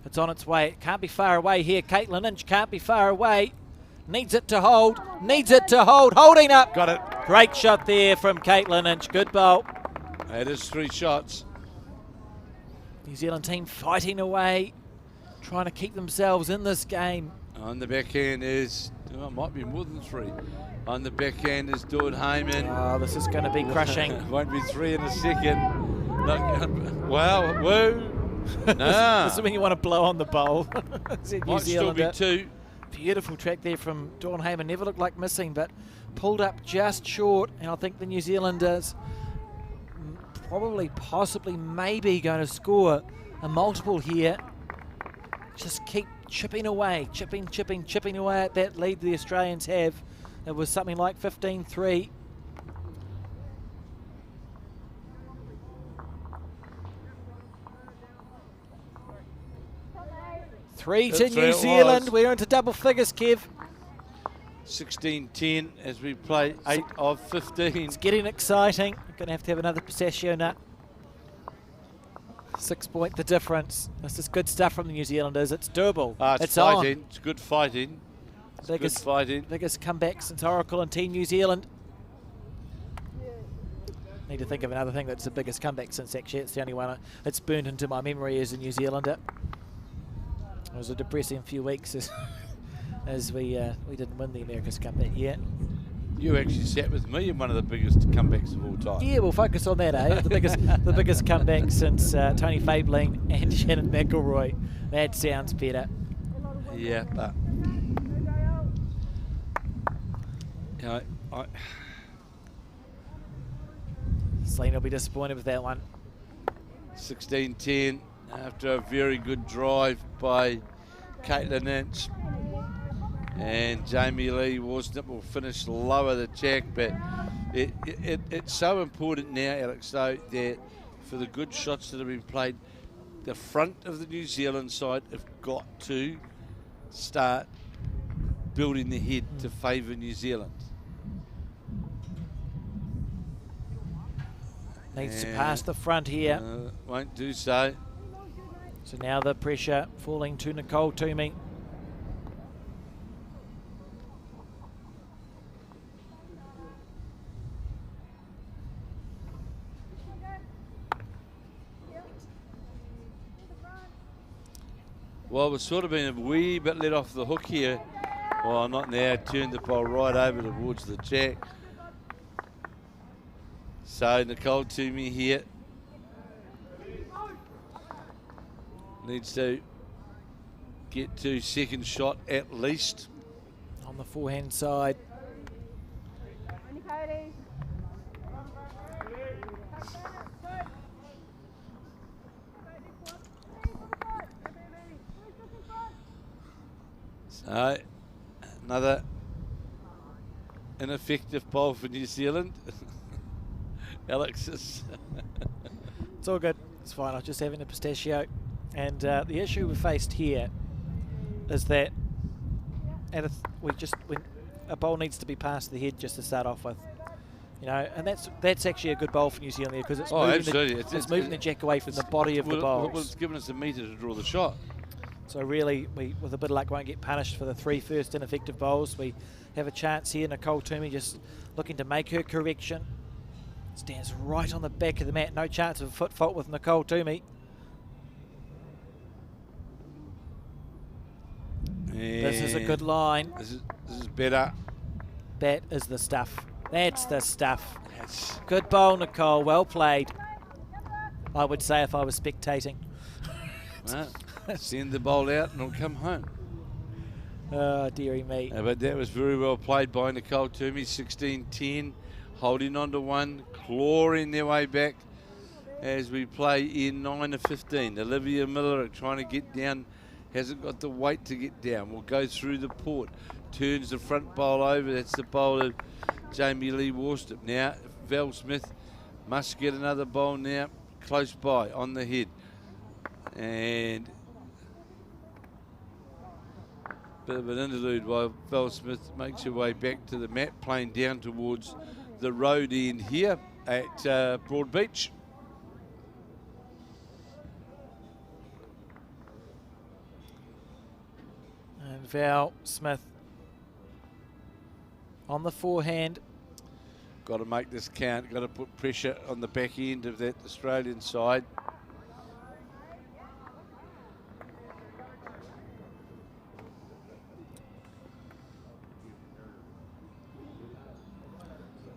[SPEAKER 2] It's on its way. It can't be far away here. Caitlin Inch can't be far away. Needs it to hold. Needs it to hold. Holding up.
[SPEAKER 3] Got it.
[SPEAKER 2] Great shot there from Caitlin Inch. Good bowl.
[SPEAKER 3] That is 3 shots.
[SPEAKER 2] New Zealand team fighting away, trying to keep themselves in this game.
[SPEAKER 3] On the backhand is, oh, it might be more than 3. On the backhand is Dawn Heyman.
[SPEAKER 2] Oh, this is going to be crushing.
[SPEAKER 3] Won't be 3 in a second. Wow, woo. Nah.
[SPEAKER 2] This is when you want to blow on the bowl. New
[SPEAKER 3] Might still be
[SPEAKER 2] Zealander.
[SPEAKER 3] 2.
[SPEAKER 2] Beautiful track there from Dawn Heyman. Never looked like missing, but pulled up just short. And I think the New Zealanders probably, possibly, maybe going to score a multiple here. Just keep chipping away, chipping away at that lead the Australians have. It was something like 15-3. Three to
[SPEAKER 3] That's
[SPEAKER 2] New
[SPEAKER 3] where it
[SPEAKER 2] Zealand.
[SPEAKER 3] was.
[SPEAKER 2] We're into double figures, Kev.
[SPEAKER 3] 16-10 as we play 8 of 15.
[SPEAKER 2] It's getting exciting. We're going to have another pistachio nut. 6 point the difference. This is good stuff from the New Zealanders. It's doable.
[SPEAKER 3] It's fighting. It's good fighting. It's good fighting.
[SPEAKER 2] Biggest comeback since Oracle and Team New Zealand. Need to think of another thing that's the biggest comeback since, actually. It's the only one that's burned into my memory as a New Zealander. It was a depressing few weeks as we didn't win the America's Cup that year.
[SPEAKER 3] You actually sat with me in one of the biggest comebacks of all time.
[SPEAKER 2] Yeah, we'll focus on that, eh? The biggest comeback since Tony Fabling and Shannon McElroy. That sounds better.
[SPEAKER 3] Yeah, but you know,
[SPEAKER 2] Selena will be disappointed with that one.
[SPEAKER 3] 16-10 after a very good drive by Caitlin Ince. And Jamie Lee Worsnip will finish lower the jack, but it's so important now, Alex, though, that for the good shots that have been played, the front of the New Zealand side have got to start building the head to favour New Zealand.
[SPEAKER 2] Needs to pass the front here.
[SPEAKER 3] Won't do so.
[SPEAKER 2] So now the pressure falling to Nicole Toomey.
[SPEAKER 3] Well, we've sort of been a wee bit let off the hook here. Well, not now. Turned the ball right over towards the jack. So Nicole Toomey here needs to get to second shot at least.
[SPEAKER 2] On the forehand side.
[SPEAKER 3] So, another ineffective bowl for New Zealand. Alexis.
[SPEAKER 2] It's all good. It's fine. I was just having a pistachio. And the issue we faced here is that when a bowl needs to be past the head just to start off with. You know, and that's actually a good bowl for New Zealand there because it's moving the jack away from the body of the bowls.
[SPEAKER 3] Well, it's given us a metre to draw the shot.
[SPEAKER 2] So really, we, with a bit of luck, won't get punished for the 3 first ineffective bowls. We have a chance here. Nicole Toomey just looking to make her correction. Stands right on the back of the mat. No chance of a foot fault with Nicole Toomey. This is a good line.
[SPEAKER 3] This is better.
[SPEAKER 2] That is the stuff. That's the stuff. Good bowl, Nicole. Well played. I would say if I was spectating.
[SPEAKER 3] Well, send the bowl out and it'll come home.
[SPEAKER 2] Oh, dearie me.
[SPEAKER 3] But that was very well played by Nicole Toomey. 16-10, holding on to one, clawing their way back as we play in 9 of 15. Olivia Miller trying to get down, hasn't got the weight to get down. Will go through the port, turns the front bowl over. That's the bowl of Jamie Lee Worcester. Now, Val Smith must get another bowl now, close by on the head. And bit of an interlude while Val Smith makes her way back to the mat, playing down towards the road end here at Broadbeach.
[SPEAKER 2] And Val Smith on the forehand.
[SPEAKER 3] Got to make this count. Got to put pressure on the back end of that Australian side.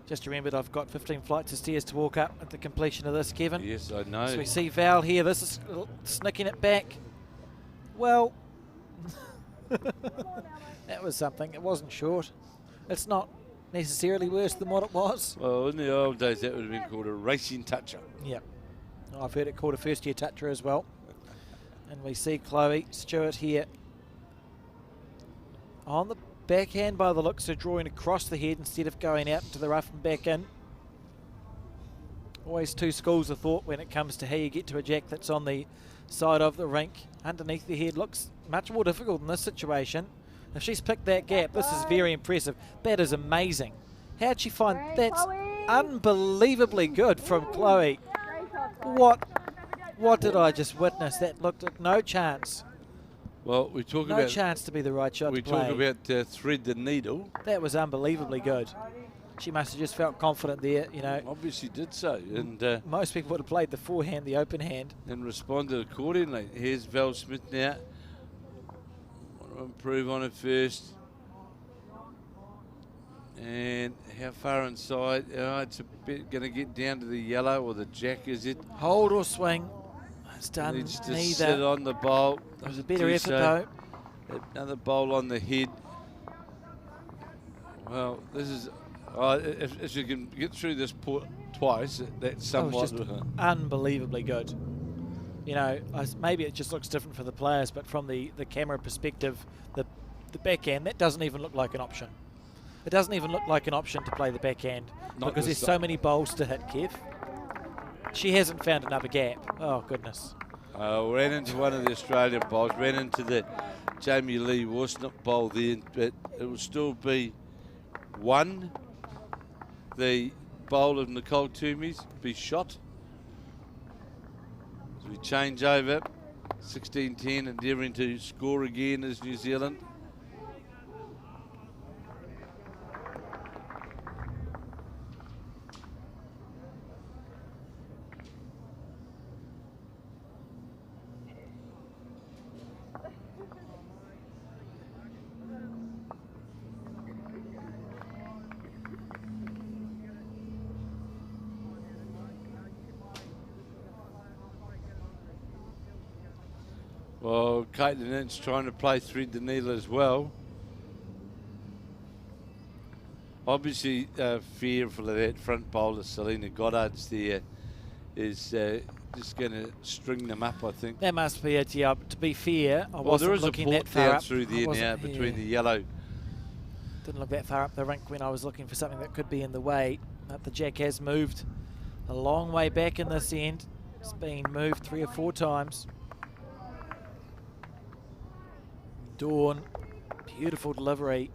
[SPEAKER 2] Just remembered I've got 15 flights of stairs to walk up at the completion of this, Kevin.
[SPEAKER 3] Yes, I know.
[SPEAKER 2] So we see Val here. This is snicking it back. Well, that was something. It wasn't short. It's not necessarily worse than what it was.
[SPEAKER 3] Well, in the old days, that would have been called a racing toucher.
[SPEAKER 2] Yep. I've heard it called a first-year toucher as well. And we see Chloe Stewart here on the backhand by the looks of drawing across the head instead of going out into the rough and back in. Always two schools of thought when it comes to how you get to a jack that's on the side of the rink. Underneath the head looks much more difficult in this situation. If she's picked that gap, this is very impressive. That is amazing. How'd she find that's unbelievably good from Chloe? What did I just witness? That looked at no chance.
[SPEAKER 3] Well, we talk
[SPEAKER 2] No
[SPEAKER 3] about
[SPEAKER 2] chance to be the right shot
[SPEAKER 3] we
[SPEAKER 2] to play.
[SPEAKER 3] talk about thread the needle.
[SPEAKER 2] That was unbelievably good. She must have just felt confident there, you know.
[SPEAKER 3] Obviously did so, and
[SPEAKER 2] Most people would have played the forehand, the open hand.
[SPEAKER 3] and responded accordingly. Here's Val Smith now. Want to improve on it first. And how far inside? It's a bit going to get down to the yellow or the jack, is it?
[SPEAKER 2] Hold or swing. It's done
[SPEAKER 3] Needs to
[SPEAKER 2] neither.
[SPEAKER 3] sit on the bowl.
[SPEAKER 2] It was a better effort though.
[SPEAKER 3] Another bowl on the head. Well, this is if you can get through this port twice, that's
[SPEAKER 2] That was
[SPEAKER 3] somewhat.
[SPEAKER 2] just unbelievably good. You know, maybe it just looks different for the players, but from the camera perspective, the backhand, that doesn't even look like an option. It doesn't even look like an option to play the backhand because there's so many bowls to hit, Kev. She hasn't found another gap. Oh, goodness.
[SPEAKER 3] Ran into one of the Australian bowls, ran into the Jamie Lee Worcester bowl there, but it will still be one. The bowl of Nicole Toomey's be shot. As we change over, 16-10, endeavouring to score again as New Zealand. Well, Caitlin Ince trying to play thread the needle as well. Obviously, fearful of that front bowler, Selena Goddard's there, is just going to string them up, I think.
[SPEAKER 2] That must be it, yeah. To be fair, I
[SPEAKER 3] Well,
[SPEAKER 2] wasn't
[SPEAKER 3] there is a
[SPEAKER 2] looking that
[SPEAKER 3] port
[SPEAKER 2] far
[SPEAKER 3] down
[SPEAKER 2] up.
[SPEAKER 3] through there now between the yellow.
[SPEAKER 2] Didn't look that far up the rink when I was looking for something that could be in the way. But the jack has moved a long way back in this end. It's been moved 3 or 4 times. Dawn, beautiful delivery.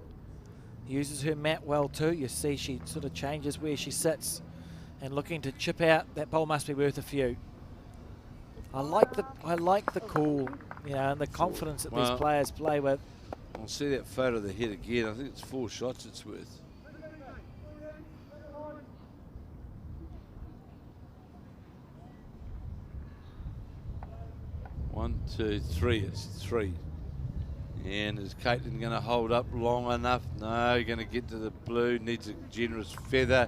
[SPEAKER 2] Uses her mat well too. You see she sort of changes where she sits and looking to chip out. That bowl must be worth a few. I like the cool, you know, and the confidence that these players play with.
[SPEAKER 3] I'll see that photo of the head again. I think it's 4 shots it's worth. One, two, three. It's 3. And is Caitlin going to hold up long enough? No, going to get to the blue. Needs a generous feather.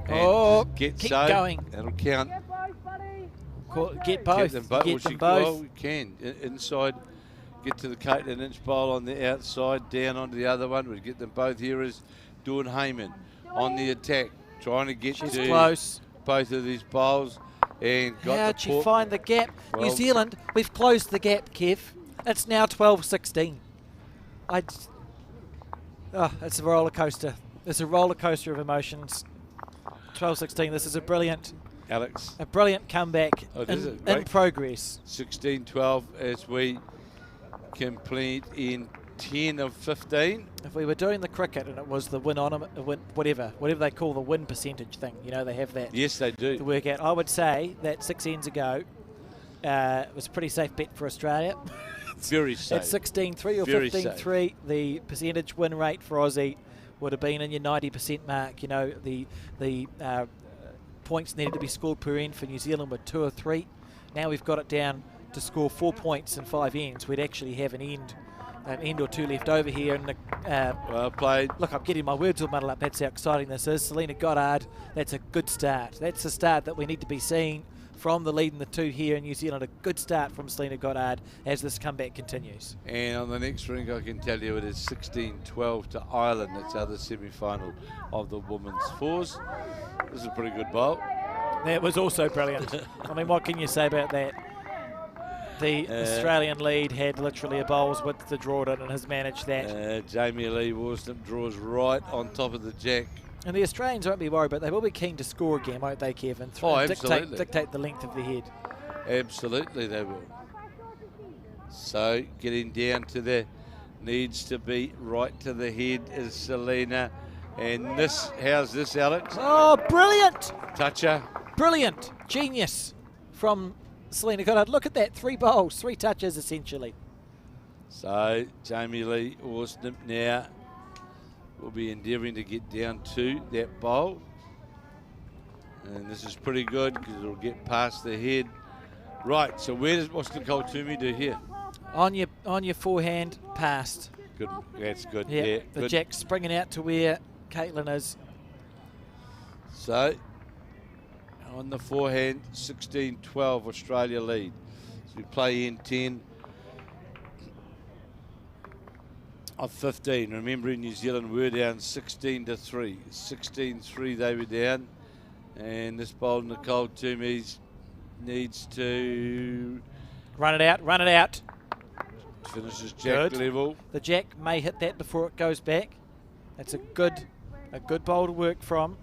[SPEAKER 3] And
[SPEAKER 2] keep
[SPEAKER 3] going.
[SPEAKER 2] going.
[SPEAKER 3] That'll count.
[SPEAKER 2] Get both.
[SPEAKER 3] Get them both.
[SPEAKER 2] Get them both.
[SPEAKER 3] Well, we can. Inside, get to the Caitlin Ince bowl on the outside, down onto the other one. We get them both here as Dawn Heyman on the attack, trying to get
[SPEAKER 2] She's
[SPEAKER 3] to
[SPEAKER 2] close.
[SPEAKER 3] both of these bowls. And got
[SPEAKER 2] How'd
[SPEAKER 3] the
[SPEAKER 2] she find the gap?
[SPEAKER 3] Well,
[SPEAKER 2] New Zealand, we've closed the gap, Kev. It's now 12-16. It's a roller coaster. It's a roller coaster of emotions. 12-16. This is a brilliant comeback in progress.
[SPEAKER 3] 16-12 as we complete in 10 of 15.
[SPEAKER 2] If we were doing the cricket and it was the whatever they call the win percentage thing, you know, they have that.
[SPEAKER 3] Yes, they do.
[SPEAKER 2] To work out, I would say that 6 ends ago it was a pretty safe bet for Australia.
[SPEAKER 3] Very safe.
[SPEAKER 2] At 16-3 or 15-3, the percentage win rate for Aussie would have been in your 90% mark. You know, the points needed to be scored per end for New Zealand were 2 or 3. Now we've got it down to score 4 points in 5 ends. We'd actually have an end or 2 left over here. And
[SPEAKER 3] well played.
[SPEAKER 2] Look, I'm getting my words all muddled up. That's how exciting this is. Selena Goddard, that's a good start. That's a start that we need to be seeing from the lead in the 2 here in New Zealand. A good start from Selena Goddard as this comeback continues.
[SPEAKER 3] And on the next rink, I can tell you it is 16-12 to Ireland. That's the other semi-final of the women's 4s. This is a pretty good bowl.
[SPEAKER 2] That was also brilliant. I mean, what can you say about that? The Australian lead had literally a bowl's width to draw it and has managed that.
[SPEAKER 3] Jamie Lee Worsnip draws right on top of the jack.
[SPEAKER 2] And the Australians won't be worried, but they will be keen to score again, won't they, Kevin?
[SPEAKER 3] Absolutely.
[SPEAKER 2] Dictate the length of the head.
[SPEAKER 3] Absolutely, they will. So getting down to the needs to be right to the head is Selena. And this, how's this, Alex?
[SPEAKER 2] Oh, brilliant!
[SPEAKER 3] Toucher.
[SPEAKER 2] Brilliant. Genius from Selena Goddard. Look at that. 3 bowls, 3 touches essentially.
[SPEAKER 3] So Jamie Lee Worsnip now will be endeavouring to get down to that bowl. And this is pretty good because it'll get past the head. Right, so what's Nicole Toomey do here?
[SPEAKER 2] On your forehand, past.
[SPEAKER 3] Good, that's good.
[SPEAKER 2] Yeah,
[SPEAKER 3] yeah
[SPEAKER 2] the
[SPEAKER 3] good.
[SPEAKER 2] jack springing out to where Caitlin is.
[SPEAKER 3] So on the forehand, 16-12 Australia lead. So we play in 10 of 15. Remembering New Zealand were down 16-3. 16-3 they were down. And this bowler, Nicole Toomey, needs to
[SPEAKER 2] run it out.
[SPEAKER 3] Finishes jack level.
[SPEAKER 2] The jack may hit that before it goes back. That's a good bowl to work from.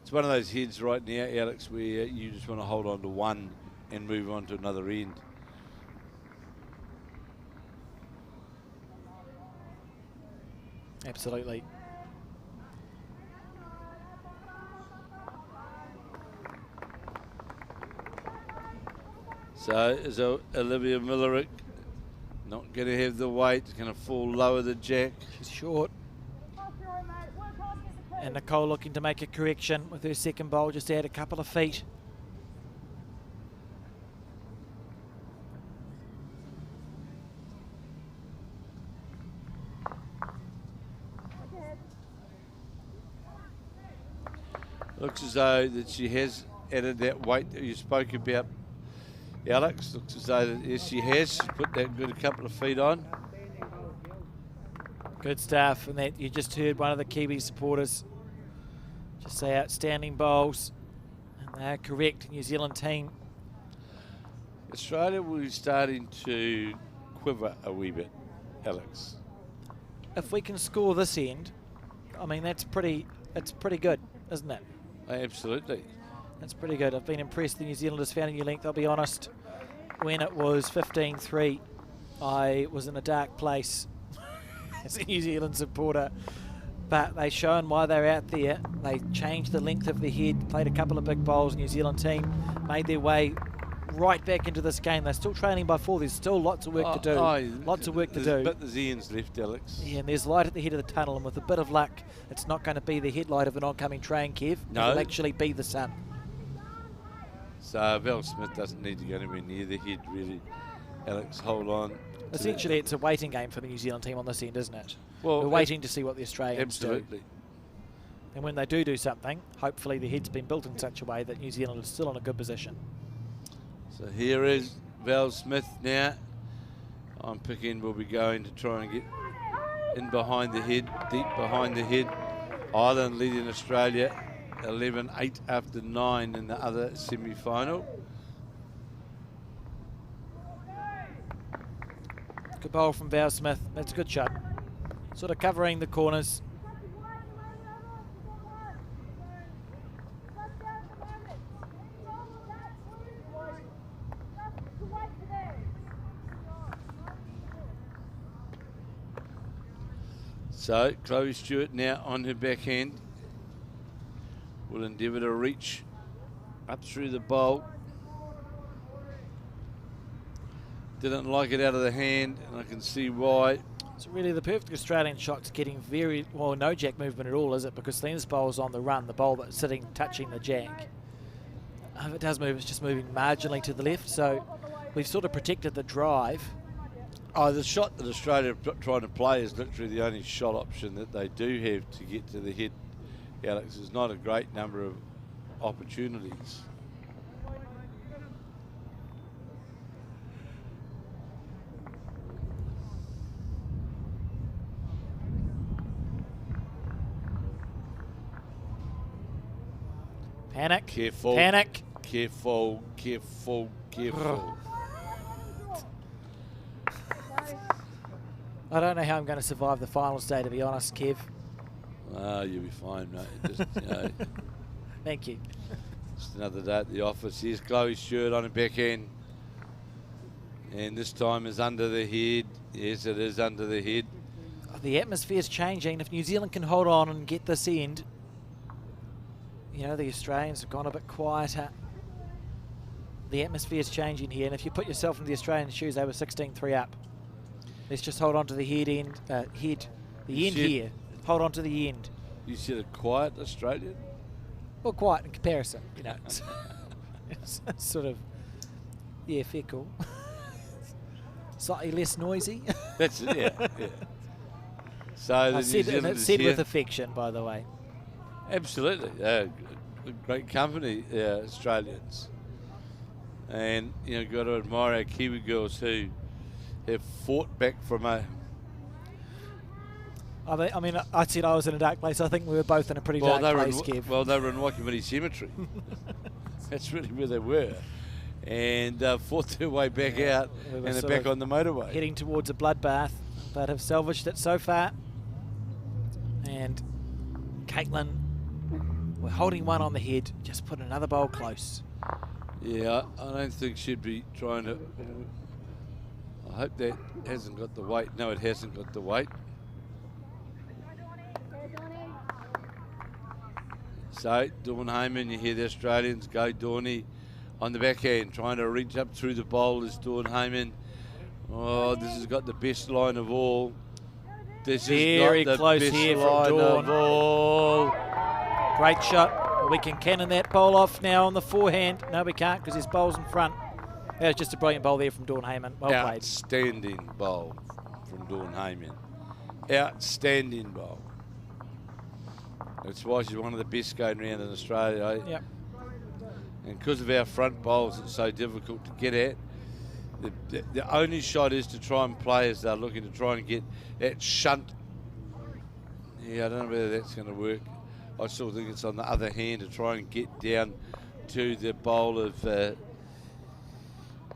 [SPEAKER 3] It's one of those heads right now, Alex, where you just want to hold on to one and move on to another end.
[SPEAKER 2] Absolutely.
[SPEAKER 3] So is Olivia Millerick not going to have the weight? It's going to fall lower the jack.
[SPEAKER 2] She's short. And Nicole looking to make a correction with her second bowl, just add a couple of feet.
[SPEAKER 3] Looks as though that she has added that weight that you spoke about, Alex looks as though that, yes, she has. She's put that good couple of feet on.
[SPEAKER 2] Good stuff. And that you just heard one of the Kiwi supporters just say outstanding bowls. And they're correct, New Zealand team.
[SPEAKER 3] Australia will be starting to quiver a wee bit, Alex.
[SPEAKER 2] If we can score this end, I mean, it's pretty good, isn't it?
[SPEAKER 3] Absolutely.
[SPEAKER 2] That's pretty good. I've been impressed the New Zealanders found a new length. I'll be honest, when it was 15-3, I was in a dark place as a New Zealand supporter. But they've shown why they're out there. They changed the length of the head, played a couple of big bowls. New Zealand team made their way right back into this game. They're still trailing by 4. There's still lots of work to do. Lots of work to do.
[SPEAKER 3] But there's ends left, Alex.
[SPEAKER 2] Yeah, and there's light at the head of the tunnel, and with a bit of luck, it's not going to be the headlight of an oncoming train, Kev.
[SPEAKER 3] No.
[SPEAKER 2] It'll actually be the sun.
[SPEAKER 3] So Val Smith doesn't need to go anywhere near the head, really. Alex, hold on.
[SPEAKER 2] Essentially, it's a waiting game for the New Zealand team on this end, isn't it?
[SPEAKER 3] Well,
[SPEAKER 2] we're waiting to see what the Australians do.
[SPEAKER 3] Absolutely.
[SPEAKER 2] And when they do something, hopefully the head's been built in such a way that New Zealand is still in a good position.
[SPEAKER 3] So here is Val Smith now. I'm picking we'll be going to try and get in behind the head, deep behind the head. Ireland leading Australia 11-8 after 9 in the other semi-final.
[SPEAKER 2] Good bowl from Val Smith. That's a good shot. Sort of covering the corners.
[SPEAKER 3] So Chloe Stewart now on her backhand. Will endeavour to reach up through the bowl. Didn't like it out of the hand, and I can see why.
[SPEAKER 2] It's really the perfect Australian shot's getting very, well, no jack movement at all, is it? Because Lena's bowl's on the run, the bowl that's sitting, touching the jack. If it does move, it's just moving marginally to the left, so we've sort of protected the drive.
[SPEAKER 3] Oh, the shot that Australia are trying to play is literally the only shot option that they do have to get to the head, Alex. There's not a great number of opportunities.
[SPEAKER 2] Panic.
[SPEAKER 3] Careful.
[SPEAKER 2] Panic.
[SPEAKER 3] Careful, careful, careful.
[SPEAKER 2] I don't know how I'm going to survive the finals day, to be honest, Kev.
[SPEAKER 3] Ah, you'll be fine, mate. Just, you know,
[SPEAKER 2] Thank you.
[SPEAKER 3] just another day at the office. Here's Chloe Stewart on her backhand. And this time is under the head. Yes, it is under the head.
[SPEAKER 2] The atmosphere's changing. If New Zealand can hold on and get this end, you know, the Australians have gone a bit quieter. The atmosphere's changing here, and if you put yourself in the Australian shoes, they were 16-3 up. Let's just hold on to the head end, the end here. Hold on to the end.
[SPEAKER 3] You said a quiet Australian?
[SPEAKER 2] Well, quiet in comparison, you know. It's sort of, yeah, fair call. Slightly less noisy.
[SPEAKER 3] That's it, yeah. Yeah. So the
[SPEAKER 2] I
[SPEAKER 3] New
[SPEAKER 2] said, and
[SPEAKER 3] Zealanders
[SPEAKER 2] it's said
[SPEAKER 3] here.
[SPEAKER 2] with affection, by the way.
[SPEAKER 3] Absolutely. Great company, Australians. And, you know, got to admire our Kiwi girls who have fought back from a...
[SPEAKER 2] I mean, I said I was in a dark place. I think we were both in a pretty dark place, Kev.
[SPEAKER 3] Well, they were in Waikimata Cemetery. That's really where they were. And fought their way back out,
[SPEAKER 2] we were
[SPEAKER 3] and they're
[SPEAKER 2] sort
[SPEAKER 3] back
[SPEAKER 2] of
[SPEAKER 3] on the motorway.
[SPEAKER 2] heading towards a bloodbath, but have salvaged it so far. And Caitlin, we're holding one on the head. Just put another bowl close.
[SPEAKER 3] Yeah, I don't think she'd be trying to... I hope that hasn't got the weight. No, it hasn't got the weight. So, Dawn Heyman, you hear the Australians go. Dawny on the backhand, trying to reach up through the bowl is Dawn Heyman. Oh, this has got the best line of all. This
[SPEAKER 2] Very
[SPEAKER 3] has got the
[SPEAKER 2] close
[SPEAKER 3] best
[SPEAKER 2] here from
[SPEAKER 3] line
[SPEAKER 2] Dawn.
[SPEAKER 3] of all.
[SPEAKER 2] Great shot. We can cannon that bowl off now on the forehand. No, we can't because there's bowls in front. That was just a brilliant bowl there from Dawn Heyman. Well played.
[SPEAKER 3] Outstanding bowl from Dawn Heyman. Outstanding bowl. That's why she's one of the best going around in Australia.
[SPEAKER 2] Yep.
[SPEAKER 3] And because of our front bowls, it's so difficult to get at. The only shot is to try and play as they're looking to try and get that shunt. Yeah, I don't know whether that's going to work. I still think it's on the other hand to try and get down to the bowl of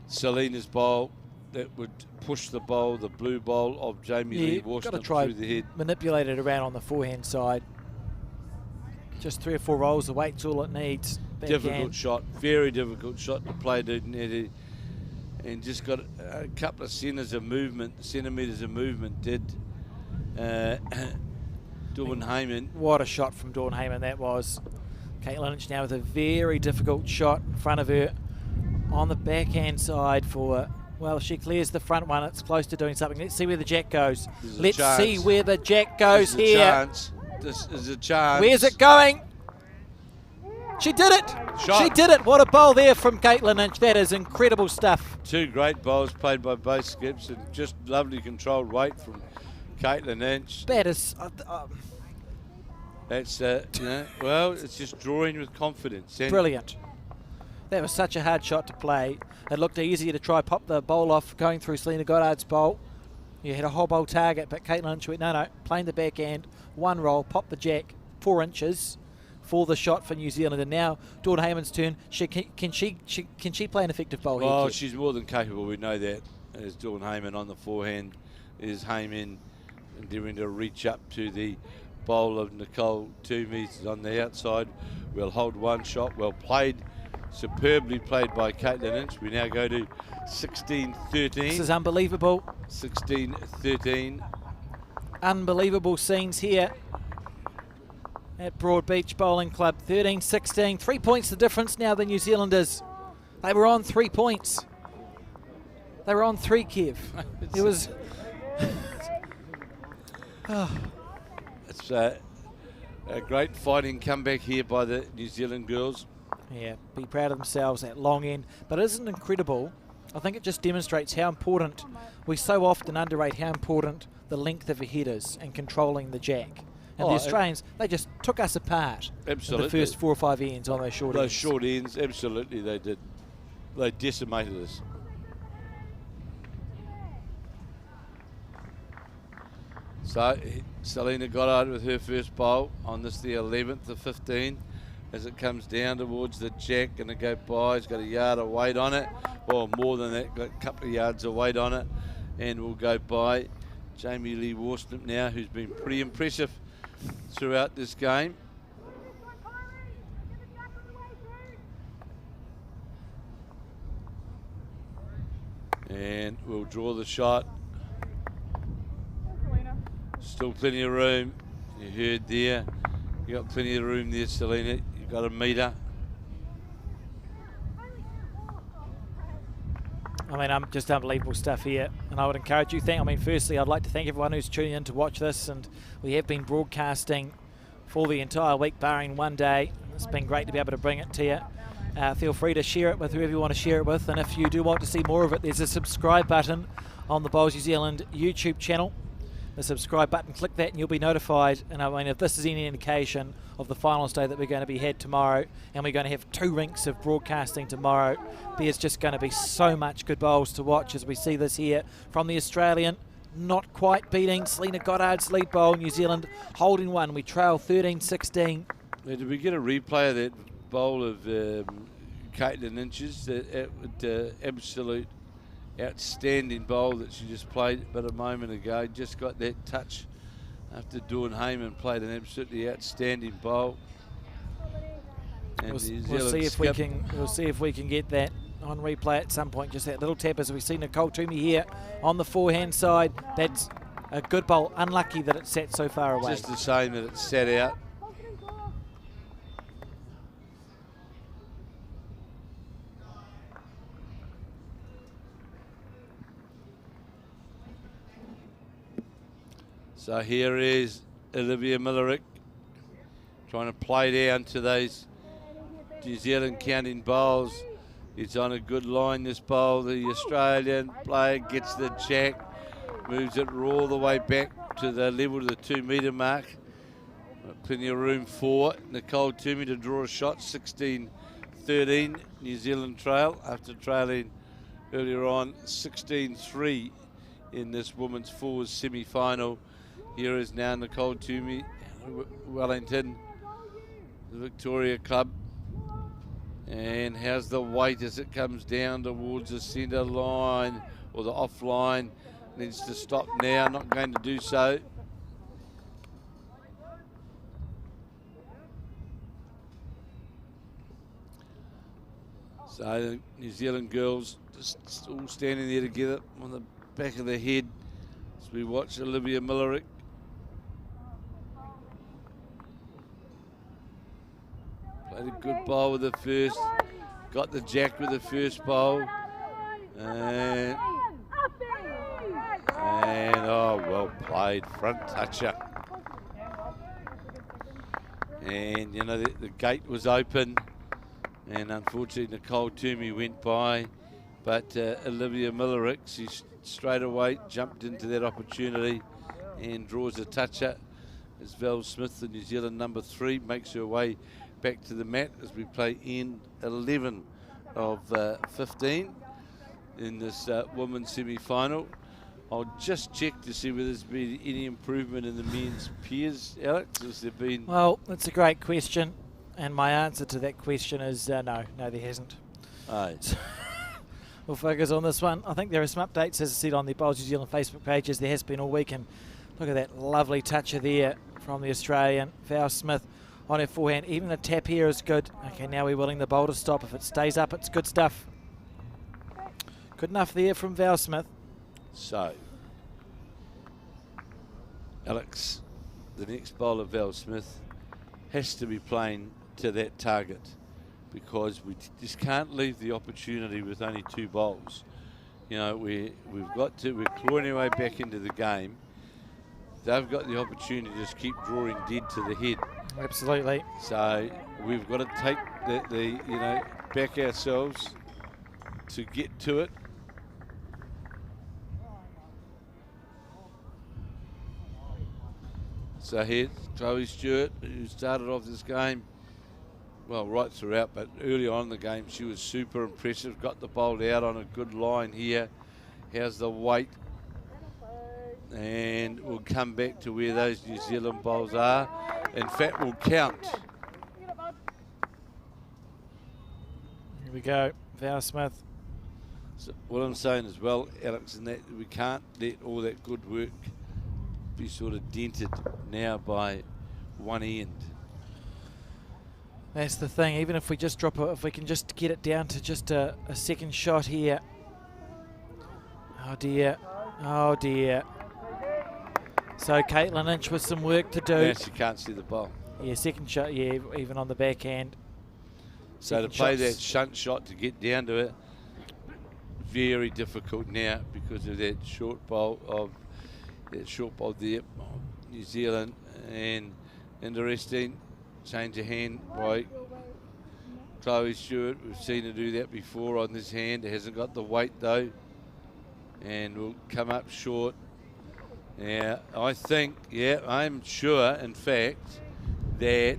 [SPEAKER 3] Selena's bowl that would push the bowl, the blue bowl of Jamie Lee Worstham through the head.
[SPEAKER 2] Manipulate it around on the forehand side. Just 3 or 4 rolls, the weight's all it needs.
[SPEAKER 3] Difficult shot, very difficult shot to play, dude. And just got a couple of centimetres of movement did Dawn Heyman.
[SPEAKER 2] What a shot from Dawn Heyman that was. Caitlin Lynch now with a very difficult shot in front of her on the backhand side for, well, she clears the front one. It's close to doing something. Let's see where the jack goes. Let's see where the jack goes here.
[SPEAKER 3] This is a chance.
[SPEAKER 2] Where's it going? She did it.
[SPEAKER 3] Shot.
[SPEAKER 2] She did it. What a bowl there from Caitlin Lynch. That is incredible stuff.
[SPEAKER 3] 2 great bowls played by both skips and just lovely controlled weight from Caitlin Lynch.
[SPEAKER 2] That is...
[SPEAKER 3] That's, well, it's just drawing with confidence. And
[SPEAKER 2] brilliant. That was such a hard shot to play. It looked easier to try pop the bowl off going through Selena Goddard's bowl. You had a whole bowl target, but Caitlin Lynch went, no, playing the backhand, 1 roll, pop the jack, 4 inches for the shot for New Zealand. And now Dawn Heyman's turn. Can she play an effective bowl here?
[SPEAKER 3] Oh, she's more than capable. We know that. As Dawn Heyman on the forehand, is Heyman endeavouring to reach up to the bowl of Nicole Toomey on the outside. We'll hold 1 shot. Well played. Superbly played by Caitlin Lynch. We now go to 16-13.
[SPEAKER 2] This is unbelievable.
[SPEAKER 3] 16-13.
[SPEAKER 2] Unbelievable scenes here at Broadbeach Bowling Club. 13-16. 3 points the difference now, the New Zealanders. They were on 3 points. They were on 3, Kev. It was...
[SPEAKER 3] It's a great fighting comeback here by the New Zealand girls.
[SPEAKER 2] Yeah, be proud of themselves at long end. But isn't it incredible? I think it just demonstrates how important, we so often underrate how important the length of a head is and controlling the jack. And the Australians, they just took us apart.
[SPEAKER 3] Absolutely.
[SPEAKER 2] In the first 4 or 5 ends on those short ends.
[SPEAKER 3] Those short ends, absolutely they did. They decimated us. So Selena Goddard with her first bowl on this, the 11th of 15. As it comes down towards the jack, going to go by. It's got a yard of weight on it, or more than that, got a couple of yards of weight on it, and will go by. Jamie Lee Worstham now, who's been pretty impressive throughout this game. And we'll draw the shot. Still plenty of room. You heard there. You got plenty of room there, Selena. You've got a meter.
[SPEAKER 2] I mean, just unbelievable stuff here. And I would encourage you, firstly, I'd like to thank everyone who's tuning in to watch this. And we have been broadcasting for the entire week, barring one day. It's been great to be able to bring it to you. Feel free to share it with whoever you want to share it with. And if you do want to see more of it, there's a subscribe button on the Bowls New Zealand YouTube channel. The subscribe button, click that and you'll be notified. And I mean, if this is any indication of the finals day that we're going to be had tomorrow, and we're going to have 2 rinks of broadcasting tomorrow, there's just going to be so much good bowls to watch as we see this here from the Australian. Not quite beating Selena Goddard's lead bowl. New Zealand holding 1. We trail 13-16.
[SPEAKER 3] Yeah, did we get a replay of that bowl of Caitlin Lynch's? That absolute outstanding bowl that she just played but a moment ago. Just got that touch after Dawn Heyman played an absolutely outstanding bowl. And
[SPEAKER 2] We'll see if we can get that on replay at some point. Just that little tap as we see Nicole Toomey here on the forehand side. That's a good bowl. Unlucky that it sat so far away.
[SPEAKER 3] Just the same that it sat out. So here is Olivia Millerick trying to play down to those New Zealand counting bowls. It's on a good line, this bowl. The Australian player gets the jack, moves it all the way back to the level of the 2 metre mark. Plenty of room for Nicole Toomey to draw a shot. 16-13 13, New Zealand trail after trailing earlier on 16-3 in this women's fours semi-final. Here is now Nicole Toomey, Wellington, the Victoria Club. And how's the weight as it comes down towards the centre line or the off line? Needs to stop now, not going to do so. So the New Zealand girls just all standing there together on the back of the head as we watch Olivia Millerick. Played a good bowl with the first, got the jack with the first bowl. And oh, well played, front toucher. And you know, the gate was open. And unfortunately, Nicole Toomey went by. But Olivia Millerick, she straight away jumped into that opportunity and draws a toucher. As Val Smith, the New Zealand number 3, makes her way back to the mat as we play in 11 of 15 in this women's semi-final. I'll just check to see whether there's been any improvement in the men's pairs, Alex. Has there been?
[SPEAKER 2] Well, that's a great question. And my answer to that question is no, there hasn't.
[SPEAKER 3] Oh.
[SPEAKER 2] We'll focus on this one. I think there are some updates, as I said, on the Bowls New Zealand Facebook pages. There has been all week, and look at that lovely toucher there from the Australian, Val Smith, on her forehand. Even the tap here is good. Okay, now we're willing the bowl to stop. If it stays up, it's good stuff. Good enough there from Val Smith.
[SPEAKER 3] So, Alex, the next bowler, Val Smith, has to be playing to that target, because we just can't leave the opportunity with only 2 bowls. You know, we're clawing our way back into the game. They've got the opportunity to just keep drawing dead to the head.
[SPEAKER 2] Absolutely.
[SPEAKER 3] So we've got to take back ourselves to get to it. So here's Chloe Stewart, who started off this game, well, right throughout, but early on in the game, she was super impressive. Got the bowl out on a good line here. How's the weight? And we'll come back to where those New Zealand bowls are. In fact, we'll count.
[SPEAKER 2] Here we go, Val Smith.
[SPEAKER 3] So what I'm saying as well, Alex, is that we can't let all that good work be sort of dented now by one end.
[SPEAKER 2] That's the thing. Even if we just drop it, if we can just get it down to just a second shot here. Oh dear. Oh dear. So Caitlin Inch with some work to do.
[SPEAKER 3] Yeah, she can't see the ball.
[SPEAKER 2] Yeah, second shot, yeah, even on the backhand.
[SPEAKER 3] So to play that shunt shot to get down to it, very difficult now because of that short ball there, New Zealand. And interesting, change of hand by Chloe Stewart. We've seen her do that before on this hand. It hasn't got the weight though, and will come up short. Yeah, I think, I'm sure, in fact, that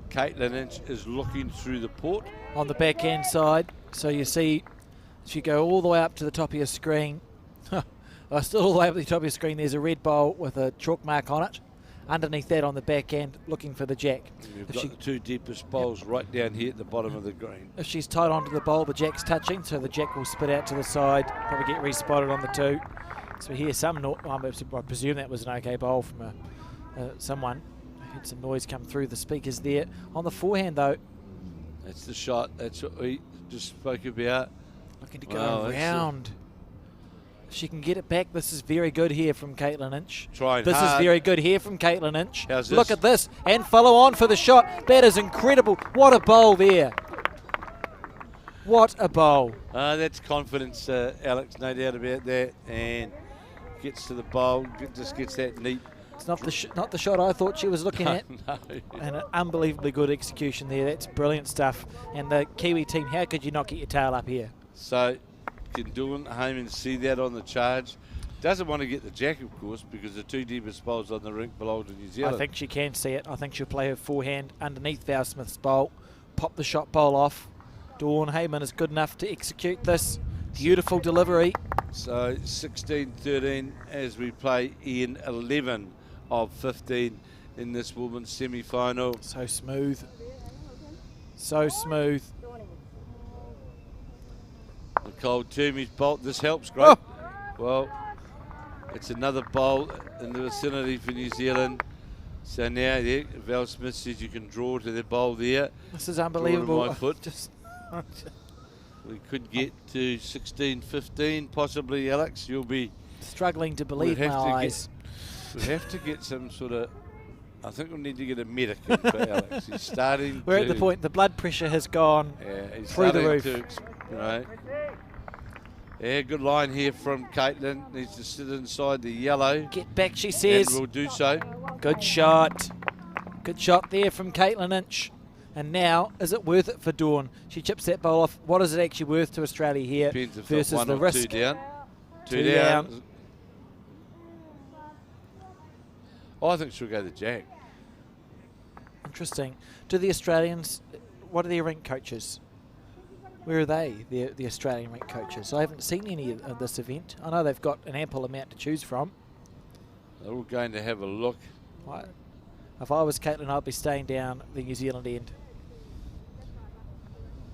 [SPEAKER 3] Caitlin Inch is looking through the port.
[SPEAKER 2] On the backhand side, so you see, if you go all the way up to the top of your screen, still all the way up to the top of your screen, there's a red bowl with a chalk mark on it. Underneath that on the backhand, looking for the jack.
[SPEAKER 3] We've got the 2 deepest bowls right down here at the bottom of the green.
[SPEAKER 2] If she's tight onto the bowl, the jack's touching, so the jack will spit out to the side, probably get respotted on the 2. So we hear some I presume that was an okay bowl from someone. I heard some noise come through the speakers there. On the forehand though.
[SPEAKER 3] That's the shot. That's what we just spoke about.
[SPEAKER 2] Looking to go around. She can get it back. This is very good here from Caitlin Inch. This is very good here from Caitlin Inch.
[SPEAKER 3] How's
[SPEAKER 2] Look
[SPEAKER 3] this?
[SPEAKER 2] at this. And follow on for the shot. That is incredible. What a bowl there. What a bowl.
[SPEAKER 3] That's confidence, Alex, no doubt about that. And gets to the bowl, just gets that neat.
[SPEAKER 2] It's not the shot I thought she was looking at.
[SPEAKER 3] No.
[SPEAKER 2] And an unbelievably good execution there. That's brilliant stuff. And the Kiwi team, how could you not get your tail up here?
[SPEAKER 3] So you can do it at home and see that on the charge. Doesn't want to get the jack, of course, because the 2 deepest bowls on the rink belong to New Zealand.
[SPEAKER 2] I think she can see it. I think she'll play her forehand underneath Val Smith's bowl, pop the shot bowl off, Dawn Heyman is good enough to execute this. Beautiful delivery.
[SPEAKER 3] So 16-13 as we play in 11 of 15 in this women's semi-final.
[SPEAKER 2] So smooth. So smooth.
[SPEAKER 3] Nicole Toomey's bolt. This helps great.
[SPEAKER 2] Oh.
[SPEAKER 3] Well, it's another bowl in the vicinity for New Zealand. So now there, Val Smith says you can draw to the bowl there.
[SPEAKER 2] This is unbelievable.
[SPEAKER 3] Draw to my foot.
[SPEAKER 2] Just
[SPEAKER 3] We could get to 16-15 possibly, Alex. You'll be
[SPEAKER 2] struggling to believe
[SPEAKER 3] we'll
[SPEAKER 2] my
[SPEAKER 3] have to
[SPEAKER 2] eyes.
[SPEAKER 3] we have to get some sort of. I think we need to get a medic in for Alex. He's starting.
[SPEAKER 2] We're at the point the blood pressure has gone
[SPEAKER 3] he's
[SPEAKER 2] through the
[SPEAKER 3] starting
[SPEAKER 2] roof.
[SPEAKER 3] you know. Yeah, good line here from Caitlin. Needs to sit inside the yellow.
[SPEAKER 2] Get back, she says.
[SPEAKER 3] And will do so.
[SPEAKER 2] Good shot. Good shot there from Caitlin Inch. And now, is it worth it for Dawn? She chips that bowl off. What is it actually worth to Australia here
[SPEAKER 3] Depends if
[SPEAKER 2] versus
[SPEAKER 3] one
[SPEAKER 2] the
[SPEAKER 3] or
[SPEAKER 2] risk?
[SPEAKER 3] Two down.
[SPEAKER 2] Two down.
[SPEAKER 3] I think she'll go the jack.
[SPEAKER 2] Interesting. Do the Australians, what are their rink coaches? Where are they, the Australian rink coaches? I haven't seen any of this event. I know they've got an ample amount to choose from.
[SPEAKER 3] They're all going to have a look.
[SPEAKER 2] If I was Caitlin, I'd be staying down the New Zealand end.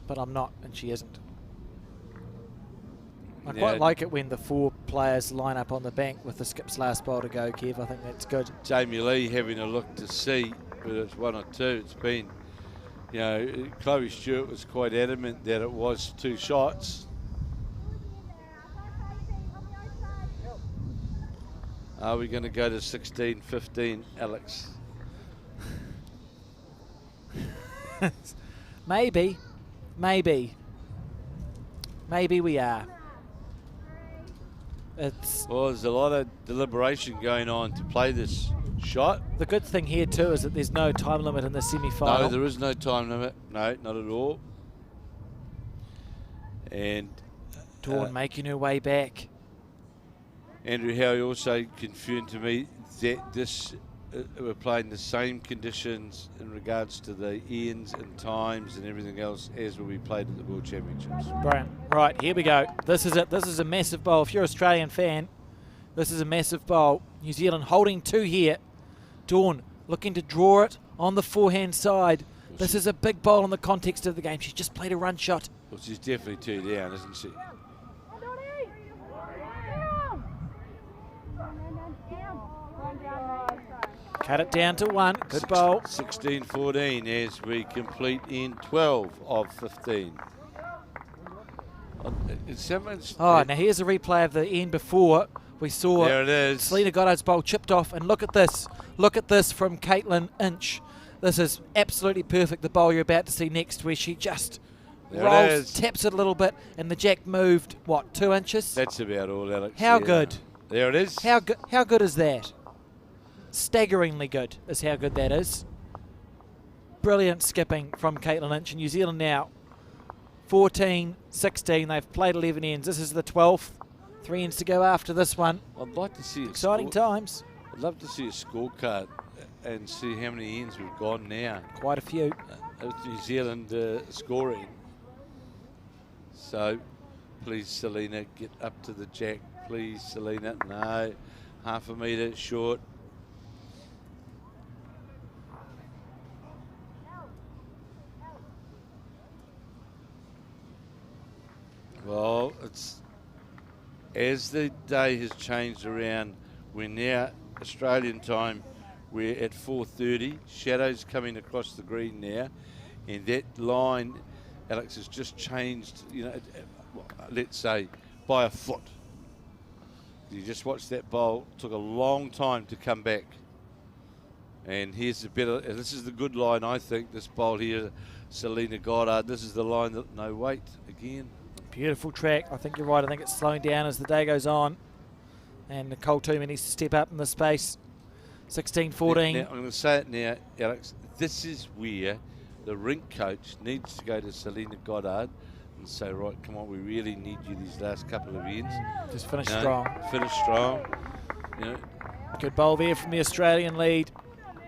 [SPEAKER 2] But I'm not, and she isn't. I quite like it when the four players line up on the bank with the skip's last bowl to go, Kev. I think that's good.
[SPEAKER 3] Jamie Lee having a look to see whether it's one or two. It's been, you know, Chloe Stewart was quite adamant that it was two shots. Are we going to go to 16-15, Alex?
[SPEAKER 2] Maybe we are.
[SPEAKER 3] Well, there's a lot of deliberation going on to play this shot.
[SPEAKER 2] The good thing here too is that there's no time limit in the semi-final.
[SPEAKER 3] No, there is no time limit. No, not at all. And
[SPEAKER 2] Dawn making her way back.
[SPEAKER 3] Andrew Howe also confirmed to me that this we're playing the same conditions in regards to the ends and times and everything else as will be played at the World Championships.
[SPEAKER 2] Brilliant. Right, here we go. This is it. This is a massive bowl. If you're an Australian fan, this is a massive bowl. New Zealand holding two here. Dawn looking to draw it on the forehand side. This is a big bowl in the context of the game. She's just played a run shot.
[SPEAKER 3] Well, she's definitely two down, isn't she?
[SPEAKER 2] Cut it down to one. Good bowl.
[SPEAKER 3] 16-14 as we complete in 12 of 15.
[SPEAKER 2] Oh, now here's a replay of the end before. We saw
[SPEAKER 3] there it is.
[SPEAKER 2] Selena Goddard's bowl chipped off, and look at this. Look at this from Caitlin Inch. This is absolutely perfect, the bowl you're about to see next, where she just rolls, taps it a little bit, and the jack moved, what, 2 inches?
[SPEAKER 3] That's about all, Alex.
[SPEAKER 2] How good?
[SPEAKER 3] There it is.
[SPEAKER 2] How good is that? Staggeringly good is how good that is. Brilliant skipping from Caitlin Inch. And New Zealand now 14-16. They've played 11 ends. This is the 12th. 3 ends to go after this one.
[SPEAKER 3] I'd like to see
[SPEAKER 2] exciting times.
[SPEAKER 3] I'd love to see a scorecard and see how many ends we've gone now.
[SPEAKER 2] Quite a few.
[SPEAKER 3] With New Zealand scoring. So, please, Selena, get up to the jack. Please, Selena. No, half a metre short. Well, it's as the day has changed around. We're now Australian time. We're at 4:30. Shadows coming across the green now, and that line, Alex, has just changed. You know, let's say by a foot. You just watch that bowl. It took a long time to come back. And here's the better. This is the good line, I think. This bowl here, Selena Goddard. This is the line that no wait again.
[SPEAKER 2] Beautiful track. I think you're right. I think it's slowing down as the day goes on. And Nicole Toomey needs to step up in the space. 16-14.
[SPEAKER 3] Now, I'm going to say it now, Alex. This is where the rink coach needs to go to Selena Goddard and say, right, come on, we really need you these last couple of ends.
[SPEAKER 2] Just finish strong.
[SPEAKER 3] Finish strong. You know.
[SPEAKER 2] Good bowl there from the Australian lead.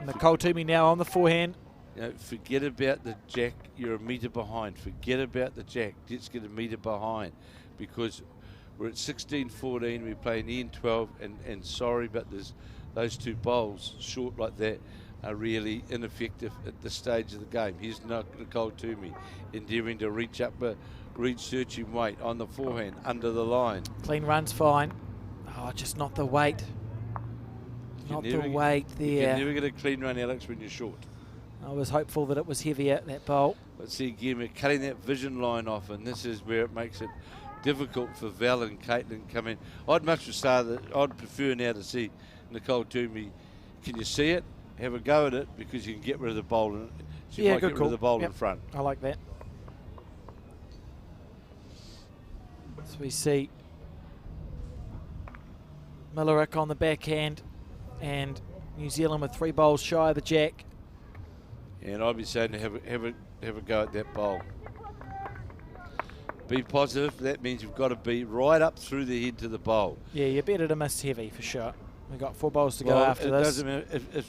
[SPEAKER 2] Nicole Toomey now on the forehand.
[SPEAKER 3] You know, forget about the jack. You're a metre behind. Forget about the jack. Let's get a metre behind, because we're at 16-14. We're playing N12, and sorry, but there's those two bowls short like that are really ineffective at this stage of the game. Here's Nicole Toomey endeavouring to reach up, reach searching weight on the forehand under the line.
[SPEAKER 2] Clean run's fine. Oh, just not the weight. Not the weight there.
[SPEAKER 3] You can never get a clean run, Alex, when you're short.
[SPEAKER 2] I was hopeful that it was heavier, that bowl.
[SPEAKER 3] But see, again, we're cutting that vision line off, and this is where it makes it difficult for Val and Caitlin come in. I'd prefer now to see Nicole Toomey. Can you see it? Have a go at it, because you can get rid of the bowl. She might get rid of the bowl in front.
[SPEAKER 2] I like that. So we see Millerick on the backhand, and New Zealand with 3 bowls shy of the jack.
[SPEAKER 3] And I'd be saying to have a go at that bowl. Be positive. That means you've got to be right up through the head to the bowl.
[SPEAKER 2] Yeah, you're better to miss heavy for sure. We've got 4 bowls to go after this.
[SPEAKER 3] It doesn't matter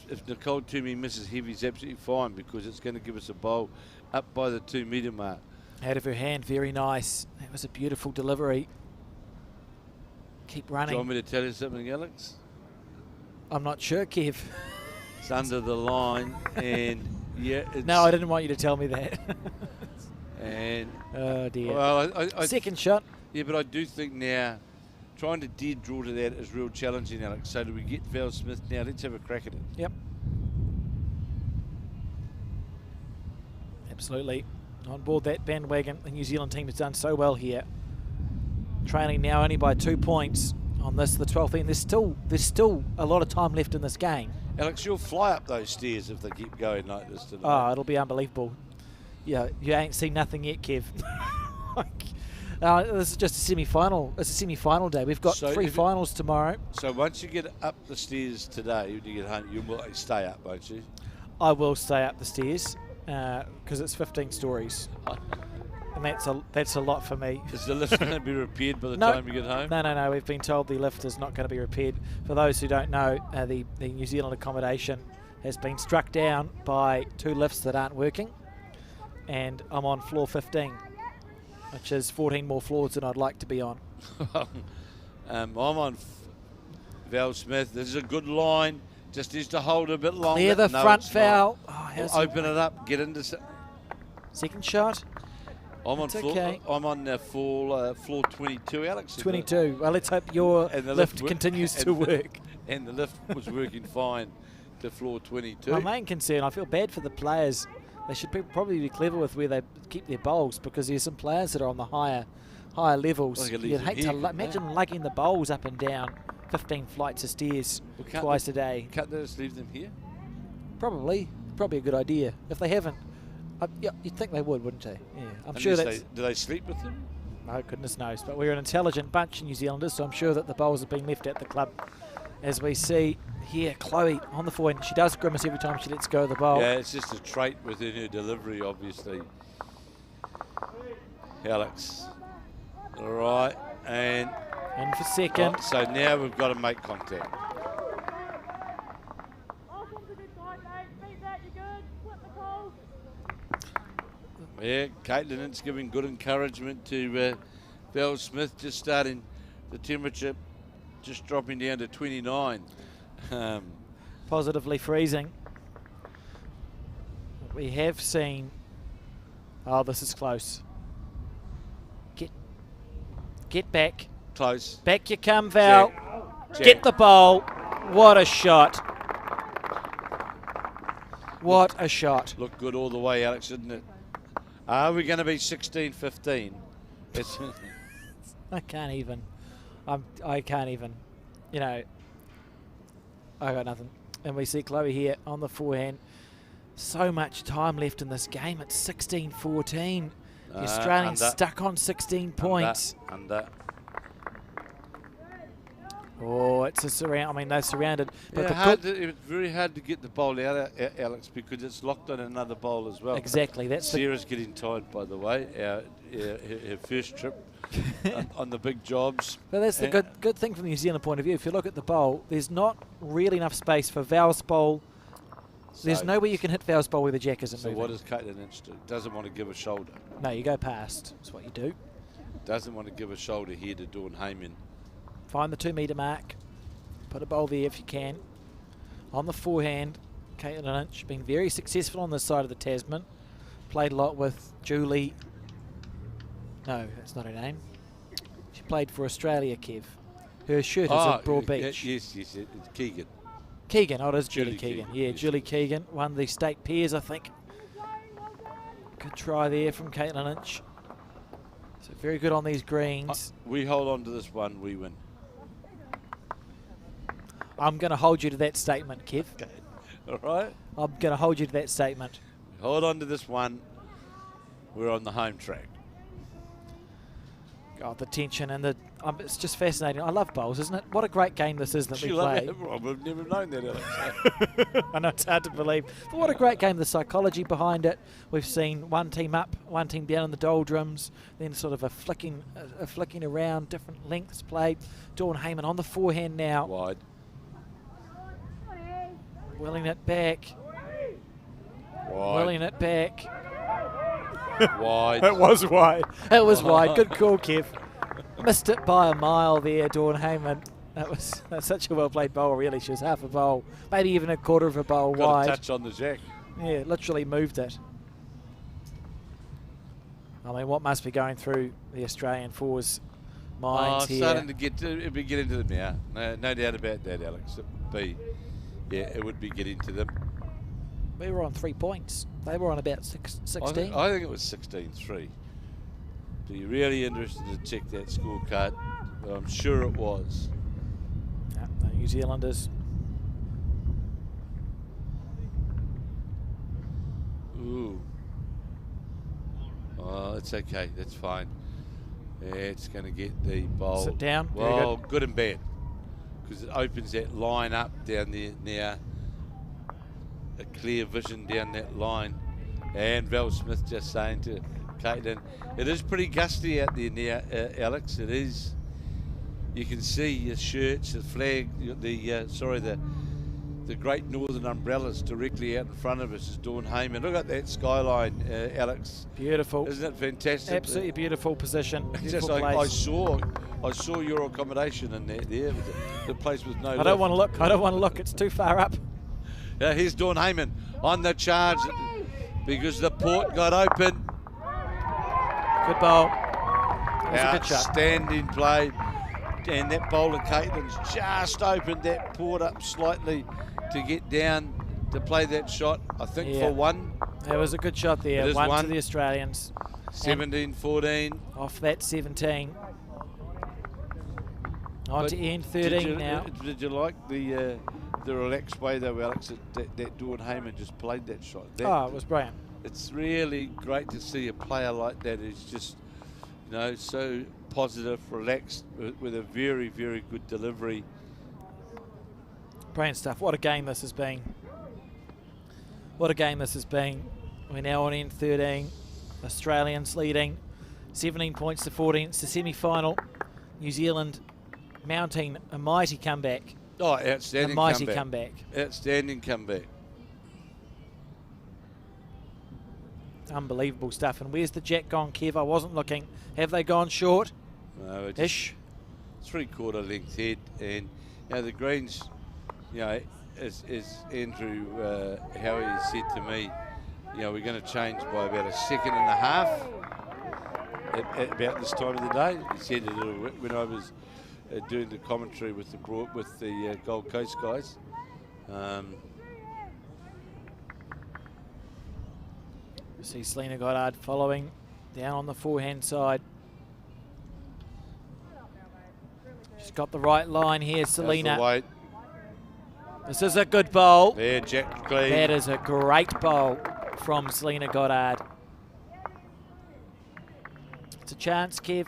[SPEAKER 3] if Nicole Toomey misses heavy, it's absolutely fine, because it's going to give us a bowl up by the 2 metre mark.
[SPEAKER 2] Out of her hand, very nice. That was a beautiful delivery. Keep running.
[SPEAKER 3] Do you want me to tell you something, Alex?
[SPEAKER 2] I'm not sure, Kev.
[SPEAKER 3] It's under the line, and yeah.
[SPEAKER 2] No, I didn't want you to tell me that.
[SPEAKER 3] And
[SPEAKER 2] oh dear.
[SPEAKER 3] Well, I
[SPEAKER 2] second shot.
[SPEAKER 3] Yeah, but I do think now trying to dead draw to that is real challenging, Alex. So do we get Val Smith now? Let's have a crack at it.
[SPEAKER 2] Yep. Absolutely. On board that bandwagon. The New Zealand team has done so well here. Trailing now only by 2 points on this, the 12th end. There's still a lot of time left in this game.
[SPEAKER 3] Alex, you'll fly up those stairs if they keep going like this tonight.
[SPEAKER 2] Oh, it'll be unbelievable. Yeah, you ain't seen nothing yet, Kev. This is just a semi-final. It's a semi-final day. We've got 3 finals tomorrow.
[SPEAKER 3] So once you get up the stairs today, when you get home, you will stay up, won't you?
[SPEAKER 2] I will stay up the stairs because it's 15 stories. And that's a lot for me.
[SPEAKER 3] Is the lift going to be repaired by the time you get home?
[SPEAKER 2] No. We've been told the lift is not going to be repaired. For those who don't know, the New Zealand accommodation has been struck down by 2 lifts that aren't working. And I'm on floor 15, which is 14 more floors than I'd like to be on.
[SPEAKER 3] I'm on Val Smith. This is a good line. Just needs to hold a bit longer.
[SPEAKER 2] Clear the front foul. Oh,
[SPEAKER 3] open it up. Get into
[SPEAKER 2] second shot.
[SPEAKER 3] I'm on floor. I'm on floor 22, Alex.
[SPEAKER 2] 22. Well, let's hope your lift continues to work.
[SPEAKER 3] And the lift was working fine to floor 22.
[SPEAKER 2] My main concern, I feel bad for the players. They should probably be clever with where they keep their bowls, because there's some players that are on the higher levels. You'd hate to imagine lugging the bowls up and down 15 flights of stairs twice a day.
[SPEAKER 3] Can't they just leave them here?
[SPEAKER 2] Probably a good idea. If they haven't, you'd think they would, wouldn't they? Yeah, I'm sure that's.
[SPEAKER 3] Do they sleep with them?
[SPEAKER 2] No, goodness knows. But we're an intelligent bunch of New Zealanders, so I'm sure that the bowls have been left at the club. As we see here, Chloe on the forehand. She does grimace every time she lets go of the bowl.
[SPEAKER 3] Yeah, it's just a trait within her delivery, obviously. Alex. All right, and
[SPEAKER 2] for second.
[SPEAKER 3] So now we've got to make contact. Yeah, Caitlin is giving good encouragement to Val Smith, just starting the temperature, just dropping down to 29.
[SPEAKER 2] Positively freezing. We have seen. Oh, this is close. Get back.
[SPEAKER 3] Close.
[SPEAKER 2] Back you come, Val.
[SPEAKER 3] Jack.
[SPEAKER 2] Get the bowl. What a shot. What a shot.
[SPEAKER 3] Looked good all the way, Alex, didn't it? Are we going to be 16-15?
[SPEAKER 2] I can't even. I can't even. You know, I got nothing. And we see Chloe here on the forehand. So much time left in this game. It's 16-14. The Australians stuck on 16 points.
[SPEAKER 3] Under.
[SPEAKER 2] Oh, it's a surround. I mean, they're surrounded. But
[SPEAKER 3] it's very hard to get the bowl out, Alex, because it's locked on another bowl as well.
[SPEAKER 2] Exactly. That's
[SPEAKER 3] Sarah's getting tired, by the way. Her first trip on the big jobs.
[SPEAKER 2] But that's the good thing from the New Zealand point of view. If you look at the bowl, there's not really enough space for Val's bowl There's
[SPEAKER 3] So-
[SPEAKER 2] nowhere you can hit Val's bowl where the jack isn't
[SPEAKER 3] So
[SPEAKER 2] moving.
[SPEAKER 3] what does Caitlin Inch do? Doesn't want to give a shoulder.
[SPEAKER 2] No, you go past. That's what you do.
[SPEAKER 3] Doesn't want to give a shoulder here to Dawn Heyman.
[SPEAKER 2] Find the 2 metre mark. Put a bowl there if you can. On the forehand, Caitlin Inch been very successful on this side of the Tasman. Played a lot with Julie. No, that's not her name. She played for Australia, Kev. Her shirt is at Broadbeach.
[SPEAKER 3] Yes, it's Keegan.
[SPEAKER 2] Keegan, oh, it is Julie
[SPEAKER 3] Julie
[SPEAKER 2] Keegan.
[SPEAKER 3] Keegan,
[SPEAKER 2] Yeah,
[SPEAKER 3] yes.
[SPEAKER 2] Julie Keegan won the state pairs, I think. Good try there from Caitlin Inch. So very good on these greens.
[SPEAKER 3] We hold on to this one, we win.
[SPEAKER 2] I'm going to hold you to that statement, Kev.
[SPEAKER 3] Okay. All right?
[SPEAKER 2] I'm going to hold you to that statement.
[SPEAKER 3] Hold on to this one. We're on the home track.
[SPEAKER 2] God, the tension and the... it's just fascinating. I love bowls, isn't it? What a great game this is that we
[SPEAKER 3] You love
[SPEAKER 2] play.
[SPEAKER 3] it? Well, we've never known that, Alex.
[SPEAKER 2] I know it's hard to believe. But what a great game, the psychology behind it. We've seen one team up, one team down in the doldrums, then sort of a flicking around, different lengths played. Dawn Heyman on the forehand now.
[SPEAKER 3] Wide.
[SPEAKER 2] Willing it back.
[SPEAKER 3] Wide.
[SPEAKER 2] Willing it back.
[SPEAKER 3] Wide.
[SPEAKER 2] It was wide. It was wide. Good call, Kev. Missed it by a mile there, Dawn Heyman. That's such a well-played bowl, really. She was half a bowl, maybe even a quarter of a bowl
[SPEAKER 3] Got
[SPEAKER 2] wide.
[SPEAKER 3] a touch on the jack.
[SPEAKER 2] Yeah, literally moved it. I mean, what must be going through the Australian fours' minds here?
[SPEAKER 3] Starting to get into them now. No doubt about that, Alex. It would be getting to them.
[SPEAKER 2] We were on 3 points. They were on about 16.
[SPEAKER 3] I think it was 16-3. Be really interested to check that scorecard. But I'm sure it was.
[SPEAKER 2] Yeah, the New Zealanders.
[SPEAKER 3] Ooh. Oh, it's okay. That's fine. Yeah, it's going to get the bowl.
[SPEAKER 2] Sit down. Very
[SPEAKER 3] Well,
[SPEAKER 2] good.
[SPEAKER 3] good and bad. Because it opens that line up down there now. A clear vision down that line. And Val Smith just saying to Caitlin, it is pretty gusty out there now, Alex. It is. You can see the shirts, the flag, the Great Northern umbrellas directly out in front of us is Dawn Heyman. Look at that skyline, Alex.
[SPEAKER 2] Beautiful.
[SPEAKER 3] Isn't it fantastic?
[SPEAKER 2] Absolutely beautiful position.
[SPEAKER 3] Just
[SPEAKER 2] Beautiful
[SPEAKER 3] like
[SPEAKER 2] place.
[SPEAKER 3] I saw your accommodation in there. The place with no.
[SPEAKER 2] I don't want to look. I don't want to look. It's too far up.
[SPEAKER 3] Here's Dawn Heyman on the charge because the port got open.
[SPEAKER 2] Good bowl. That was a good shot.
[SPEAKER 3] Outstanding play. And that bowler Caitlin's just opened that port up slightly to get down to play that shot. I think
[SPEAKER 2] Yeah.
[SPEAKER 3] for one.
[SPEAKER 2] It was a good shot
[SPEAKER 3] It
[SPEAKER 2] there.
[SPEAKER 3] is
[SPEAKER 2] One
[SPEAKER 3] one.
[SPEAKER 2] to the Australians.
[SPEAKER 3] 17-14.
[SPEAKER 2] Off that 17. On
[SPEAKER 3] But
[SPEAKER 2] to end
[SPEAKER 3] did
[SPEAKER 2] 13
[SPEAKER 3] you-
[SPEAKER 2] now.
[SPEAKER 3] Did you like the relaxed way though, Alex, that Dawn Heyman just played that shot?
[SPEAKER 2] Oh, it was brilliant.
[SPEAKER 3] It's really great to see a player like that who's just, so positive, relaxed, with a very, very good delivery.
[SPEAKER 2] Brilliant stuff. What a game this has been. What a game this has been. We're now on end 13. Australians leading 17 points to 14. It's the semi-final. New Zealand mounting a mighty comeback.
[SPEAKER 3] Oh,
[SPEAKER 2] A
[SPEAKER 3] outstanding
[SPEAKER 2] mighty
[SPEAKER 3] comeback.
[SPEAKER 2] comeback.
[SPEAKER 3] Outstanding comeback.
[SPEAKER 2] Unbelievable stuff. And where's the jack gone, Kev? I wasn't looking. Have they gone short?
[SPEAKER 3] No, it's
[SPEAKER 2] Ish.
[SPEAKER 3] 3/4 length head, and the greens, as Andrew Howie said to me, we're going to change by about a second and a half at about this time of the day. He said it when I was doing the commentary with the Gold Coast guys.
[SPEAKER 2] See Selena Goddard following down on the forehand side. She's got the right line here,
[SPEAKER 3] How's the
[SPEAKER 2] Selena.
[SPEAKER 3] weight?
[SPEAKER 2] This is a good bowl.
[SPEAKER 3] There, Jack clean.
[SPEAKER 2] That is a great bowl from Selena Goddard. It's a chance, Kev.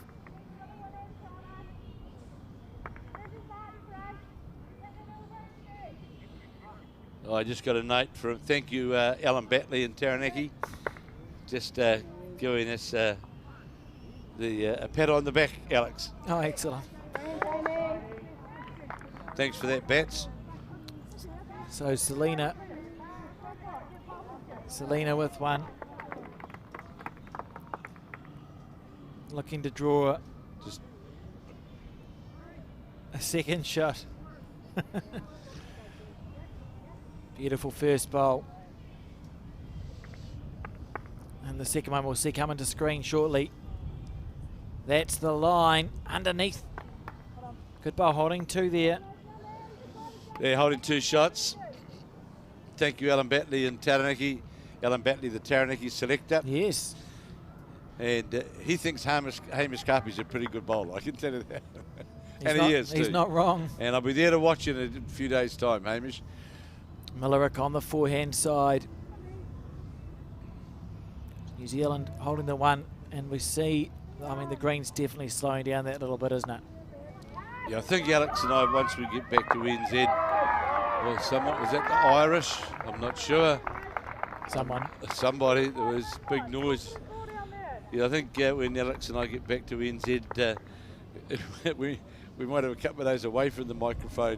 [SPEAKER 3] I just got a note from, thank you, Alan Batley in Taranaki. Just giving us a pat on the back, Alex.
[SPEAKER 2] Oh, excellent.
[SPEAKER 3] Thanks for that, Bats.
[SPEAKER 2] So Selena Selena with one. Looking to draw
[SPEAKER 3] Just
[SPEAKER 2] a second shot. Beautiful first bowl. And the second one we'll see coming to screen shortly. That's the line underneath. Good bowl holding 2 there.
[SPEAKER 3] they're holding 2 shots. Thank you, Alan Batley and Taranaki. Alan Batley, the Taranaki selector.
[SPEAKER 2] Yes.
[SPEAKER 3] And he thinks Hamish Karpy's a pretty good bowler, I can tell you that. And
[SPEAKER 2] not,
[SPEAKER 3] he is,
[SPEAKER 2] he's
[SPEAKER 3] too.
[SPEAKER 2] not wrong.
[SPEAKER 3] And I'll be there to watch it in a few days' time, Hamish.
[SPEAKER 2] Millerick on the forehand side. New Zealand holding the one, and we see, I mean, the green's definitely slowing down that little bit, isn't it?
[SPEAKER 3] Yeah, I think Alex and I, once we get back to NZ, well, someone, was that the Irish? I'm not sure. Somebody, there was big noise. Yeah, I think when Alex and I get back to NZ, we might have a couple of days away from the microphone.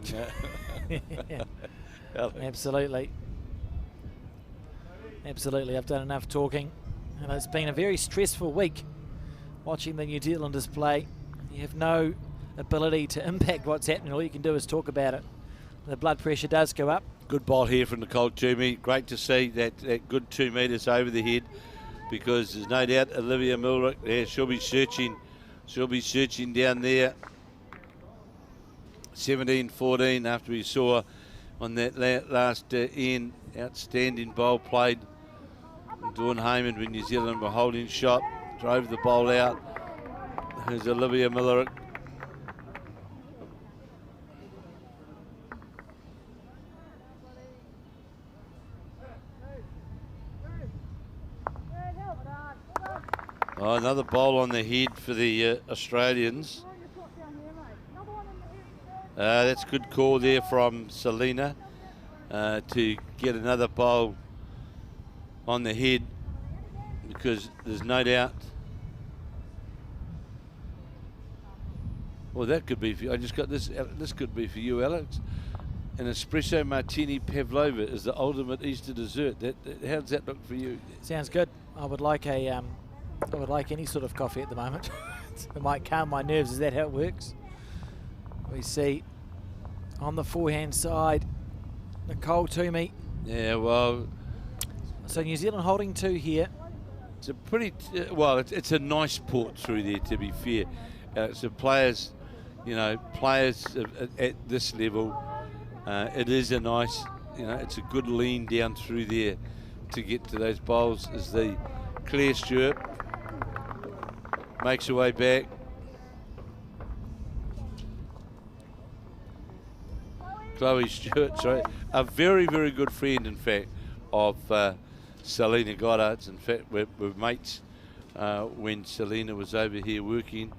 [SPEAKER 2] Yeah. Absolutely. Absolutely, I've done enough talking. And it's been a very stressful week watching the New Zealanders play. You have no ability to impact what's happening. All you can do is talk about it. The blood pressure does go up.
[SPEAKER 3] Good bowl here from Nicole Toomey. Great to see that good 2 metres over the head, because there's no doubt Olivia Millerick there. She'll be searching down there. 17-14 after we saw on that last end. Outstanding bowl played. Dawn Heyman when New Zealand were holding shot. Drove the bowl out. There's Olivia Millerick. Oh, another bowl on the head for the Australians. That's a good call there from Selena to get another bowl on the head, because there's no doubt. Well, that could be for you. I just got this. This could be for you, Alex. An espresso martini pavlova is the ultimate Easter dessert. How does that look for you?
[SPEAKER 2] Sounds good. I would like I would like any sort of coffee at the moment. It might calm my nerves. Is that how it works? We see on the forehand side, Nicole Toomey.
[SPEAKER 3] Yeah, well.
[SPEAKER 2] So New Zealand holding 2 here.
[SPEAKER 3] It's a pretty, it's a nice port through there, to be fair. So players, players at this level, it is a nice, it's a good lean down through there to get to those bowls as the Claire Stewart makes her way back. Chloe Stewart, sorry, a very, very good friend, in fact, of Selena Goddard's. In fact, we're mates when Selena was over here working,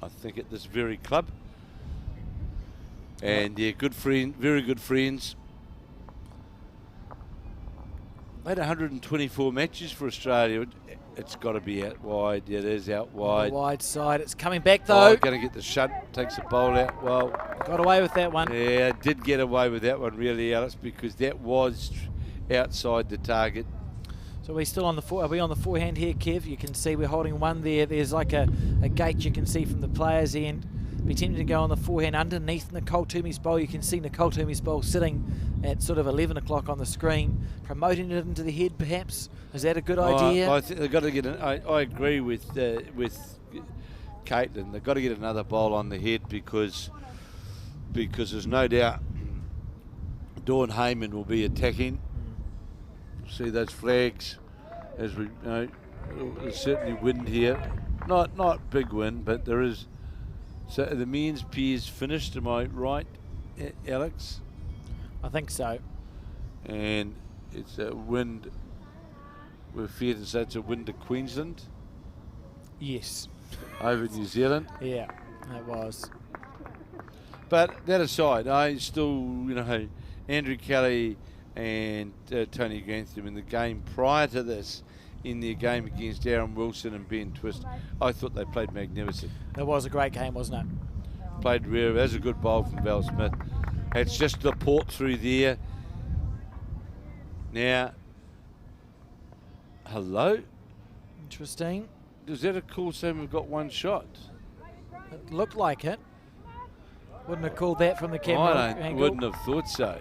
[SPEAKER 3] I think, at this very club. And yeah, good friend, very good friends. Made 124 matches for Australia. It's got to be out wide. Yeah, it is out wide.
[SPEAKER 2] On the wide side, it's coming back though.
[SPEAKER 3] Oh, going to get the shunt, takes the bowl out. Well,
[SPEAKER 2] got away with that one.
[SPEAKER 3] Yeah, did get away with that one, really, Alice, because that was outside the target.
[SPEAKER 2] So we're still on the are we on the forehand here, Kev? You can see we're holding one there. There's like a gate you can see from the players' end. Be tempted to go on the forehand underneath Nicole Toomey's bowl. You can see Nicole Toomey's bowl sitting at sort of 11 o'clock on the screen, promoting it into the head perhaps. Is that a good idea?
[SPEAKER 3] I think they've got to get I agree with Caitlin. They've got to get another bowl on the head because there's no doubt Dawn Heyman will be attacking. See those flags as we there's certainly wind here. Not big wind, but there is. So the men's piers finished, am I right, Alex?
[SPEAKER 2] I think so.
[SPEAKER 3] And it's a wind, we're fair to say it's a wind to Queensland.
[SPEAKER 2] Yes.
[SPEAKER 3] Over New Zealand.
[SPEAKER 2] Yeah, it was.
[SPEAKER 3] But that aside, I still, Andrew Kelly and Tony Grantham in the game prior to this, in their game against Darren Wilson and Ben Twist, I thought they played magnificent.
[SPEAKER 2] It was a great game, wasn't it?
[SPEAKER 3] Played rare. That's a good bowl from Val Smith. It's just the port through there. Now, Hello?
[SPEAKER 2] Interesting.
[SPEAKER 3] Is that a call saying we've got one shot?
[SPEAKER 2] It looked like it. Wouldn't have called that from the camera
[SPEAKER 3] I
[SPEAKER 2] angle.
[SPEAKER 3] wouldn't have thought so.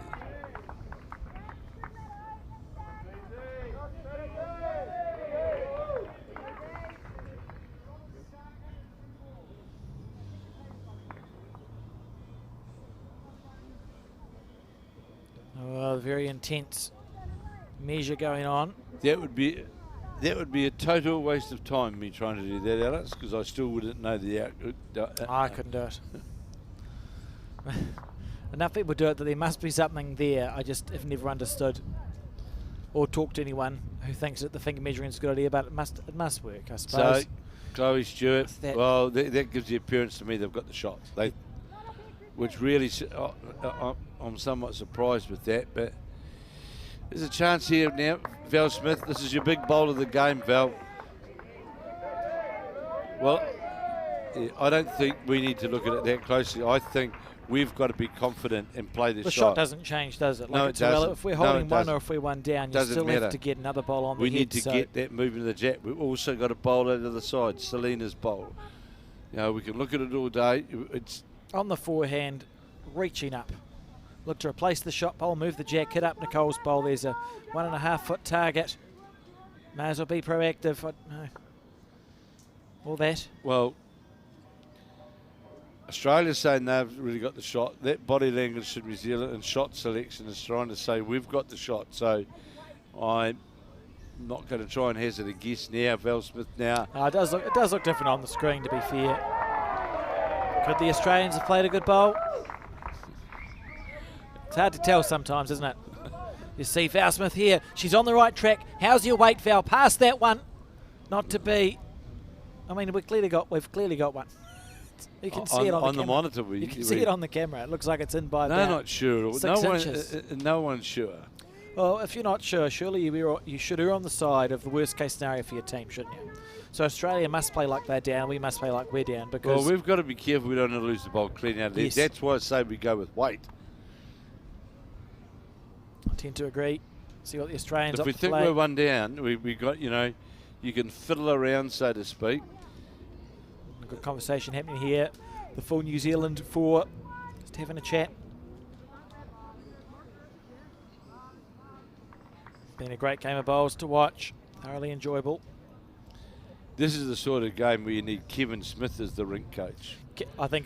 [SPEAKER 2] Oh, very intense measure going on.
[SPEAKER 3] That would be a total waste of time, me trying to do that, Alex, because I still wouldn't know the outcome.
[SPEAKER 2] I couldn't do it. Enough people do it that there must be something there. I just have never understood or talked to anyone who thinks that the finger measuring is a good idea, but it must work, I suppose.
[SPEAKER 3] So, Chloe Stewart,
[SPEAKER 2] That-
[SPEAKER 3] well, that gives the appearance to me they've got the shots. Which really, I'm somewhat surprised with that, but there's a chance here now. Val Smith, this is your big bowl of the game, Val. Well, yeah, I don't think we need to look at it that closely. I think we've got to be confident and play the
[SPEAKER 2] shot doesn't change, does it?
[SPEAKER 3] No,
[SPEAKER 2] it's
[SPEAKER 3] it doesn't.
[SPEAKER 2] irrelevant. If we're
[SPEAKER 3] No,
[SPEAKER 2] holding
[SPEAKER 3] it
[SPEAKER 2] one
[SPEAKER 3] doesn't.
[SPEAKER 2] or if we're one down, you
[SPEAKER 3] Doesn't
[SPEAKER 2] still
[SPEAKER 3] matter.
[SPEAKER 2] have to get another ball on the
[SPEAKER 3] We
[SPEAKER 2] head.
[SPEAKER 3] need to
[SPEAKER 2] so
[SPEAKER 3] get that movement of the jab. We've also got a bowl out of the side, Selena's bowl. You know, we can look at it all day. It's
[SPEAKER 2] on the forehand, reaching up. Look to replace the shot bowl, move the jack, hit up Nicole's bowl. There's a 1.5 foot target. May as well be proactive. All that.
[SPEAKER 3] well, Australia's saying they've really got the shot. That body language from New Zealand and shot selection is trying to say we've got the shot. So I'm not going to try and hazard a guess now. Val Smith now.
[SPEAKER 2] It does look different on the screen, to be fair. Could the Australians have played a good bowl? It's hard to tell sometimes, isn't it? You see Val Smith here. She's on the right track. How's your weight, Val? Past that one. Not to be. I mean, we've clearly got one. You can see it on the camera.
[SPEAKER 3] monitor.
[SPEAKER 2] You can see it on the camera. It looks like it's in by
[SPEAKER 3] No,
[SPEAKER 2] about
[SPEAKER 3] not sure.
[SPEAKER 2] 6 inches.
[SPEAKER 3] No one's sure.
[SPEAKER 2] Well, if you're not sure, surely you should err on the side of the worst case scenario for your team, shouldn't you? So Australia must play like they're down. We must play like we're down because.
[SPEAKER 3] Well, we've got to be careful we don't lose the ball clean out of there.
[SPEAKER 2] Yes.
[SPEAKER 3] That's why I say we go with weight.
[SPEAKER 2] I tend to agree. See what the Australians
[SPEAKER 3] If we
[SPEAKER 2] opt to
[SPEAKER 3] think
[SPEAKER 2] play.
[SPEAKER 3] we're one down, we got, you can fiddle around, so to speak.
[SPEAKER 2] A good conversation happening here. The full New Zealand four just having a chat. Been a great game of bowls to watch. Thoroughly enjoyable.
[SPEAKER 3] This is the sort of game where you need Kevin Smith as the rink coach.
[SPEAKER 2] I think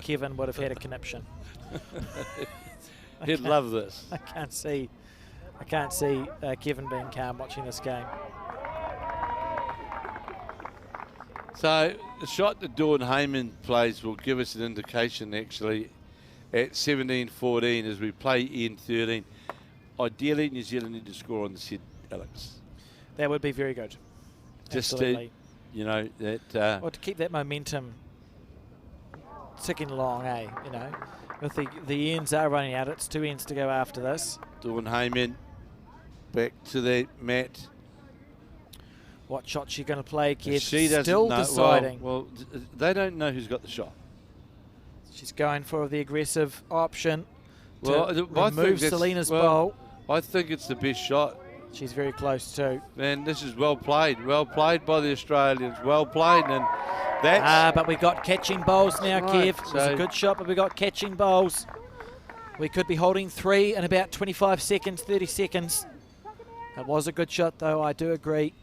[SPEAKER 2] Kevin would have had a conniption.
[SPEAKER 3] He'd love this.
[SPEAKER 2] I can't see Kevin being calm watching this game.
[SPEAKER 3] So the shot that Dawn Heyman plays will give us an indication actually at 17-14 as we play in 13. Ideally, New Zealand need to score on the set, Alex.
[SPEAKER 2] That would be very good.
[SPEAKER 3] Just
[SPEAKER 2] Absolutely.
[SPEAKER 3] that.
[SPEAKER 2] Or to keep that momentum ticking along, With the ends are running out. It's 2 ends to go after this.
[SPEAKER 3] Dawn Heyman back to the mat.
[SPEAKER 2] What shot she going to play, Kev?
[SPEAKER 3] She doesn't
[SPEAKER 2] Still
[SPEAKER 3] know.
[SPEAKER 2] deciding.
[SPEAKER 3] Well, they don't know who's got the shot.
[SPEAKER 2] She's going for the aggressive option to
[SPEAKER 3] Well, I think
[SPEAKER 2] remove
[SPEAKER 3] that's-
[SPEAKER 2] Selena's
[SPEAKER 3] well,
[SPEAKER 2] bowl.
[SPEAKER 3] I think it's the best shot.
[SPEAKER 2] She's very close too.
[SPEAKER 3] Man, this is well played. Well played by the Australians. Well played. And that's...
[SPEAKER 2] But we got catching bowls now,
[SPEAKER 3] Right,
[SPEAKER 2] Kev. It was a
[SPEAKER 3] so-
[SPEAKER 2] good shot, but we got catching bowls. We could be holding 3 in about 25 seconds, 30 seconds. It was a good shot, though, I do agree.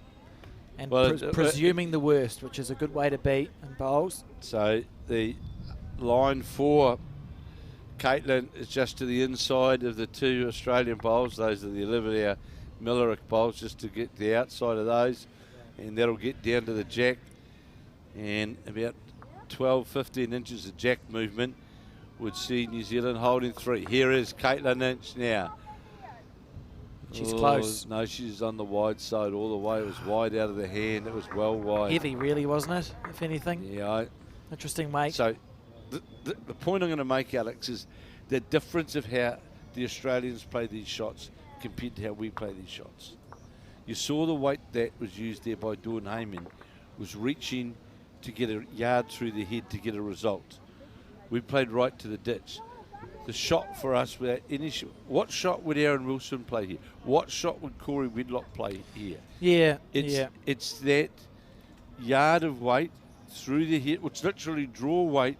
[SPEAKER 2] And presuming the worst, which is a good way to be in bowls.
[SPEAKER 3] So the line for Caitlin is just to the inside of the 2 Australian bowls. Those are the Olivia Millerick bowls, just to get the outside of those. And that'll get down to the jack. And about 12, 15 inches of jack movement would see New Zealand holding 3. Here is Caitlin Inch now.
[SPEAKER 2] She's close.
[SPEAKER 3] No, she's on the wide side all the way. It was wide out of the hand. It was well wide.
[SPEAKER 2] Heavy, really, wasn't it, if anything?
[SPEAKER 3] Yeah.
[SPEAKER 2] Interesting weight.
[SPEAKER 3] So the point I'm going to make, Alex, is the difference of how the Australians play these shots compared to how we play these shots. You saw the weight that was used there by Dawn Heyman was reaching to get a yard through the head to get a result. We played right to the ditch. the shot for us without any what shot would Aaron Wilson play here? What shot would Corey Whitlock play here?
[SPEAKER 2] Yeah,
[SPEAKER 3] It's that yard of weight through the hit, which literally draw weight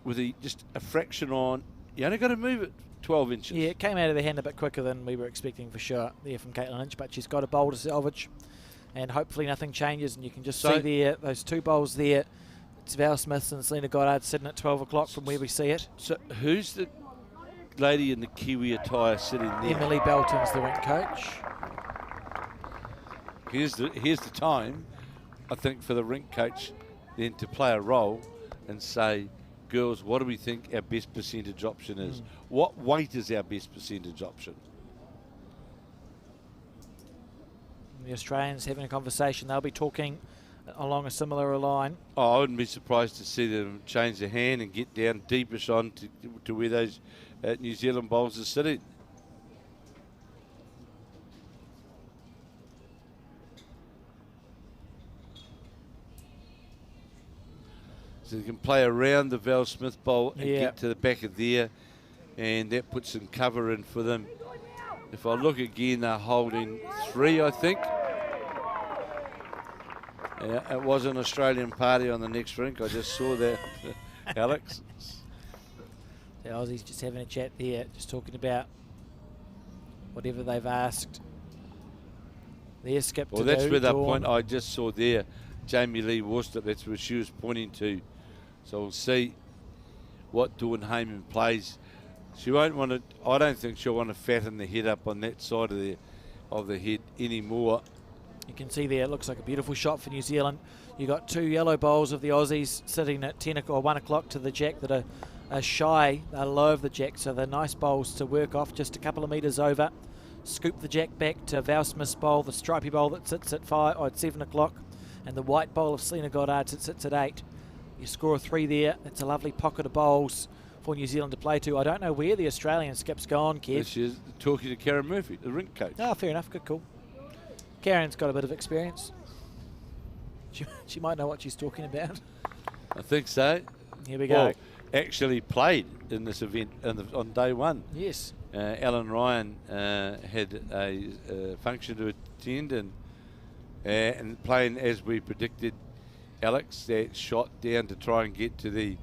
[SPEAKER 3] with just a fraction on. You only got to move it 12 inches.
[SPEAKER 2] Yeah, it came out of the hand a bit quicker than we were expecting for sure there from Caitlin Lynch, but she's got a bowl to salvage, and hopefully nothing changes. And you can just see there those two bowls there. It's Val Smith and Selena Goddard sitting at 12 o'clock from where we see it.
[SPEAKER 3] So who's the lady in the Kiwi attire sitting there?
[SPEAKER 2] Emily Belton's the rink coach.
[SPEAKER 3] Here's the time, I think, for the rink coach then to play a role and say, girls, what do we think our best percentage option is? What weight is our best percentage option?
[SPEAKER 2] The Australians having a conversation. They'll be talking along a similar line.
[SPEAKER 3] Oh, I wouldn't be surprised to see them change their hand and get down deepish on to where those New Zealand bowls are sitting. So they can play around the Val Smith bowl and get to the back of there, and that puts some cover in for them. If I look again, they're holding 3, I think. Yeah, it was an Australian party on the next rink. I just saw that, Alex.
[SPEAKER 2] The Aussies just having a chat there, just talking about whatever they've asked. Their skip
[SPEAKER 3] well,
[SPEAKER 2] to
[SPEAKER 3] that's
[SPEAKER 2] do,
[SPEAKER 3] where they
[SPEAKER 2] Dawn.
[SPEAKER 3] point. I just saw there, Jamie Lee Worcester. That's where she was pointing to. So we'll see what Dawn Heyman plays. She won't want to. I don't think she'll want to fatten the head up on that side of the head anymore.
[SPEAKER 2] You can see there, it looks like a beautiful shot for New Zealand. You got 2 yellow bowls of the Aussies sitting at 10 or 1 o'clock to the jack that are shy, they're low of the jack, so they're nice bowls to work off just a couple of metres over. Scoop the jack back to Val Smith's bowl, the stripy bowl that sits at 7 o'clock, and the white bowl of Selena Goddard that sits at 8. You score a 3 there. It's a lovely pocket of bowls for New Zealand to play to. I don't know where the Australian skip's gone, Kev.
[SPEAKER 3] She's talking to Karen Murphy, the rink coach.
[SPEAKER 2] Oh, fair enough. Good call. Karen's got a bit of experience. She might know what she's talking about.
[SPEAKER 3] I think so.
[SPEAKER 2] Here we go.
[SPEAKER 3] Well, actually played in this event on day one.
[SPEAKER 2] Yes.
[SPEAKER 3] Alan Ryan had a function to attend and playing as we predicted. Alex, that shot down to try and get to the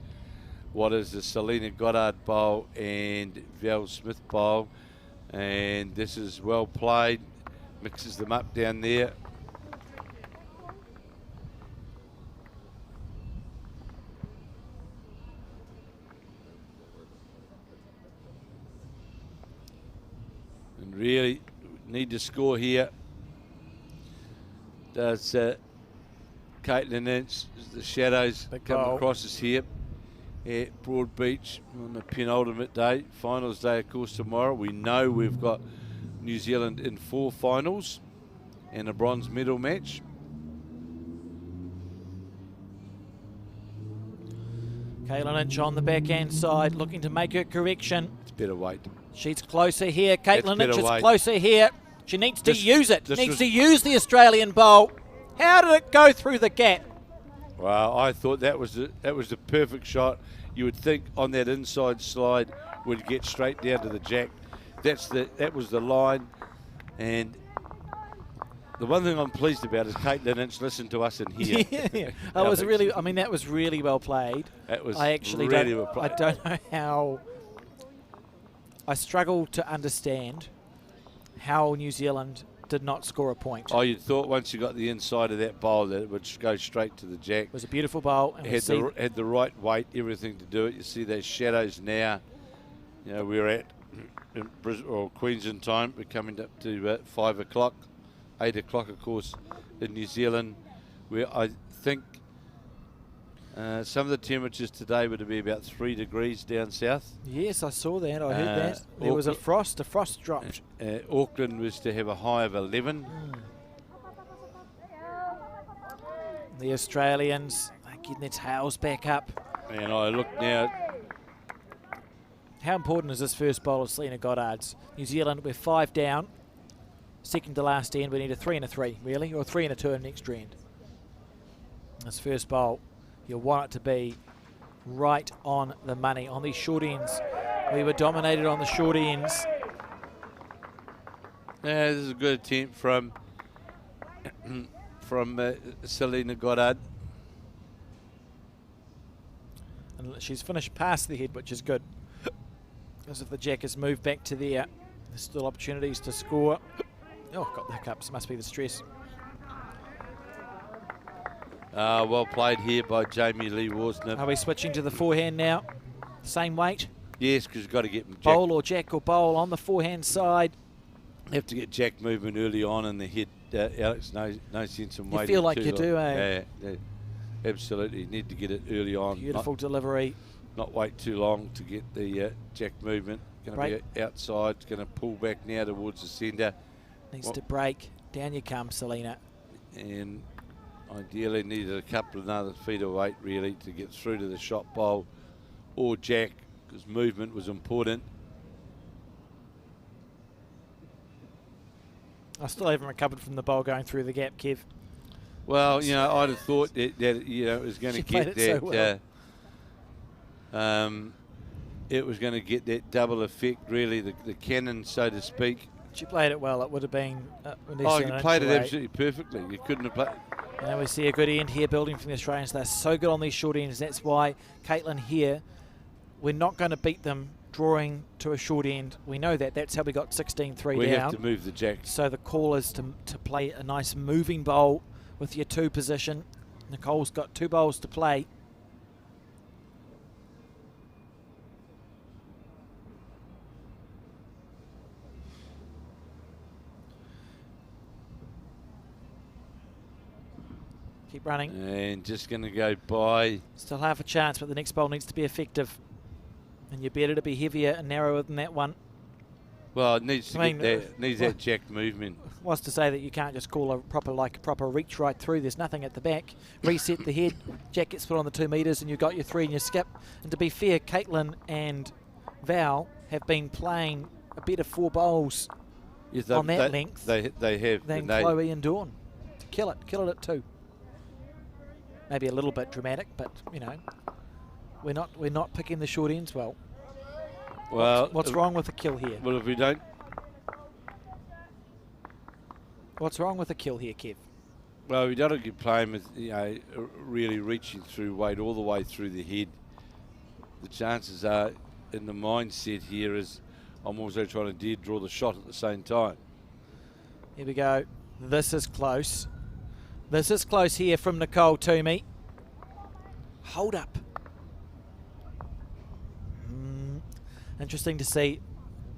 [SPEAKER 3] Selena Goddard bowl and Val Smith bowl, and this is well played. Mixes them up down there. And really need to score here. Does Caitlin Lynch, the shadows come across us here at Broadbeach on the penultimate day. Finals day, of course, tomorrow. We know we've got New Zealand in 4 finals and a bronze medal match.
[SPEAKER 2] Caitlin Lynch on the backhand side looking to make her correction.
[SPEAKER 3] It's better weight.
[SPEAKER 2] She's closer here. Caitlin Lynch is
[SPEAKER 3] weight.
[SPEAKER 2] closer here. She needs to use it. Needs to use the Australian bowl. How did it go through the gap?
[SPEAKER 3] Well, I thought that was the perfect shot. You would think on that inside slide would get straight down to the jack. That was the line, and the one thing I'm pleased about is Caitlin Lynch listened to us in here.
[SPEAKER 2] Yeah. That was really. I mean, that was really well played.
[SPEAKER 3] That was
[SPEAKER 2] I actually
[SPEAKER 3] really
[SPEAKER 2] don't.
[SPEAKER 3] well played.
[SPEAKER 2] I don't know how. I struggle to understand how New Zealand did not score a point.
[SPEAKER 3] Oh, you'd thought once you got the inside of that bowl that it would go straight to the jack.
[SPEAKER 2] It was a beautiful bowl. And
[SPEAKER 3] Had the right weight, everything to do it. You see those shadows now. You know, we're at in Queensland time. We're coming up to 5 o'clock, 8 o'clock, of course, in New Zealand, where I think some of the temperatures today would be about 3 degrees down south.
[SPEAKER 2] Yes, I saw that. I heard that. There was a frost. The frost dropped.
[SPEAKER 3] Auckland was to have a high of 11.
[SPEAKER 2] The Australians are getting their tails back up.
[SPEAKER 3] And I look now.
[SPEAKER 2] How important is this first bowl of Selena Goddard's? New Zealand, we're 5 down. Second to last end, we need a 3 and a 3, really, or a 3 and a 2 in next end. This first bowl, you'll want it to be right on the money. On these short ends, We were dominated on the short ends.
[SPEAKER 3] Yeah, this is a good attempt from Selena Goddard.
[SPEAKER 2] And she's finished past the head, which is good. Because if the Jack has moved back to there, there's still opportunities to score. Oh, got the hiccups. Must be the stress.
[SPEAKER 3] Well played here by Jamie Lee Worsnip.
[SPEAKER 2] Are we switching to the forehand now? Same weight?
[SPEAKER 3] Yes, because you've got to get Jack.
[SPEAKER 2] Bowl or Jack or bowl on the forehand side.
[SPEAKER 3] Have to get Jack moving early on in the head. Alex, no sense in waiting.
[SPEAKER 2] You feel like
[SPEAKER 3] too
[SPEAKER 2] you
[SPEAKER 3] long.
[SPEAKER 2] do, eh?
[SPEAKER 3] Yeah, absolutely. You need to get it early on.
[SPEAKER 2] Beautiful delivery.
[SPEAKER 3] Not wait too long to get the Jack movement. Going to be outside. Going to pull back now towards the centre.
[SPEAKER 2] Needs to break. Down you come, Selena.
[SPEAKER 3] And ideally needed a couple of another feet of weight really to get through to the shot bowl or Jack, because movement was important.
[SPEAKER 2] I still haven't recovered from the bowl going through the gap, Kev.
[SPEAKER 3] Well, you know, I'd have thought that it was going to get that.
[SPEAKER 2] So well.
[SPEAKER 3] It was going to get that double effect, really, the cannon, so to speak.
[SPEAKER 2] She played it well. It would have been.
[SPEAKER 3] You played it absolutely perfectly. You couldn't have played.
[SPEAKER 2] And we see a good end here building from the Australians. They're so good on these short ends. That's why Caitlin here, we're not going to beat them drawing to a short end. We know that. That's how we got 16-3 down.
[SPEAKER 3] We have to move the Jack.
[SPEAKER 2] So the call is to play a nice moving bowl with your 2 position. Nicole's got 2 bowls to play. Keep running.
[SPEAKER 3] And just going to go by.
[SPEAKER 2] Still half a chance, but the next bowl needs to be effective. And you're better to be heavier and narrower than that one.
[SPEAKER 3] Well, it needs to needs that Jack movement.
[SPEAKER 2] Was to say that you can't just call a proper reach right through. There's nothing at the back. Reset the head. Jack gets put on the 2 metres, and you've got your 3 and your skip. And to be fair, Caitlin and Val have been playing a better 4 bowls on that length.
[SPEAKER 3] They have
[SPEAKER 2] than Chloe and Dawn. To kill it at 2. Maybe a little bit dramatic, but you know, we're not picking the short ends well.
[SPEAKER 3] Well,
[SPEAKER 2] what's wrong with the kill here?
[SPEAKER 3] Well, if we don't.
[SPEAKER 2] What's wrong with the kill here, Kev?
[SPEAKER 3] Well, we don't keep playing with, really reaching through weight all the way through the head. The chances are, in the mindset here, is I'm also trying to draw the shot at the same time.
[SPEAKER 2] Here we go. This is close. This is close here from Nicole Toomey. Hold up. Interesting to see.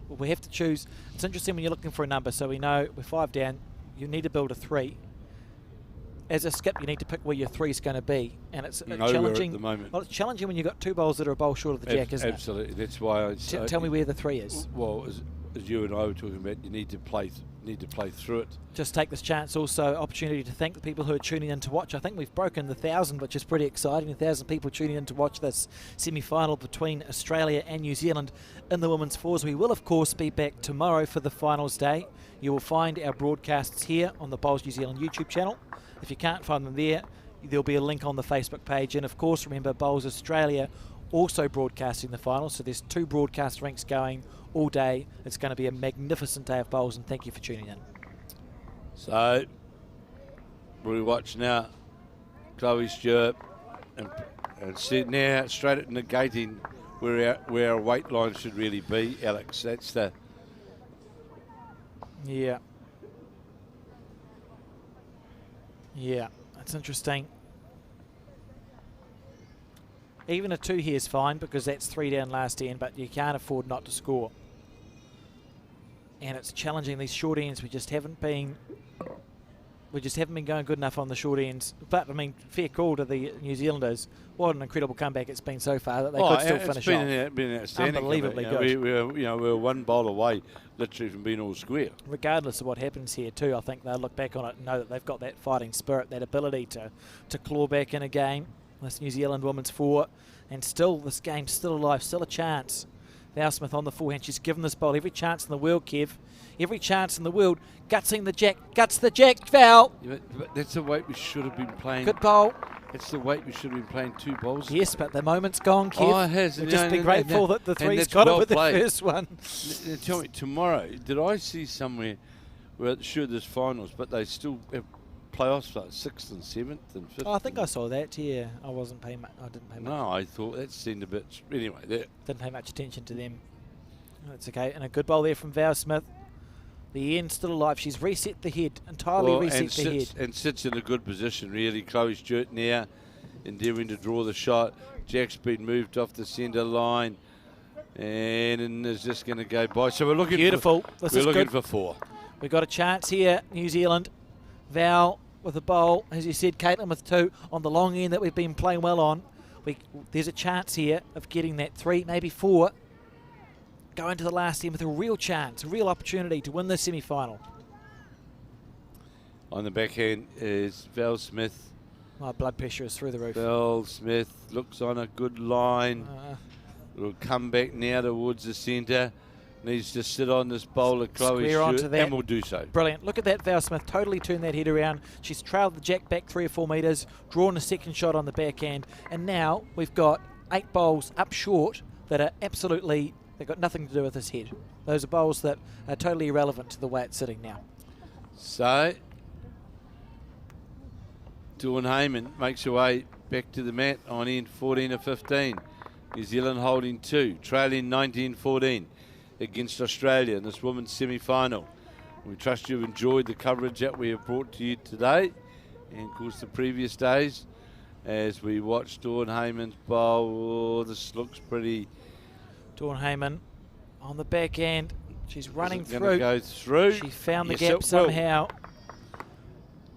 [SPEAKER 2] We have to choose. It's interesting when you're looking for a number. So we know we're 5 down. You need to build a 3. As a skip, you need to pick where your 3 is going to be. And it's challenging.
[SPEAKER 3] At the moment.
[SPEAKER 2] Well, it's challenging when you've got 2 bowls that are a bowl short of the Jack, isn't it?
[SPEAKER 3] Absolutely. That's why
[SPEAKER 2] tell me where the 3 is.
[SPEAKER 3] Well, as you and I were talking about, you need to play through it.
[SPEAKER 2] Just take this chance also, opportunity to thank the people who are tuning in to watch. I think we've broken the 1,000, which is pretty exciting. 1,000 people tuning in to watch this semi-final between Australia and New Zealand in the women's fours. We will, of course, be back tomorrow for the finals day. You will find our broadcasts here on the Bowls New Zealand YouTube channel. If you can't find them there, there'll be a link on the Facebook page. And, of course, remember, Bowls Australia also broadcasting the finals. So there's 2 broadcast ranks going all day. It's going to be a magnificent day of bowls, and thank you for tuning in.
[SPEAKER 3] So we watch now Chloe Stewart and sit now straight at negating where our weight line should really be, Alex. That's the
[SPEAKER 2] yeah, that's interesting. Even a 2 here is fine because that's 3 down last end, but you can't afford not to score. And it's challenging these short ends. We just haven't been going good enough on the short ends. But I mean, fair call to the New Zealanders. What an incredible comeback it's been so far that they could still finish off.
[SPEAKER 3] It's been outstanding.
[SPEAKER 2] Unbelievably good.
[SPEAKER 3] We're 1 bowl away, literally, from being all square.
[SPEAKER 2] Regardless of what happens here too, I think they'll look back on it and know that they've got that fighting spirit, that ability to claw back in a game. This New Zealand women's 4, and still this game's still alive, still a chance. Val Smith on the forehand. She's given this bowl every chance in the world, Kev. Every chance in the world. Guts the Jack, Val.
[SPEAKER 3] Yeah, but that's the way we should have been playing.
[SPEAKER 2] Good bowl.
[SPEAKER 3] That's the weight we should have been playing 2 bowls.
[SPEAKER 2] Yes, but the moment's gone, Kev.
[SPEAKER 3] Oh, it has.
[SPEAKER 2] We'll just be grateful that the three's
[SPEAKER 3] that's
[SPEAKER 2] got
[SPEAKER 3] well
[SPEAKER 2] it with
[SPEAKER 3] played.
[SPEAKER 2] the first one.
[SPEAKER 3] Tell me, tomorrow, did I see somewhere, we're sure there's finals, but they still have playoffs like 6th and 7th and 5th?
[SPEAKER 2] Oh, I think I saw that, yeah. I wasn't paying much. I didn't pay much.
[SPEAKER 3] No, I thought that seemed a bit... Anyway,
[SPEAKER 2] Didn't pay much attention to them. That's okay. And a good bowl there from Val Smith. The end still alive. She's reset the head, entirely reset the head.
[SPEAKER 3] And sits in a good position, really. Chloe Stewart now endeavouring to draw the shot. Jack's been moved off the centre line and is just going to go by. So we're looking
[SPEAKER 2] Beautiful.
[SPEAKER 3] We're looking for 4.
[SPEAKER 2] We've got a chance here, New Zealand. Val with a bowl, as you said, Caitlin with 2 on the long end that we've been playing well on. There's a chance here of getting that 3, maybe 4. Go into the last end with a real chance, a real opportunity to win this semi-final.
[SPEAKER 3] On the backhand is Val Smith.
[SPEAKER 2] My blood pressure is through the roof.
[SPEAKER 3] Val Smith looks on a good line. It'll come back now towards the centre. Needs to sit on this bowl of Chloe
[SPEAKER 2] Square onto
[SPEAKER 3] Stewart,
[SPEAKER 2] that.
[SPEAKER 3] and will do so.
[SPEAKER 2] Brilliant. Look at that, Val Smith. Totally turned that head around. She's trailed the Jack back 3 or 4 metres, drawn a second shot on the backhand, and now we've got 8 bowls up short that are absolutely, they've got nothing to do with this head. Those are bowls that are totally irrelevant to the way it's sitting now.
[SPEAKER 3] So, Dawn Heyman makes her way back to the mat on end 14 of 15. New Zealand holding 2, trailing 19-14 against Australia in this women's semi-final. We trust you've enjoyed the coverage that we have brought to you today and of course the previous days as we watch Dawn Heyman's bowl. Oh, this looks pretty...
[SPEAKER 2] Dawn Heyman on the back end. She's running
[SPEAKER 3] Is it
[SPEAKER 2] through.
[SPEAKER 3] gonna go through.
[SPEAKER 2] She found the
[SPEAKER 3] Yes,
[SPEAKER 2] gap
[SPEAKER 3] it will.
[SPEAKER 2] somehow.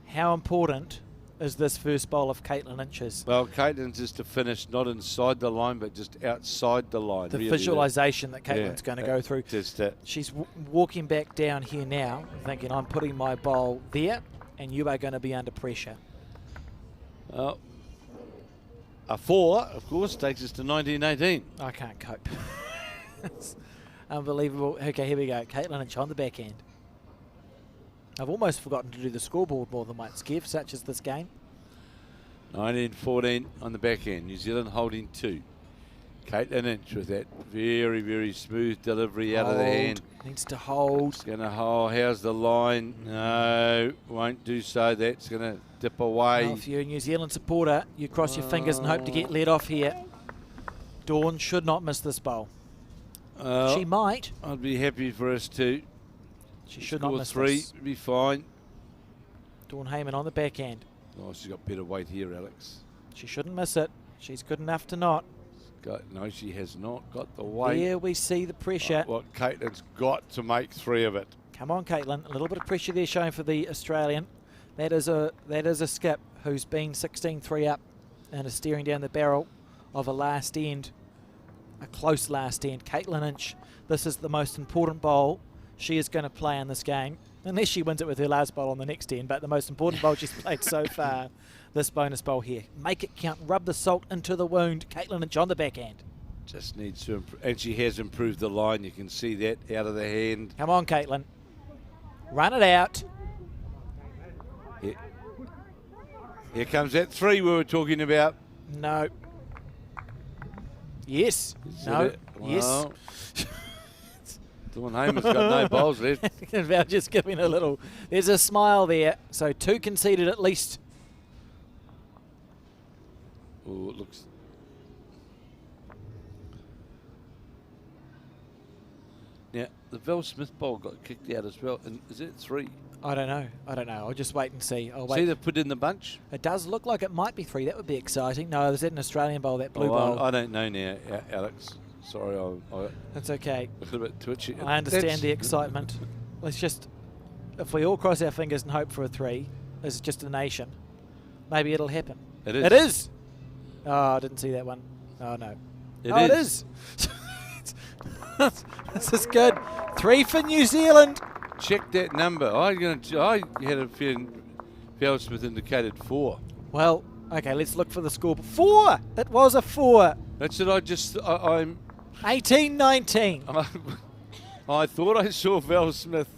[SPEAKER 2] How important is this first bowl of Caitlin Lynch's?
[SPEAKER 3] Well, Caitlin's is to finish not inside the line, but just outside the line.
[SPEAKER 2] The
[SPEAKER 3] really,
[SPEAKER 2] visualisation that
[SPEAKER 3] Yeah,
[SPEAKER 2] Caitlin's going to go through.
[SPEAKER 3] Just that.
[SPEAKER 2] She's walking back down here now, thinking, I'm putting my bowl there, and you are going to be under pressure.
[SPEAKER 3] Well, a 4, of course, takes us to 1918.
[SPEAKER 2] I can't cope. It's unbelievable. Okay, here we go. Caitlin Lynch on the back end. I've almost forgotten to do the scoreboard more than once, Kev, such as this game.
[SPEAKER 3] 19-14 on the back end. New Zealand holding 2. Caitlin Lynch with that very, very smooth delivery out of the hand.
[SPEAKER 2] Needs to hold.
[SPEAKER 3] It's going to hold. How's the line? No, won't do so. That's going to dip away.
[SPEAKER 2] Well, if you're a New Zealand supporter, you cross your fingers and hope to get let off here. Dawn should not miss this bowl. She might.
[SPEAKER 3] I'd be happy for us to
[SPEAKER 2] She should not
[SPEAKER 3] score
[SPEAKER 2] miss
[SPEAKER 3] 3.
[SPEAKER 2] this.
[SPEAKER 3] Be fine.
[SPEAKER 2] Dawn Heyman on the back end.
[SPEAKER 3] Oh, she's got better weight here, Alex.
[SPEAKER 2] She shouldn't miss it. She's good enough to not.
[SPEAKER 3] No, she has not got the weight.
[SPEAKER 2] There we see the pressure.
[SPEAKER 3] Well, Caitlin's got to make 3 of it.
[SPEAKER 2] Come on, Caitlin. A little bit of pressure there showing for the Australian. That is a skip who's been 16-3 up and is staring down the barrel of a last end, a close last end. Caitlin Lynch, this is the most important bowl she is going to play in this game, unless she wins it with her last bowl on the next end, but the most important bowl she's played so far, this bonus bowl here. Make it count. Rub the salt into the wound. Caitlin Lynch on the back end.
[SPEAKER 3] Just needs to improve. And she has improved the line. You can see that out of the hand.
[SPEAKER 2] Come on, Caitlin. Run it out.
[SPEAKER 3] Here comes that 3 we were talking about.
[SPEAKER 2] No. Yes. No. Yes.
[SPEAKER 3] Well, Dawn Heyman's got no bowls left.
[SPEAKER 2] Val just giving a little. There's a smile there. So 2 conceded at least.
[SPEAKER 3] Oh, it looks. Now, the Val Smith bowl got kicked out as well. And is it 3?
[SPEAKER 2] I don't know. I'll just wait and see. I'll
[SPEAKER 3] See,
[SPEAKER 2] wait.
[SPEAKER 3] they've put in the bunch.
[SPEAKER 2] It does look like it might be 3. That would be exciting. No, is that an Australian bowl, that blue bowl?
[SPEAKER 3] I don't know now, Alex. Sorry, I
[SPEAKER 2] That's okay.
[SPEAKER 3] a little bit twitchy.
[SPEAKER 2] I understand the excitement. Let's just, if we all cross our fingers and hope for a 3, as just a nation, maybe it'll happen.
[SPEAKER 3] It is.
[SPEAKER 2] It is. Oh, I didn't see that one. Oh, no. It is. This is good. 3 for New Zealand.
[SPEAKER 3] Check that number. I had a feeling Val Smith indicated 4.
[SPEAKER 2] Well, okay, let's look for the score. 4. It was a 4.
[SPEAKER 3] That's it.
[SPEAKER 2] I'm 18-19.
[SPEAKER 3] I thought I saw Val Smith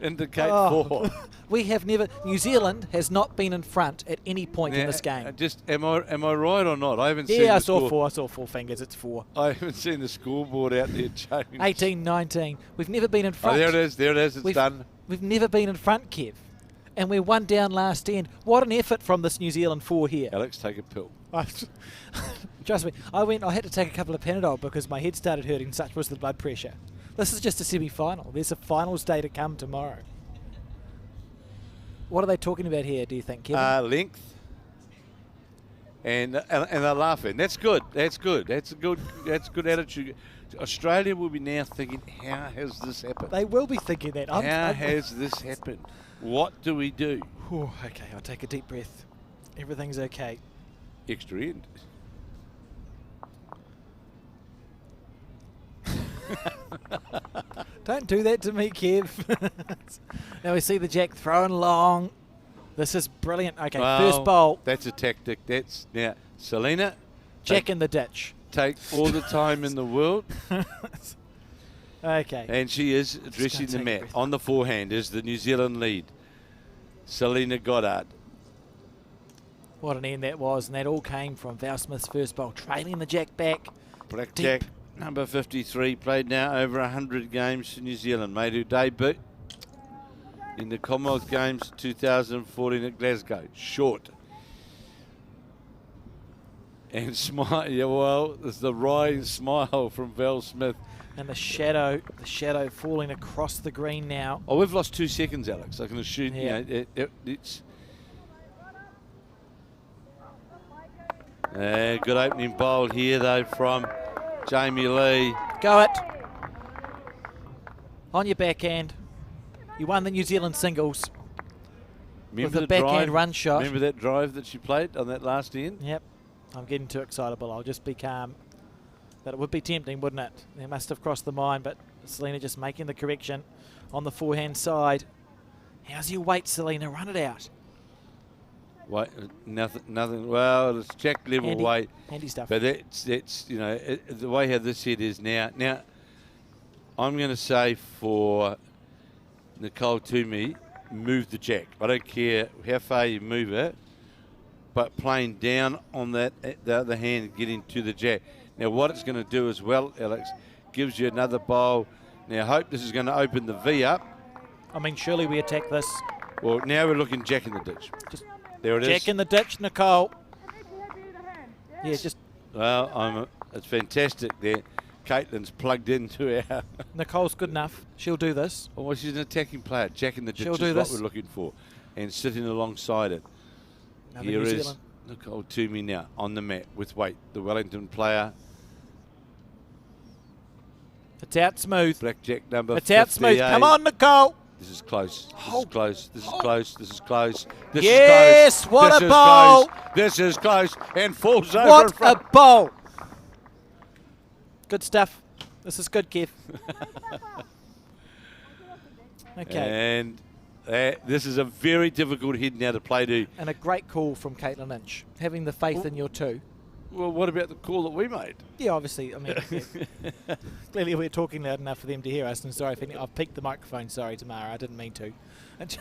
[SPEAKER 3] indicate
[SPEAKER 2] Oh.
[SPEAKER 3] 4.
[SPEAKER 2] We have never. New Zealand has not been in front at any point in this game.
[SPEAKER 3] Just am I right or not? I haven't seen
[SPEAKER 2] Yeah, I
[SPEAKER 3] the
[SPEAKER 2] saw
[SPEAKER 3] score.
[SPEAKER 2] 4. I saw 4 fingers. It's 4.
[SPEAKER 3] I haven't seen the scoreboard out there change.
[SPEAKER 2] 18-19. We've never been in
[SPEAKER 3] Oh,
[SPEAKER 2] front.
[SPEAKER 3] there it is. There it is. It's done.
[SPEAKER 2] We've never been in front, Kev. And we're 1 down last end. What an effort from this New Zealand 4 here.
[SPEAKER 3] Alex, take a pill.
[SPEAKER 2] Trust me, I had to take a couple of Panadol because my head started hurting, such was the blood pressure. This is just a semi-final. There's a finals day to come tomorrow. What are they talking about here, do you think, Kevin?
[SPEAKER 3] Length. And they're laughing. That's good. That's good. That's good attitude. Australia will be now thinking, how has this happened?
[SPEAKER 2] They will be thinking that.
[SPEAKER 3] How has this happened? What do we do?
[SPEAKER 2] Whew, okay, I'll take a deep breath. Everything's okay.
[SPEAKER 3] Extra end.
[SPEAKER 2] Don't do that to me, Kev. Now we see the jack throwing long. This is brilliant. Okay,
[SPEAKER 3] Well,
[SPEAKER 2] first bowl.
[SPEAKER 3] That's a tactic. That's now Selena.
[SPEAKER 2] Jack in the ditch.
[SPEAKER 3] Take all the time in the world,
[SPEAKER 2] Okay.
[SPEAKER 3] and she is addressing the
[SPEAKER 2] take a
[SPEAKER 3] mat.
[SPEAKER 2] breath.
[SPEAKER 3] On the forehand is the New Zealand lead, Selena Goddard.
[SPEAKER 2] What an end that was, and that all came from Val Smith's first bowl, trailing the jack back.
[SPEAKER 3] Blackjack, number 53, played now over 100 games for New Zealand. Made her debut in the Commonwealth Games 2014 at Glasgow. Short. And smile, yeah, well, there's the wry smile from Val Smith.
[SPEAKER 2] And the shadow falling across the green now.
[SPEAKER 3] Oh, we've lost 2 seconds, Alex. I can assume,
[SPEAKER 2] Yeah.
[SPEAKER 3] it's... Good opening bowl here, though, from Jamie Lee.
[SPEAKER 2] Go it. On your backhand. You won the New Zealand singles.
[SPEAKER 3] Remember
[SPEAKER 2] With a
[SPEAKER 3] the
[SPEAKER 2] backhand
[SPEAKER 3] drive?
[SPEAKER 2] run shot.
[SPEAKER 3] Remember that drive that she played on that last end?
[SPEAKER 2] Yep. I'm getting too excitable. I'll just be calm. But it would be tempting, wouldn't it? They must have crossed the mind, but Selena just making the correction on the forehand side. How's your weight, Selena? Run it out.
[SPEAKER 3] Wait, nothing. Well, it's jack level
[SPEAKER 2] Handy.
[SPEAKER 3] weight,
[SPEAKER 2] Handy stuff.
[SPEAKER 3] but that's you know the way how this head is now. Now, I'm going to say for Nicole Toomey, move the jack. I don't care how far you move it, but playing down on that the other hand, getting to the jack. Now, what it's going to do as well, Alex, gives you another bowl. Now, I hope this is going to open the V up.
[SPEAKER 2] I mean, surely we attack this.
[SPEAKER 3] Well, now we're looking jack in the ditch.
[SPEAKER 2] Just
[SPEAKER 3] There it is.
[SPEAKER 2] jack in the ditch, Nicole. Yeah, just
[SPEAKER 3] Well, it's fantastic there. Caitlin's plugged into our...
[SPEAKER 2] Nicole's good enough. She'll do this.
[SPEAKER 3] Well, she's an attacking player. Jack in the ditch
[SPEAKER 2] She'll
[SPEAKER 3] is
[SPEAKER 2] do
[SPEAKER 3] what
[SPEAKER 2] this.
[SPEAKER 3] we're looking for. And sitting alongside it.
[SPEAKER 2] Another
[SPEAKER 3] Here
[SPEAKER 2] New
[SPEAKER 3] is
[SPEAKER 2] Zealand.
[SPEAKER 3] Nicole Toomey now on the mat with weight. The Wellington player.
[SPEAKER 2] It's out smooth.
[SPEAKER 3] Blackjack number
[SPEAKER 2] It's out smooth.
[SPEAKER 3] 58.
[SPEAKER 2] Come on, Nicole.
[SPEAKER 3] This is close. This
[SPEAKER 2] Oh.
[SPEAKER 3] is close. This is close. This is close. This
[SPEAKER 2] Yes,
[SPEAKER 3] is close.
[SPEAKER 2] what
[SPEAKER 3] this
[SPEAKER 2] a
[SPEAKER 3] is
[SPEAKER 2] bowl.
[SPEAKER 3] Close. This is close and falls over in
[SPEAKER 2] What a
[SPEAKER 3] front.
[SPEAKER 2] bowl. Good stuff. This is good, Kev. Okay.
[SPEAKER 3] And this is a very difficult head now to play to.
[SPEAKER 2] And a great call from Caitlin Inch. Having the faith in your two.
[SPEAKER 3] Well, what about the call that we made?
[SPEAKER 2] Yeah, obviously. I mean, yeah. Clearly we're talking loud enough for them to hear us. And sorry if I've peaked the microphone. Sorry, Tamara. I didn't mean to. It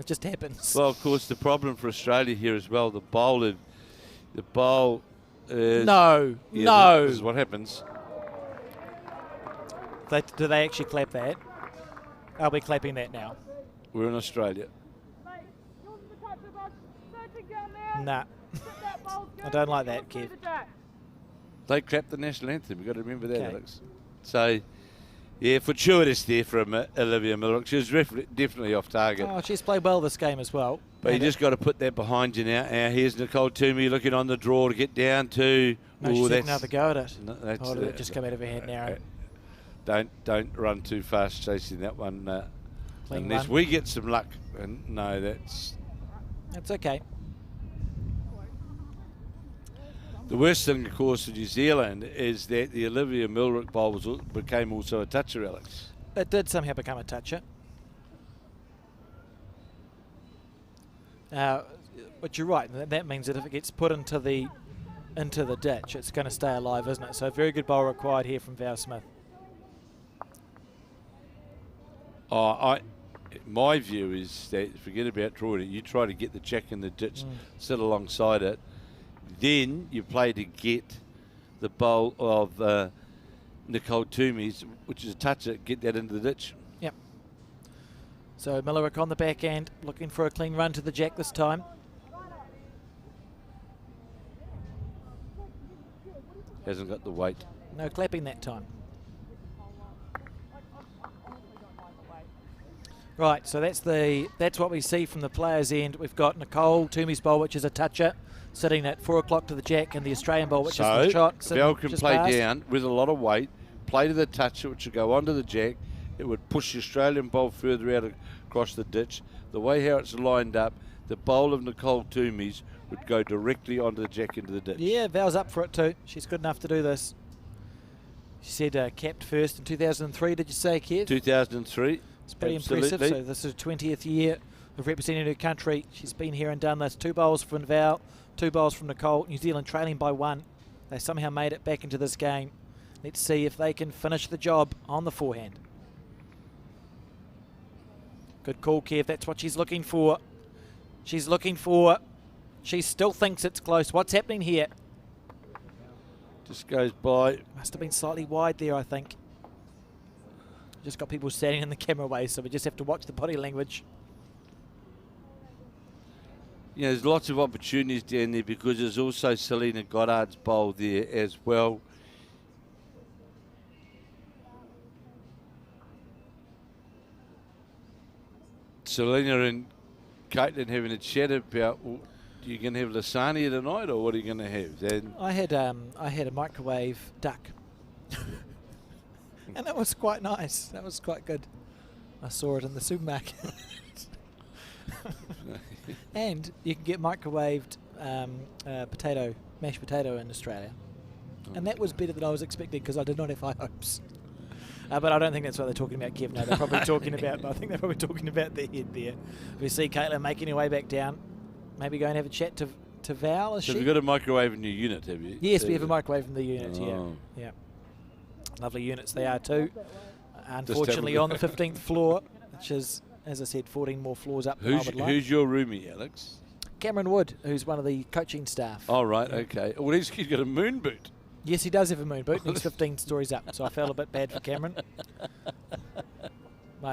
[SPEAKER 2] just happens.
[SPEAKER 3] Well, of course, the problem for Australia here as well, the bowl is...
[SPEAKER 2] No.
[SPEAKER 3] Yeah,
[SPEAKER 2] No.
[SPEAKER 3] This is what happens.
[SPEAKER 2] Do they actually clap that? Are we clapping that now?
[SPEAKER 3] We're in Australia.
[SPEAKER 2] Nah. I don't like that, Kev.
[SPEAKER 3] They clap the national anthem. You've got to remember that,
[SPEAKER 2] Okay.
[SPEAKER 3] Alex. So, yeah, fortuitous there from Olivia Miller. She was definitely off target.
[SPEAKER 2] Oh, she's played well this game as well.
[SPEAKER 3] But you just got to put that behind you now. Here's Nicole Toomey looking on the draw to get down to...
[SPEAKER 2] No, she's had another go at it.
[SPEAKER 3] No, that's
[SPEAKER 2] Oh, did it just come out of her head now?
[SPEAKER 3] Don't run too fast chasing that one.
[SPEAKER 2] Clean
[SPEAKER 3] Unless
[SPEAKER 2] one.
[SPEAKER 3] we get some luck. And no, that's...
[SPEAKER 2] That's okay.
[SPEAKER 3] The worst thing, of course, for New Zealand is that the Olivia Milrick bowl became also a toucher, Alex.
[SPEAKER 2] It did somehow become a toucher. But you're right. That means that if it gets put into the ditch, it's going to stay alive, isn't it? So very good bowl required here from Val Smith.
[SPEAKER 3] Oh, my view is that forget about drawing it. You try to get the jack in the ditch, sit alongside it. Then you play to get the bowl of Nicole Toomey's, which is a toucher, get that into the ditch.
[SPEAKER 2] Yep. So Millerick on the back end, looking for a clean run to the jack this time.
[SPEAKER 3] Hasn't got the weight.
[SPEAKER 2] No clapping that time. Right, so that's what we see from the players' end. We've got Nicole Toomey's bowl, which is a toucher, sitting at 4 o'clock to the jack, and the Australian bowl, which is the shot.
[SPEAKER 3] Val can play
[SPEAKER 2] past.
[SPEAKER 3] down with a lot of weight, play to the toucher, which would go onto the jack. It would push the Australian bowl further out across the ditch. The way how it's lined up, the bowl of Nicole Toomey's would go directly onto the jack into the ditch.
[SPEAKER 2] Yeah, Val's up for it too. She's good enough to do this. She said capped first in 2003, did you say, Kev?
[SPEAKER 3] 2003.
[SPEAKER 2] It's pretty
[SPEAKER 3] Absolutely.
[SPEAKER 2] impressive. So this is her 20th year of representing her country. She's been here and done this. 2 bowls from Val, 2 bowls from Nicole. New Zealand trailing by 1. They somehow made it back into this game. Let's see if they can finish the job on the forehand. Good call, Kev. That's what she's looking for. She's looking for... She still thinks it's close. What's happening here?
[SPEAKER 3] Just goes by.
[SPEAKER 2] Must have been slightly wide there, I think. Just got people standing in the camera way, so we just have to watch the body language.
[SPEAKER 3] You know, there's lots of opportunities down there because there's also Selena Goddard's bowl there as well. Selena and Caitlin having a chat about, well, you going to have lasagna tonight, or what are you going to have? Then
[SPEAKER 2] I had a microwave duck, and that was quite nice. That was quite good. I saw it in the supermarket. And you can get microwaved mashed potato in Australia, and that was better than I was expecting because I did not have high hopes. But I don't think that's what they're talking about, Kev. No, they're probably talking about. I think they're probably talking about the head there. We see Caitlin making her way back down. Maybe go and have a chat to Val.
[SPEAKER 3] So you've got a microwave in your unit, have you?
[SPEAKER 2] Yes, we have a microwave in the unit.
[SPEAKER 3] Oh.
[SPEAKER 2] Yeah. Lovely units they are too. Unfortunately, on the 15th floor, which is, as I said, 14 more floors up.
[SPEAKER 3] Who's your roomie, Alex?
[SPEAKER 2] Cameron Wood, who's one of the coaching staff.
[SPEAKER 3] Oh, right, okay. Well, he's got a moon boot.
[SPEAKER 2] Yes, he does have a moon boot, and he's 15 stories up, so I felt a bit bad for Cameron.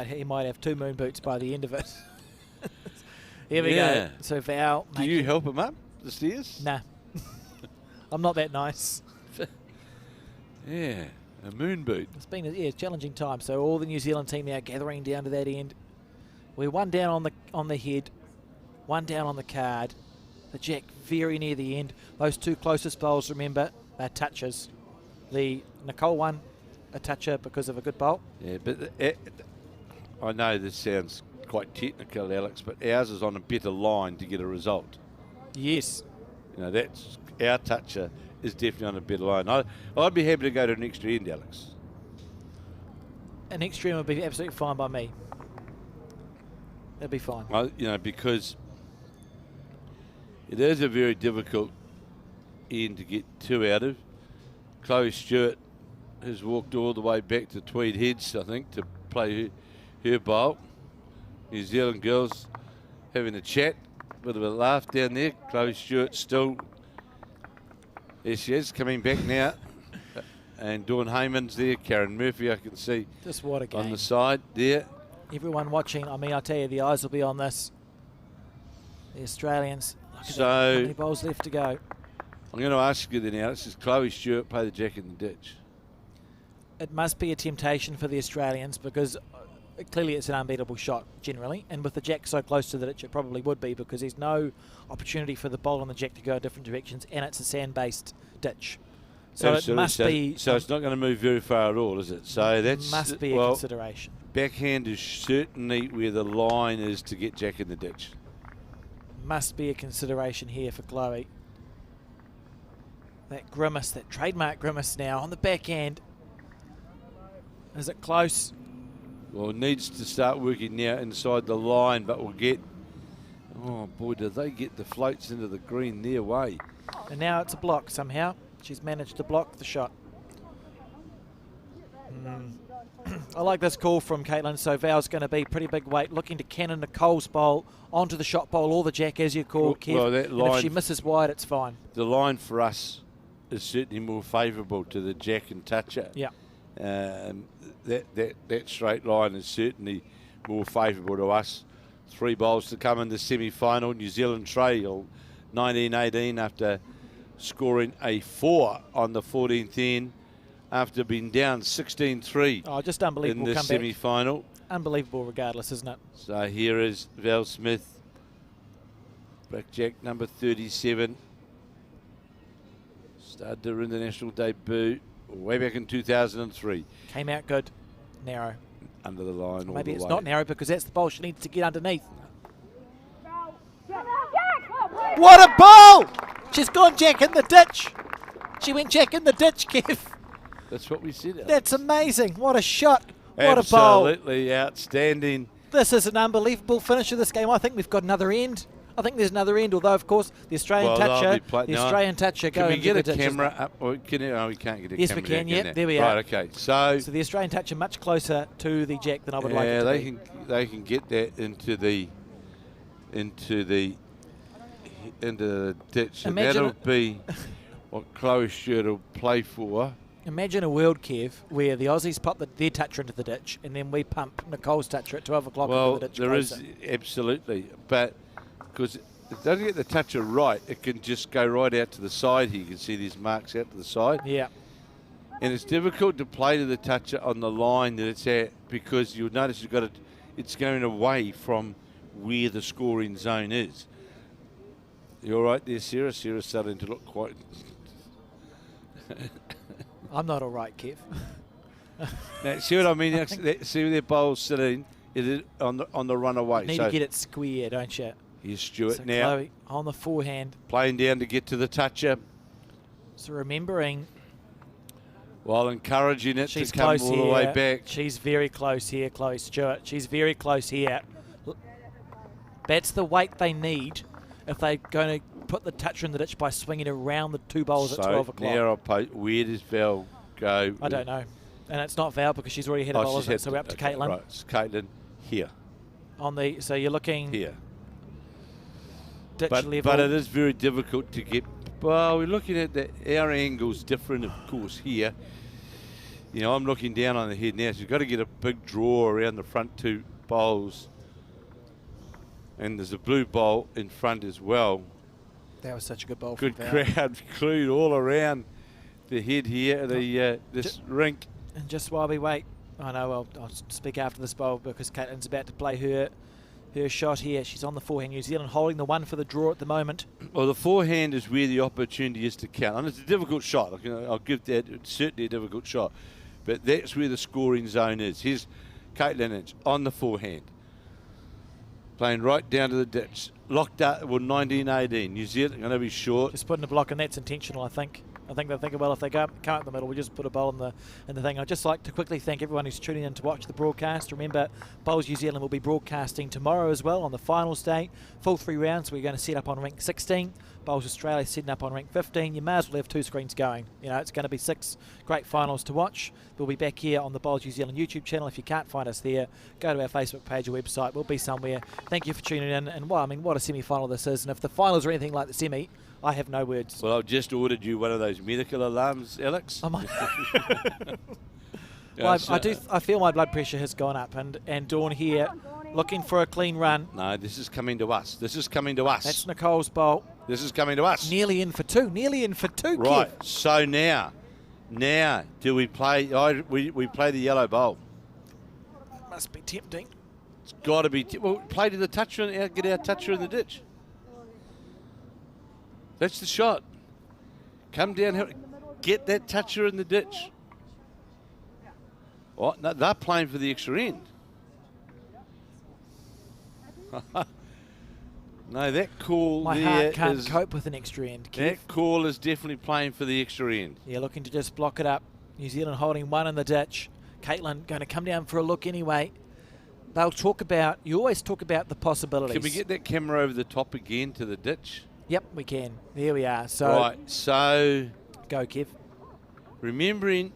[SPEAKER 2] He might have 2 moon boots by the end of it. Here we go. So Val.
[SPEAKER 3] Do you help him up the stairs?
[SPEAKER 2] Nah. I'm not that nice.
[SPEAKER 3] Yeah, a moon boot.
[SPEAKER 2] It's been a challenging time. So all the New Zealand team now gathering down to that end. We're 1 down on the head, 1 down on the card. The jack very near the end. Those 2 closest bowls, remember, they're touches. The Nicole one, a toucher because of a good bowl.
[SPEAKER 3] Yeah, but I know this sounds quite technical, Alex, but ours is on a better line to get a result.
[SPEAKER 2] Yes.
[SPEAKER 3] You know, that's our toucher is definitely on a better line. I'd be happy to go to an extra end, Alex.
[SPEAKER 2] An extreme would be absolutely fine by me. That'd be fine.
[SPEAKER 3] Well, you know, because it is a very difficult end to get 2 out of. Chloe Stewart has walked all the way back to Tweed Heads, I think, to play her bowl. New Zealand girls having a chat, bit of a laugh down there. Chloe Stewart still, there she is, coming back now. And Dawn Heyman's there, Karen Murphy I can see
[SPEAKER 2] Just what a game.
[SPEAKER 3] on the side there.
[SPEAKER 2] Everyone watching, I mean, I tell you, the eyes will be on this. The Australians, look at
[SPEAKER 3] So-
[SPEAKER 2] that, how many bowls left to go?
[SPEAKER 3] I'm going to ask you then, Alex, does Chloe Stewart play the jack in the ditch?
[SPEAKER 2] It must be a temptation for the Australians because clearly it's an unbeatable shot generally, and with the jack so close to the ditch it probably would be because there's no opportunity for the bowl and the jack to go different directions, and it's a sand-based ditch. So
[SPEAKER 3] Absolutely.
[SPEAKER 2] it must be...
[SPEAKER 3] So it's not going to move very far at all, is it? So that's...
[SPEAKER 2] must be a consideration.
[SPEAKER 3] Backhand is certainly where the line is to get jack in the ditch.
[SPEAKER 2] Must be a consideration here for Chloe. That grimace, that trademark grimace now on the backhand. Is it close?
[SPEAKER 3] Well, it needs to start working now inside the line, but we'll get... Oh, boy, do they get the floats into the green their way.
[SPEAKER 2] And now it's a block somehow. She's managed to block the shot. I like this call from Caitlin. So Val's going to be pretty big weight, looking to cannon Nicole's bowl onto the shot bowl or the jack, as you call, Kev.
[SPEAKER 3] Well, that
[SPEAKER 2] and
[SPEAKER 3] line,
[SPEAKER 2] if she misses wide, it's fine.
[SPEAKER 3] the line for us is certainly more favourable to the jack and toucher.
[SPEAKER 2] Yeah.
[SPEAKER 3] That straight line is certainly more favourable to us. 3 bowls to come in the semi-final. New Zealand trail 19-18 after scoring a 4 on the 14th end after being down 16-3
[SPEAKER 2] Oh, just unbelievable
[SPEAKER 3] in the
[SPEAKER 2] comeback.
[SPEAKER 3] semi-final.
[SPEAKER 2] Unbelievable regardless, isn't it?
[SPEAKER 3] So here is Val Smith, blackjack number 37. Started her international debut way back in 2003.
[SPEAKER 2] Came out good. Narrow.
[SPEAKER 3] Under the line all
[SPEAKER 2] Maybe
[SPEAKER 3] the
[SPEAKER 2] it's
[SPEAKER 3] way.
[SPEAKER 2] not narrow because that's the bowl she needs to get underneath. What a bowl! She's gone jack in the ditch. She went jack in the ditch, Kev.
[SPEAKER 3] That's what we said.
[SPEAKER 2] That's amazing. What a shot. What a bowl.
[SPEAKER 3] Absolutely outstanding.
[SPEAKER 2] This is an unbelievable finish of this game. I think we've got another end. I think there's another end, although, of course, the Australian toucher,
[SPEAKER 3] Can we get a
[SPEAKER 2] ditch,
[SPEAKER 3] camera up? Or can it, we can't get a
[SPEAKER 2] yes,
[SPEAKER 3] camera.
[SPEAKER 2] we can.
[SPEAKER 3] down,
[SPEAKER 2] Yeah, there we are.
[SPEAKER 3] Right, okay. So
[SPEAKER 2] the Australian toucher much closer to the jack than I would like it to
[SPEAKER 3] they
[SPEAKER 2] be.
[SPEAKER 3] they can get that into the ditch. And
[SPEAKER 2] Imagine
[SPEAKER 3] that'll be what Chloe Stewart will play for.
[SPEAKER 2] Imagine a world, Kev, where the Aussies pop their toucher into the ditch and then we pump Nicole's toucher at 12 o'clock
[SPEAKER 3] Well,
[SPEAKER 2] into the ditch.
[SPEAKER 3] there
[SPEAKER 2] closer.
[SPEAKER 3] is absolutely, but because it doesn't get the toucher right, it can just go right out to the side here. You can see these marks out to the side.
[SPEAKER 2] Yeah.
[SPEAKER 3] And it's difficult to play to the toucher on the line that it's at because you'll notice it's going away from where the scoring zone is. You all right there, Sarah? Sarah's starting to look quite...
[SPEAKER 2] I'm not all right, Kev.
[SPEAKER 3] Now, see what I mean? See where their bowl's sitting on the run away.
[SPEAKER 2] Need to get it square, don't you?
[SPEAKER 3] Here's Stewart
[SPEAKER 2] So
[SPEAKER 3] now.
[SPEAKER 2] Chloe on the forehand.
[SPEAKER 3] Playing down to get to the toucher
[SPEAKER 2] So remembering
[SPEAKER 3] while encouraging it
[SPEAKER 2] she's
[SPEAKER 3] to come
[SPEAKER 2] close
[SPEAKER 3] all
[SPEAKER 2] here.
[SPEAKER 3] the way back.
[SPEAKER 2] She's very close here, Chloe Stewart. She's very close here. That's the weight they need if they're going to put the toucher in the ditch by swinging around the 2 bowls at 12 o'clock.
[SPEAKER 3] Now where does Val go?
[SPEAKER 2] I don't know. And it's not Val because she's already hit a bowl, isn't it? So we're up to Caitlin.
[SPEAKER 3] Right, it's Caitlin here.
[SPEAKER 2] So you're looking
[SPEAKER 3] Here.
[SPEAKER 2] ditch level.
[SPEAKER 3] But it is very difficult to get. Well, we're looking at our angle's different, of course, here. You know, I'm looking down on the head now, so you've got to get a big draw around the front 2 bowls. And there's a blue bowl in front as well.
[SPEAKER 2] That was such a good bowl.
[SPEAKER 3] Good
[SPEAKER 2] from Val.
[SPEAKER 3] crowd clued all around the head here, this rink.
[SPEAKER 2] And just while we wait, I know I'll speak after this bowl because Caitlin's about to play her shot here. She's on the forehand. New Zealand holding the 1 for the draw at the moment.
[SPEAKER 3] Well, the forehand is where the opportunity is to count. And it's a difficult shot. I'll give that. It's certainly a difficult shot. But that's where the scoring zone is. Here's Caitlin Inch on the forehand. Playing right down to the ditch. Locked up, 19-18. New Zealand going to be short.
[SPEAKER 2] Just putting a block, and that's intentional, I think. I think they're thinking, well, if they come up the middle, we just put a bowl in the thing. I'd just like to quickly thank everyone who's tuning in to watch the broadcast. Remember, Bowls New Zealand will be broadcasting tomorrow as well on the finals day. Full 3 rounds. We're going to set up on rank 16. Bowls Australia setting up on rank 15. You may as well have 2 screens going. You know, it's going to be 6 great finals to watch. We'll be back here on the Bowls New Zealand YouTube channel. If you can't find us there, go to our Facebook page or website. We'll be somewhere. Thank you for tuning in. And, well, I mean, what a semi-final this is. And if the finals are anything like the semi, I have no words.
[SPEAKER 3] Well, I've just ordered you one of those medical alarms, Alex.
[SPEAKER 2] I might. Well, I feel my blood pressure has gone up, and Dawn here looking for a clean run.
[SPEAKER 3] No, this is coming to us. This is coming to us.
[SPEAKER 2] That's Nicole's bowl.
[SPEAKER 3] This is coming to us.
[SPEAKER 2] Nearly in for 2. Nearly in for 2.
[SPEAKER 3] Right.
[SPEAKER 2] Kev.
[SPEAKER 3] So now do we play? We play the yellow bowl.
[SPEAKER 2] Must be tempting.
[SPEAKER 3] It's got to be. Well, play to the toucher and get our toucher in the ditch. That's the shot. Come down here. Get that toucher in the ditch. Oh, no, they're playing for the extra end. No, that call
[SPEAKER 2] My
[SPEAKER 3] there
[SPEAKER 2] heart can't
[SPEAKER 3] is,
[SPEAKER 2] cope with an extra end, Kev.
[SPEAKER 3] that call is definitely playing for the extra end.
[SPEAKER 2] Yeah, looking to just block it up. New Zealand holding 1 in the ditch. Caitlin going to come down for a look anyway. They'll talk about, you always talk about the possibilities.
[SPEAKER 3] Can we get that camera over the top again to the ditch?
[SPEAKER 2] Yep, we can. There we are. So
[SPEAKER 3] Right, so
[SPEAKER 2] go, Kev.
[SPEAKER 3] remembering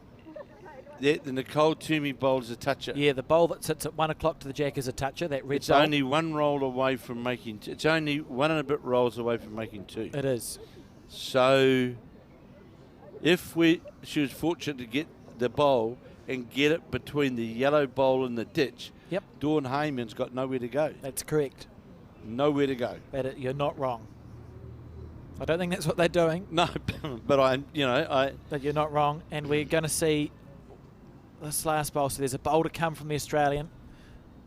[SPEAKER 3] the Nicole Toomey bowl is a toucher.
[SPEAKER 2] Yeah, the bowl that sits at 1 o'clock to the jack is a toucher. That red
[SPEAKER 3] It's
[SPEAKER 2] bowl.
[SPEAKER 3] only one roll away from making. It's only one and a bit rolls away from making 2.
[SPEAKER 2] It is.
[SPEAKER 3] So, if she was fortunate to get the bowl and get it between the yellow bowl and the ditch,
[SPEAKER 2] Yep,
[SPEAKER 3] Dawn Heyman's got nowhere to go.
[SPEAKER 2] that's correct.
[SPEAKER 3] Nowhere to go.
[SPEAKER 2] But you're not wrong. I don't think that's what they're doing,
[SPEAKER 3] No, but
[SPEAKER 2] but you're not wrong. And we're going to see this last bowl. So there's a bowl to come from the Australian.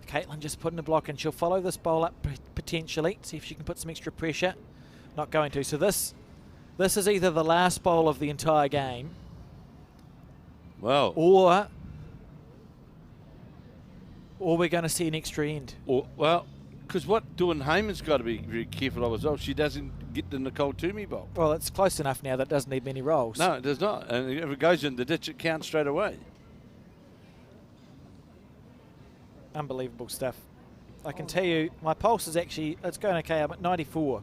[SPEAKER 2] Caitlin just putting a block in. She'll follow this bowl up potentially, see if she can put some extra pressure. Not going to. So this is either the last bowl of the entire game,
[SPEAKER 3] well,
[SPEAKER 2] or we're going to see an extra end.
[SPEAKER 3] because what Dawn Heyman's got to be very careful of as well, she doesn't get the Nicole Toomey bowl.
[SPEAKER 2] Well, it's close enough now that it doesn't need many rolls.
[SPEAKER 3] No, it does not. And if it goes in the ditch, it counts straight away.
[SPEAKER 2] Unbelievable stuff. I can tell you, my pulse is actually, it's going okay. I'm at 94.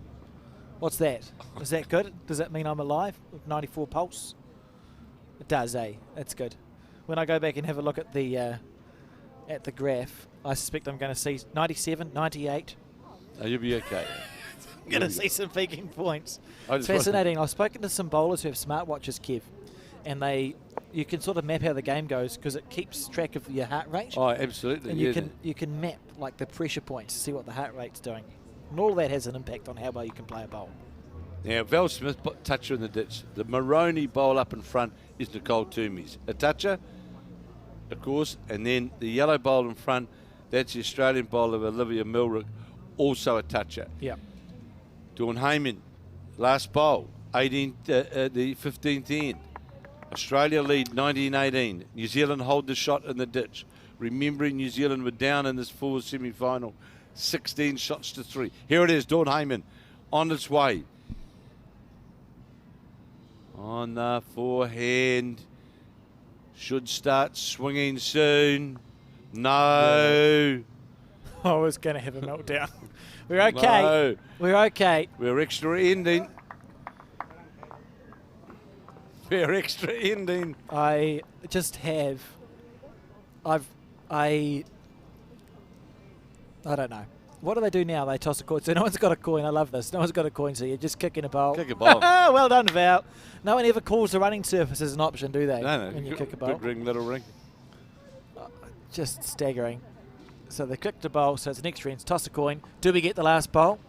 [SPEAKER 2] What's that? Is that good? Does that mean I'm alive with 94 pulse? It does, eh? That's good. When I go back and have a look at the graph, I suspect I'm going to see 97, 98.
[SPEAKER 3] Oh, you'll be okay.
[SPEAKER 2] I'm going to see some peaking points.
[SPEAKER 3] I
[SPEAKER 2] It's
[SPEAKER 3] just want-
[SPEAKER 2] fascinating. I've spoken to some bowlers who have smartwatches, Kev, and you can sort of map how the game goes because it keeps track of your heart rate.
[SPEAKER 3] Oh, absolutely.
[SPEAKER 2] And
[SPEAKER 3] yeah.
[SPEAKER 2] you can map like the pressure points to see what the heart rate's doing. And all of that has an impact on how well you can play a bowl.
[SPEAKER 3] Now, Val Smith toucher in the ditch. The Maroney bowl up in front is Nicole Toomey's. A toucher, of course, and then the yellow bowl in front, that's the Australian bowl of Olivia Milrick, also a toucher.
[SPEAKER 2] Yeah.
[SPEAKER 3] Dawn Heyman, last bowl, the 15th end. Australia lead 19-18. New Zealand hold the shot in the ditch. Remembering New Zealand were down in this full semi-final, 16 shots to 3. Here it is, Dawn Heyman on its way. On the forehand. Should start swinging soon. No.
[SPEAKER 2] I was going to have a meltdown. We're okay.
[SPEAKER 3] No.
[SPEAKER 2] We're okay.
[SPEAKER 3] We're extra ending. We're extra ending.
[SPEAKER 2] I just have. I don't know. What do they do now? They toss a coin. So no one's got a coin. I love this. No one's got a coin, so you're just kicking a bowl.
[SPEAKER 3] Kick a bowl.
[SPEAKER 2] Well done, Val. No one ever calls the running surface as an option, do they?
[SPEAKER 3] No.
[SPEAKER 2] When you kick a bowl.
[SPEAKER 3] Big ring, little ring.
[SPEAKER 2] Just staggering. So they kicked a bowl, so it's an extra end. Toss a coin. Do we get the last bowl?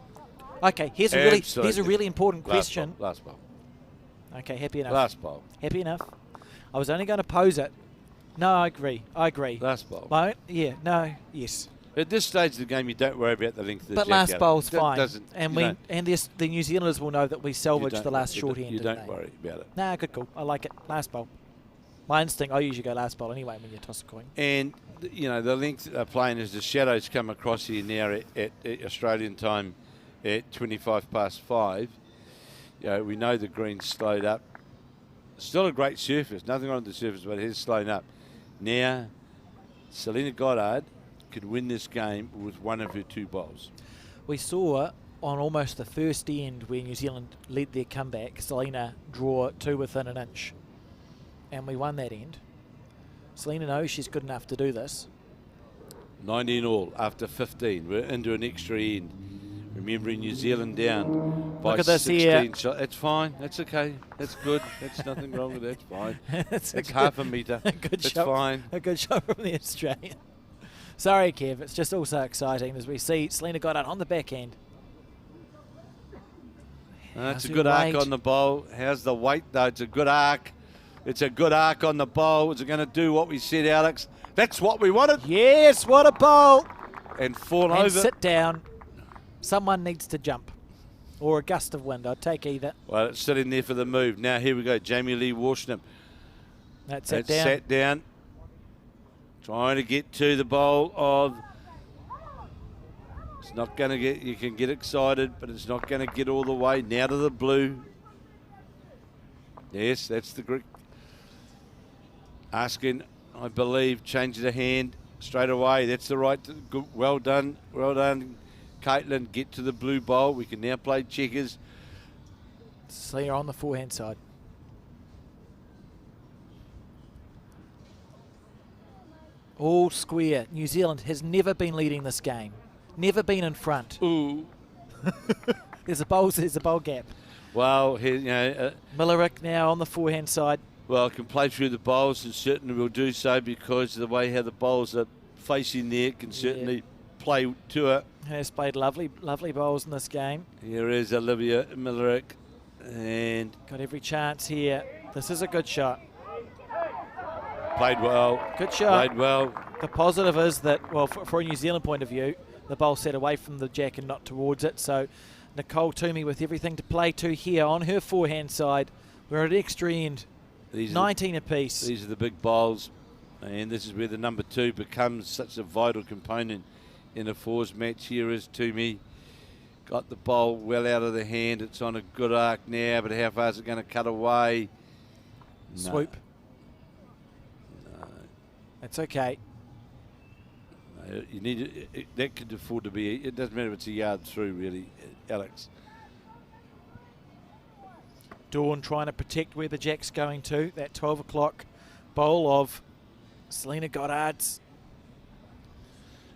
[SPEAKER 2] Okay, here's a
[SPEAKER 3] Absolutely.
[SPEAKER 2] really important question.
[SPEAKER 3] Last bowl.
[SPEAKER 2] Okay, happy enough.
[SPEAKER 3] Last bowl.
[SPEAKER 2] Happy enough. I was only going to pose it. No, I agree.
[SPEAKER 3] Last bowl.
[SPEAKER 2] Yes.
[SPEAKER 3] At this stage of the game, you don't worry about the length of the
[SPEAKER 2] But
[SPEAKER 3] jack
[SPEAKER 2] last
[SPEAKER 3] out.
[SPEAKER 2] bowl's
[SPEAKER 3] That
[SPEAKER 2] fine.
[SPEAKER 3] doesn't-
[SPEAKER 2] And
[SPEAKER 3] you
[SPEAKER 2] we
[SPEAKER 3] don't-
[SPEAKER 2] and the New Zealanders will know that we
[SPEAKER 3] you
[SPEAKER 2] salvaged
[SPEAKER 3] don't-
[SPEAKER 2] the last
[SPEAKER 3] you
[SPEAKER 2] short
[SPEAKER 3] don't-
[SPEAKER 2] end.
[SPEAKER 3] You
[SPEAKER 2] didn't
[SPEAKER 3] don't
[SPEAKER 2] they?
[SPEAKER 3] worry about it.
[SPEAKER 2] Nah, good call. I like it. Last bowl. My instinct, I usually go last bowl anyway when you toss a coin.
[SPEAKER 3] And, the length they're playing as the shadows come across here now at Australian time at 25 past 5. We know the green's slowed up. Still a great surface. Nothing on the surface, but it has slowed up. Now, Selena Goddard could win this game with one of her 2 bowls.
[SPEAKER 2] We saw on almost the first end where New Zealand led their comeback, Selena draw 2 within an inch. And we won that end. Selena knows she's good enough to do this.
[SPEAKER 3] 19 all after 15. We're into an extra end. Remembering New Zealand down by
[SPEAKER 2] Look at this
[SPEAKER 3] 16
[SPEAKER 2] here.
[SPEAKER 3] shots. That's fine. That's okay. That's good. That's nothing wrong with that. It's fine.
[SPEAKER 2] That's
[SPEAKER 3] That's half a metre.
[SPEAKER 2] a good
[SPEAKER 3] That's
[SPEAKER 2] shot.
[SPEAKER 3] fine.
[SPEAKER 2] A good shot from the Australian. Sorry, Kev. It's just also exciting as we see Selena Goddard on the backhand.
[SPEAKER 3] That's
[SPEAKER 2] How's
[SPEAKER 3] a
[SPEAKER 2] her
[SPEAKER 3] good arc
[SPEAKER 2] weight?
[SPEAKER 3] on the bowl. How's the weight, though? It's a good arc. It's a good arc on the bowl. Is it going to do what we said, Alex? That's what we wanted.
[SPEAKER 2] Yes, what a bowl.
[SPEAKER 3] And fall
[SPEAKER 2] And
[SPEAKER 3] over.
[SPEAKER 2] sit down. Someone needs to jump. Or a gust of wind. I'd take either.
[SPEAKER 3] Well, it's sitting there for the move. Now, here we go. Jamie Lee Warshnam.
[SPEAKER 2] That's
[SPEAKER 3] That's
[SPEAKER 2] it down.
[SPEAKER 3] sat down. Trying to get to the bowl of... It's not going to get... You can get excited, but it's not going to get all the way. Now to the blue. Yes, that's the Greek. Asking, I believe, change the hand straight away. That's the right. Good, well done. Well done, Caitlin. Get to the blue bowl. We can now play checkers.
[SPEAKER 2] Selena on the forehand side. All square. New Zealand has never been leading this game. Never been in front.
[SPEAKER 3] Ooh.
[SPEAKER 2] There's a bowl gap.
[SPEAKER 3] Well,
[SPEAKER 2] Millerick now on the forehand side.
[SPEAKER 3] well, can play through the bowls and certainly will do so because of the way how the bowls are facing there can certainly play to it.
[SPEAKER 2] Has played lovely bowls in this game.
[SPEAKER 3] Here is Olivia Millerick and
[SPEAKER 2] Got every chance here. This is a good shot.
[SPEAKER 3] played well.
[SPEAKER 2] Good shot.
[SPEAKER 3] Played well.
[SPEAKER 2] The positive is that, well, for a New Zealand point of view, the bowl set away from the jack and not towards it. So Nicole Toomey with everything to play to here on her forehand side. We're at extra end. 19 apiece.
[SPEAKER 3] These are the big bowls, and this is where the number 2 becomes such a vital component in a fours match. Here is Toomey. Got the bowl well out of the hand. It's on a good arc now, but how far is it going to cut away? No.
[SPEAKER 2] Swoop.
[SPEAKER 3] No.
[SPEAKER 2] That's okay.
[SPEAKER 3] No, you need that could afford to be. It doesn't matter if it's a yard through, really, Alex.
[SPEAKER 2] Dawn trying to protect where the jack's going to. That 12 o'clock bowl of Selena Goddard's.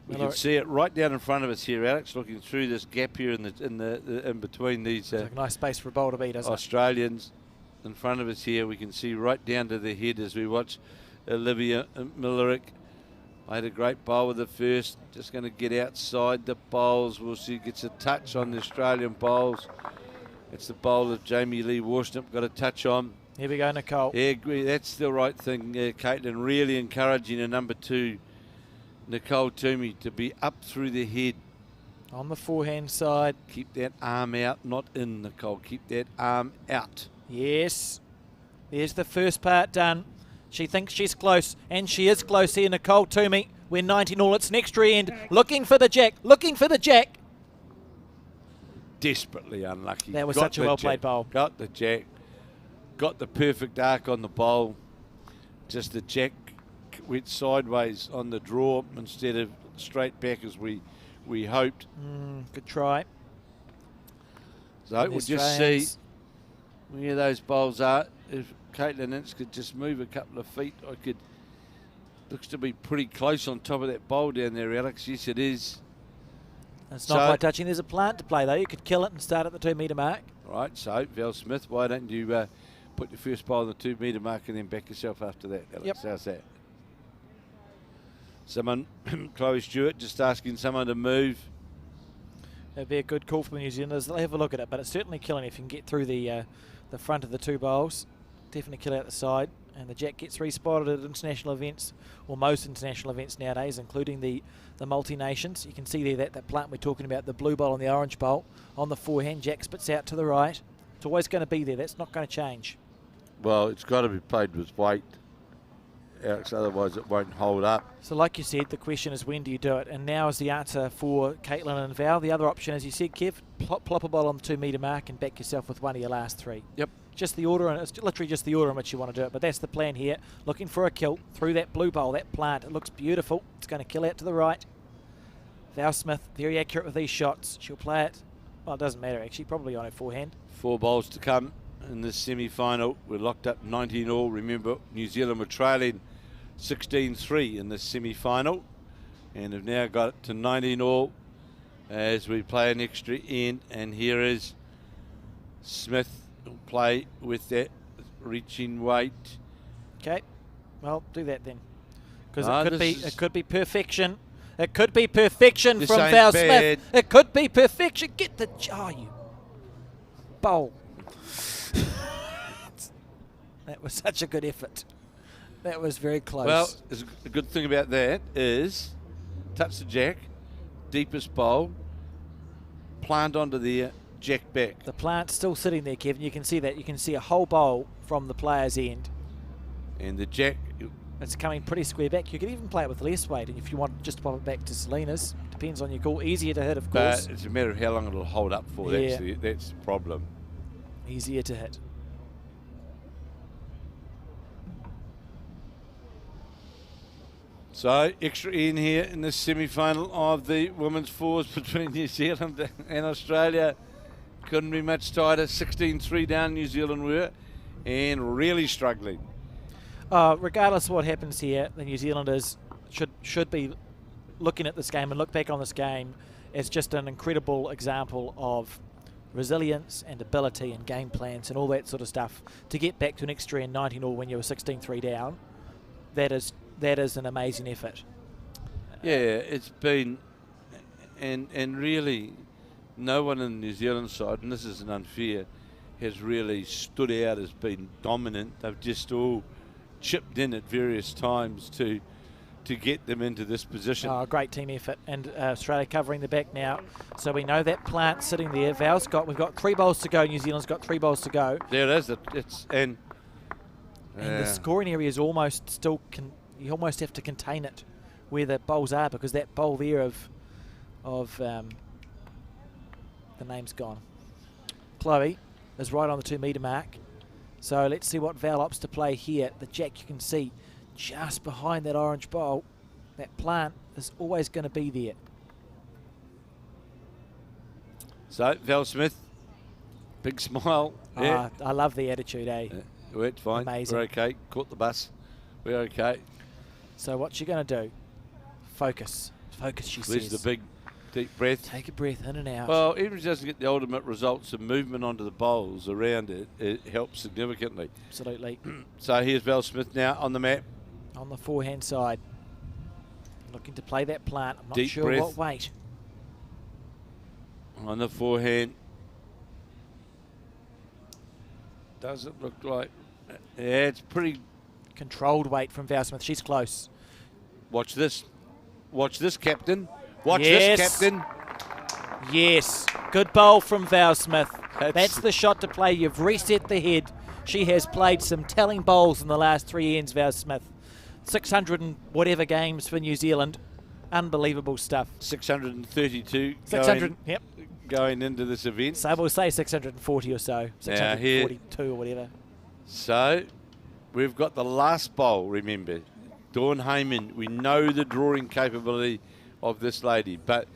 [SPEAKER 3] We can see it right down in front of us here, Alex. Looking through this gap here in between these
[SPEAKER 2] Like a nice space for a bowl to be, doesn't
[SPEAKER 3] Australians in front of us here. We can see right down to the head as we watch Olivia Millerick. Made a great bowl with the first. Just going to get outside the bowls. We'll see. Gets a touch on the Australian bowls. It's the bowl of Jamie Lee Warshnup got a touch on.
[SPEAKER 2] it? Here we go, Nicole.
[SPEAKER 3] Yeah, that's the right thing, Caitlin. Really encouraging a number 2, Nicole Toomey, to be up through the head.
[SPEAKER 2] On the forehand side.
[SPEAKER 3] Keep that arm out, not in, Nicole. Keep that arm out.
[SPEAKER 2] Yes. There's the first part done. She thinks she's close, and she is close here, Nicole Toomey. We're 19 all. It's next end. Looking for the jack. Looking for the jack.
[SPEAKER 3] Desperately unlucky.
[SPEAKER 2] That was
[SPEAKER 3] Got
[SPEAKER 2] such a
[SPEAKER 3] the
[SPEAKER 2] well-played
[SPEAKER 3] jack.
[SPEAKER 2] bowl.
[SPEAKER 3] Got the jack. Got the perfect arc on the bowl. Just the jack went sideways on the draw instead of straight back as we hoped.
[SPEAKER 2] Good try.
[SPEAKER 3] So we'll just see where those bowls are. If Caitlin Ince could just move a couple of feet, looks to be pretty close on top of that bowl down there, Alex. Yes, it is.
[SPEAKER 2] It's not quite touching. There's a plant to play, though. You could kill it and start at the 2 metre mark.
[SPEAKER 3] Right, so Val Smith, why don't you put your first bowl on the 2 metre mark and then back yourself after that, Alex?
[SPEAKER 2] Yep.
[SPEAKER 3] How's that? Someone, Chloe Stewart, just asking someone to move.
[SPEAKER 2] It'd be a good call for the New Zealanders. They'll have a look at it, but it's certainly killing if you can get through the front of the 2 bowls. Definitely kill out the side. And the jack gets respotted at international events, or most international events nowadays, including the multi-nations. You can see there that plant we're talking about, the blue bowl and the orange bowl. On the forehand, jack spits out to the right. It's always going to be there. That's not going to change.
[SPEAKER 3] Well, it's got to be played with weight, Alex, otherwise it won't hold up.
[SPEAKER 2] So like you said, the question is when do you do it? And now is the answer for Caitlin and Val. The other option, as you said, Kev, plop a ball on the 2 metre mark and back yourself with one of your last 3.
[SPEAKER 3] Yep.
[SPEAKER 2] Just the order, and it's literally just the order in which you want to do it. But that's the plan here. Looking for a kill through that blue bowl, that plant. It looks beautiful. It's going to kill out to the right. Val Smith, very accurate with these shots. She'll play it. Well, it doesn't matter, actually. Probably on her forehand.
[SPEAKER 3] 4 bowls to come in this semi-final. We're locked up 19 all. Remember, New Zealand were trailing 16-3 in this semi-final and have now got it to 19 all as we play an extra end. And here is Smith will play with that reaching weight.
[SPEAKER 2] Okay, well, do that then, because
[SPEAKER 3] No,
[SPEAKER 2] it could be perfection. It could be perfection
[SPEAKER 3] This
[SPEAKER 2] from
[SPEAKER 3] ain't
[SPEAKER 2] Val
[SPEAKER 3] bad.
[SPEAKER 2] Smith. It could be perfection. Get the you bowl. That was such a good effort. That was very close.
[SPEAKER 3] Well, a good thing about that is touch the jack, deepest bowl, plant onto there, jack back.
[SPEAKER 2] the plant's still sitting there, Kevin. You can see that. You can see a whole bowl from the player's end.
[SPEAKER 3] And the jack,
[SPEAKER 2] It's coming pretty square back. You could even play it with less weight, and if you want just to pop it back to Selena's, depends on your call. Easier to hit, of course.
[SPEAKER 3] but it's a matter of how long it'll hold up for.
[SPEAKER 2] Yeah.
[SPEAKER 3] That's the problem.
[SPEAKER 2] Easier to hit.
[SPEAKER 3] So, extra in here in the semi-final of the women's fours between New Zealand and Australia. Couldn't be much tighter. 16-3 down New Zealand were, and really struggling.
[SPEAKER 2] Regardless of what happens here, the New Zealanders should be looking at this game and look back on this game as just an incredible example of resilience and ability and game plans and all that sort of stuff to get back to an extra and 19-all when you were 16-3 down. That is an amazing effort.
[SPEAKER 3] Yeah, it's been, and really, no one in the New Zealand side, and this isn't unfair, has really stood out as being dominant. They've just all chipped in at various times to get them into this position.
[SPEAKER 2] Oh, great team effort, and Australia covering the back now. So we know that plant sitting there. We've got 3 bowls to go. New Zealand's got 3 bowls to go.
[SPEAKER 3] There it is. And
[SPEAKER 2] the scoring area is almost still. You almost have to contain it where the bowls are, because that bowl there of the name's gone. Chloe is right on the 2 metre mark. So let's see what Val opts to play here. The jack, you can see just behind that orange bowl. That plant is always going to be there.
[SPEAKER 3] So Val Smith, big smile. Yeah.
[SPEAKER 2] I love the attitude, eh?
[SPEAKER 3] We're fine.
[SPEAKER 2] Amazing.
[SPEAKER 3] We're okay. Caught the bus. We're okay.
[SPEAKER 2] So what you going to do? Focus. Focus, she
[SPEAKER 3] There's
[SPEAKER 2] says.
[SPEAKER 3] the big deep breath.
[SPEAKER 2] Take a breath in and out.
[SPEAKER 3] Well, even if it doesn't get the ultimate results, the movement onto the bowls around it helps significantly.
[SPEAKER 2] Absolutely.
[SPEAKER 3] So here's Val Smith now on the mat.
[SPEAKER 2] On the forehand side. Looking to play that plant. I'm not
[SPEAKER 3] Deep
[SPEAKER 2] sure
[SPEAKER 3] breath.
[SPEAKER 2] what weight.
[SPEAKER 3] On the forehand. Does it look like... Yeah, it's pretty...
[SPEAKER 2] Controlled weight from Val Smith. She's close.
[SPEAKER 3] Watch this. Watch this, Captain. Watch
[SPEAKER 2] Yes.
[SPEAKER 3] this, Captain.
[SPEAKER 2] Yes. Good bowl from Val Smith. That's the shot to play. You've reset the head. She has played some telling bowls in the last 3 ends, Val Smith. 600 and whatever games for New Zealand. Unbelievable stuff.
[SPEAKER 3] 632
[SPEAKER 2] 600, yep.
[SPEAKER 3] going into this event.
[SPEAKER 2] So we'll say 640 or so. 642 or whatever.
[SPEAKER 3] So we've got the last bowl, remember. Dawn Heyman, we know the drawing capability of this lady, but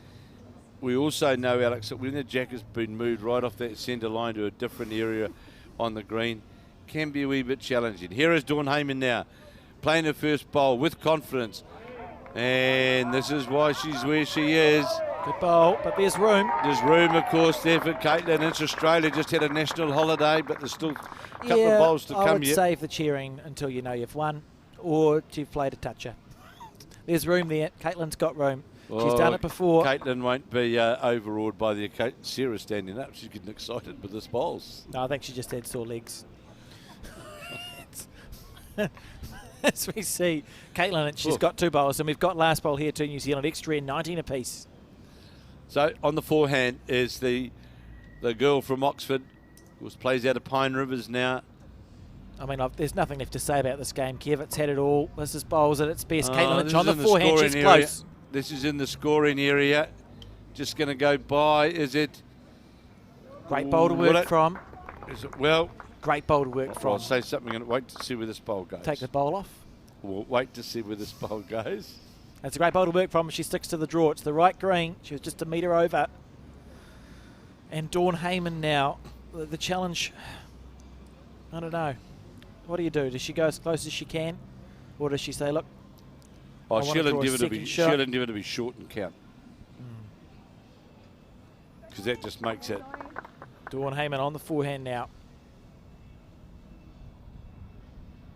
[SPEAKER 3] we also know, Alex, that when the jack has been moved right off that centre line to a different area on the green, can be a wee bit challenging. Here is Dawn Heyman now, playing her first bowl with confidence, and this is why she's where she is.
[SPEAKER 2] Good bowl, but there's room.
[SPEAKER 3] There's room, of course, there for Caitlin. It's Australia just had a national holiday, but there's still a couple of bowls to
[SPEAKER 2] I
[SPEAKER 3] come
[SPEAKER 2] would
[SPEAKER 3] yet.
[SPEAKER 2] save the cheering until you know you've won or you've played a toucher. There's room there. Caitlin's got room. She's done it before.
[SPEAKER 3] Caitlin won't be overawed by the occasion. Sarah's standing up. She's getting excited with this bowls.
[SPEAKER 2] No, I think she just had sore legs. As we see, Caitlin, she's got 2 bowls, and we've got last bowl here to New Zealand, extra and 19 apiece.
[SPEAKER 3] So on the forehand is the girl from Oxford, who plays out of Pine Rivers now.
[SPEAKER 2] I mean, there's nothing left to say about this game, Kev. It's had it all. This is bowls at its best. Caitlin
[SPEAKER 3] This
[SPEAKER 2] on
[SPEAKER 3] is
[SPEAKER 2] the
[SPEAKER 3] in
[SPEAKER 2] forehand,
[SPEAKER 3] scoring
[SPEAKER 2] she's
[SPEAKER 3] area.
[SPEAKER 2] close.
[SPEAKER 3] This is in the scoring area. Just going to go by. Is it?
[SPEAKER 2] Great bowl to work from.
[SPEAKER 3] Is it? Well,
[SPEAKER 2] great bowl to work
[SPEAKER 3] I'll
[SPEAKER 2] from.
[SPEAKER 3] say something and wait to see where this bowl goes.
[SPEAKER 2] Take the bowl off.
[SPEAKER 3] We'll wait to see where this bowl goes.
[SPEAKER 2] That's a great bowl to work from. She sticks to the draw. It's the right green. She was just a metre over. And Dawn Heyman now. The challenge, I don't know. What do you do? Does she go as close as she can? Or does she say, look,
[SPEAKER 3] Oh,
[SPEAKER 2] I
[SPEAKER 3] she'll
[SPEAKER 2] wanna draw a
[SPEAKER 3] endeavour to be.
[SPEAKER 2] second
[SPEAKER 3] She'll
[SPEAKER 2] shot.
[SPEAKER 3] endeavour to be short and count. Because that just makes it.
[SPEAKER 2] Dawn Heyman on the forehand now.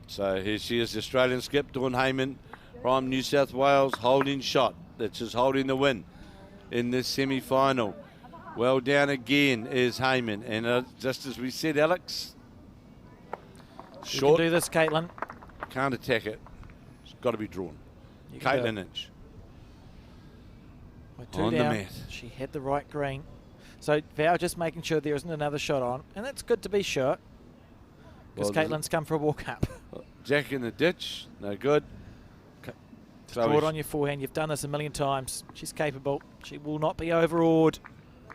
[SPEAKER 3] So here she is, the Australian skip, Dawn Heyman from New South Wales, holding shot. That's just holding the win in this semi-final. Well down again is Heyman. And just as we said, Alex,
[SPEAKER 2] You
[SPEAKER 3] short,
[SPEAKER 2] can do this, Caitlin.
[SPEAKER 3] can't attack it. It's got to be drawn.
[SPEAKER 2] You can do
[SPEAKER 3] Caitlin
[SPEAKER 2] it.
[SPEAKER 3] Inch.
[SPEAKER 2] We're 2
[SPEAKER 3] on the
[SPEAKER 2] down.
[SPEAKER 3] mat.
[SPEAKER 2] She had the right green. So Val just making sure there isn't another shot on. And that's good to be short. Because
[SPEAKER 3] Well,
[SPEAKER 2] Caitlin's come for a walk up.
[SPEAKER 3] Jack in the ditch, no good.
[SPEAKER 2] Draw it on your forehand. You've done this a million times. She's capable. She will not be overawed.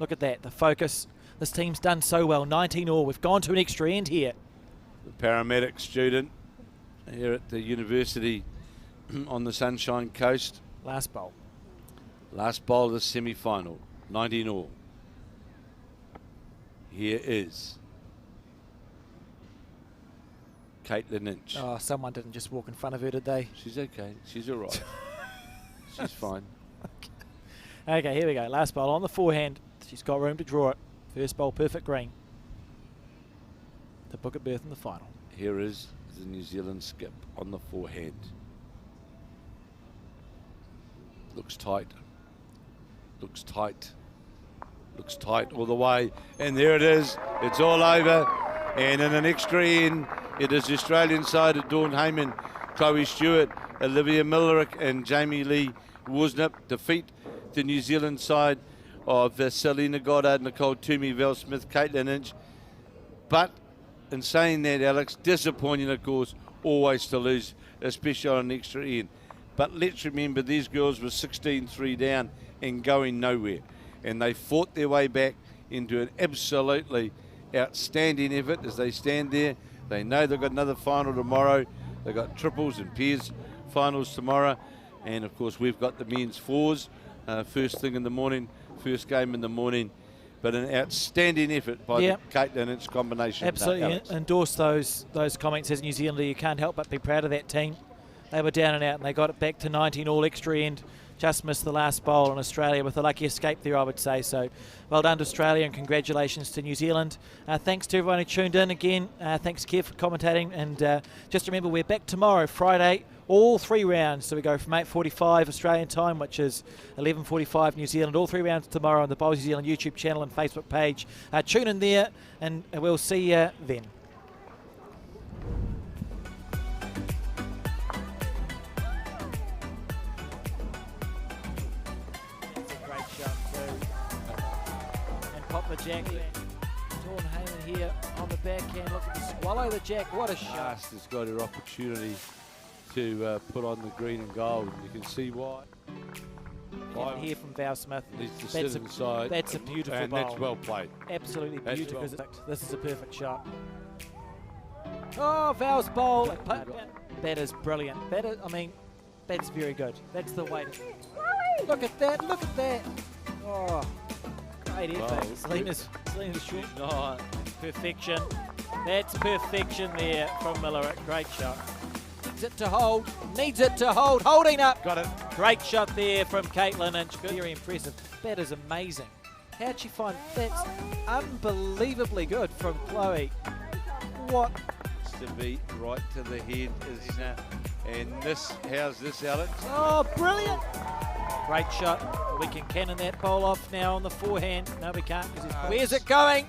[SPEAKER 2] Look at that. The focus. This team's done so well. 19-all. We've gone to an extra end here.
[SPEAKER 3] The paramedic student here at the university on the Sunshine Coast.
[SPEAKER 2] Last bowl.
[SPEAKER 3] Last bowl of the semi-final, 19 all. Here is Caitlin Inch.
[SPEAKER 2] Oh, someone didn't just walk in front of her, did they?
[SPEAKER 3] She's okay. She's all right. She's fine.
[SPEAKER 2] Okay, here we go. Last bowl on the forehand. She's got room to draw it. First bowl, perfect green. To book a berth in the final.
[SPEAKER 3] Here is the New Zealand skip on the forehand. Looks tight. Looks tight. Looks tight all the way. And there it is. It's all over. And in an extra end, it is the Australian side of Dawn Heyman, Chloe Stewart, Olivia Millerick and Jamie Lee Woosnip defeat the New Zealand side of Selena Goddard, Nicole Toomey, Val Smith, Caitlin Inch. But in saying that, Alex, disappointing, of course, always to lose, especially on an extra end. But let's remember, these girls were 16-3 down and going nowhere. And they fought their way back into an absolutely outstanding effort as they stand there. They know they've got another final tomorrow. They've got triples and pairs finals tomorrow. And, of course, we've got the men's fours first thing in the morning, first game in the morning. But an outstanding effort by the Caitlin Inch combination.
[SPEAKER 2] Absolutely endorse those comments as a New Zealander. You can't help but be proud of that team. They were down and out and they got it back to 19 all extra end. Just missed the last bowl in Australia with a lucky escape there, I would say. So well done to Australia and congratulations to New Zealand. Thanks to everyone who tuned in again. Thanks, Kev, for commentating. And just remember, we're back tomorrow, Friday, all 3 rounds. So we go from 8:45 Australian time, which is 11:45 New Zealand. All 3 rounds tomorrow on the Bowls New Zealand YouTube channel and Facebook page. Tune in there and we'll see you then. Pop the jack. Dawn Heyman here on the backhand, looking to swallow the jack. What a shot.
[SPEAKER 3] Just has got her opportunity to put on the green and gold. You can see why.
[SPEAKER 2] Here from Val Smith.
[SPEAKER 3] Needs to sit inside.
[SPEAKER 2] That's a beautiful
[SPEAKER 3] and
[SPEAKER 2] bowl.
[SPEAKER 3] that's well played.
[SPEAKER 2] Absolutely
[SPEAKER 3] That's
[SPEAKER 2] beautiful.
[SPEAKER 3] well.
[SPEAKER 2] This is a perfect shot. Oh, Val's bowl. That is brilliant. I mean, that's very good. That's the way to... Look at that. Look at that. Oh. Great effort. Selena's short.
[SPEAKER 3] No.
[SPEAKER 2] Perfection. That's perfection there from Millerick. Great shot. Needs it to hold. Needs it to hold. Holding up.
[SPEAKER 3] Got it.
[SPEAKER 2] Great shot there from Caitlin Inch. Very impressive. That is amazing. How'd she find that's unbelievably good from Chloe? What?
[SPEAKER 3] To be right to the head is and this. How's this, Alex?
[SPEAKER 2] Oh, brilliant. Great shot. We can cannon that bowl off now on the forehand. No, we can't. Where's it going?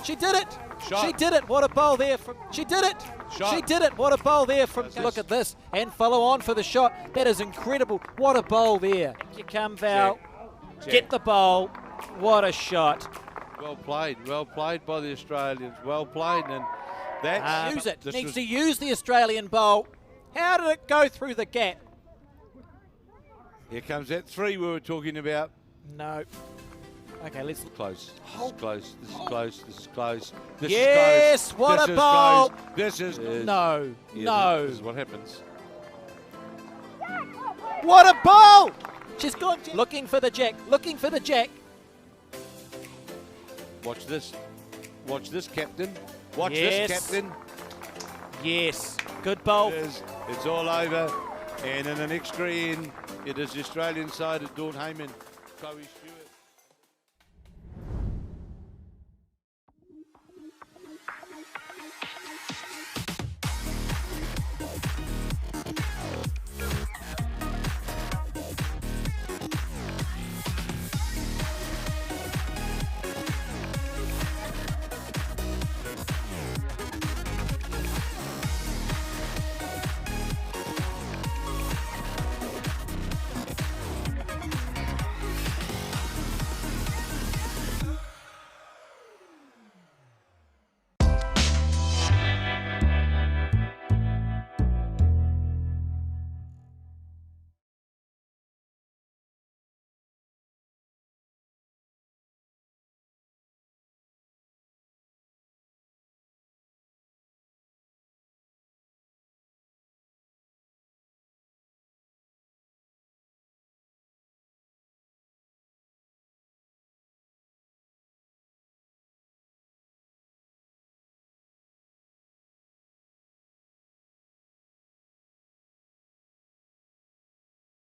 [SPEAKER 2] She did it.
[SPEAKER 3] Shot.
[SPEAKER 2] She did it. What a bowl there from. She did it.
[SPEAKER 3] Shot.
[SPEAKER 2] She did it. What a bowl there from. Look at this and follow on for the shot. That is incredible. What a bowl there. You come, Val.
[SPEAKER 3] Jack.
[SPEAKER 2] Get the bowl. What a shot.
[SPEAKER 3] Well played. Well played by the Australians. Well played. And that's
[SPEAKER 2] use it. Needs to use the Australian bowl. How did it go through the gap?
[SPEAKER 3] Here comes that 3 we were talking about.
[SPEAKER 2] No. Okay, let's look.
[SPEAKER 3] Close. This is close. This is close. This is close. This
[SPEAKER 2] Yes,
[SPEAKER 3] is close.
[SPEAKER 2] what
[SPEAKER 3] this
[SPEAKER 2] a
[SPEAKER 3] is
[SPEAKER 2] bowl.
[SPEAKER 3] Close. This is
[SPEAKER 2] No.
[SPEAKER 3] Yeah,
[SPEAKER 2] No.
[SPEAKER 3] This is what happens.
[SPEAKER 2] What a bowl! She's gone looking for the jack. Looking for the jack.
[SPEAKER 3] Watch this. Watch this, Captain. Watch
[SPEAKER 2] Yes.
[SPEAKER 3] this, Captain.
[SPEAKER 2] Yes. Good bowl.
[SPEAKER 3] It's all over. And in an extra end, it is the Australian side of Dawn Heyman, Chloe Stewart.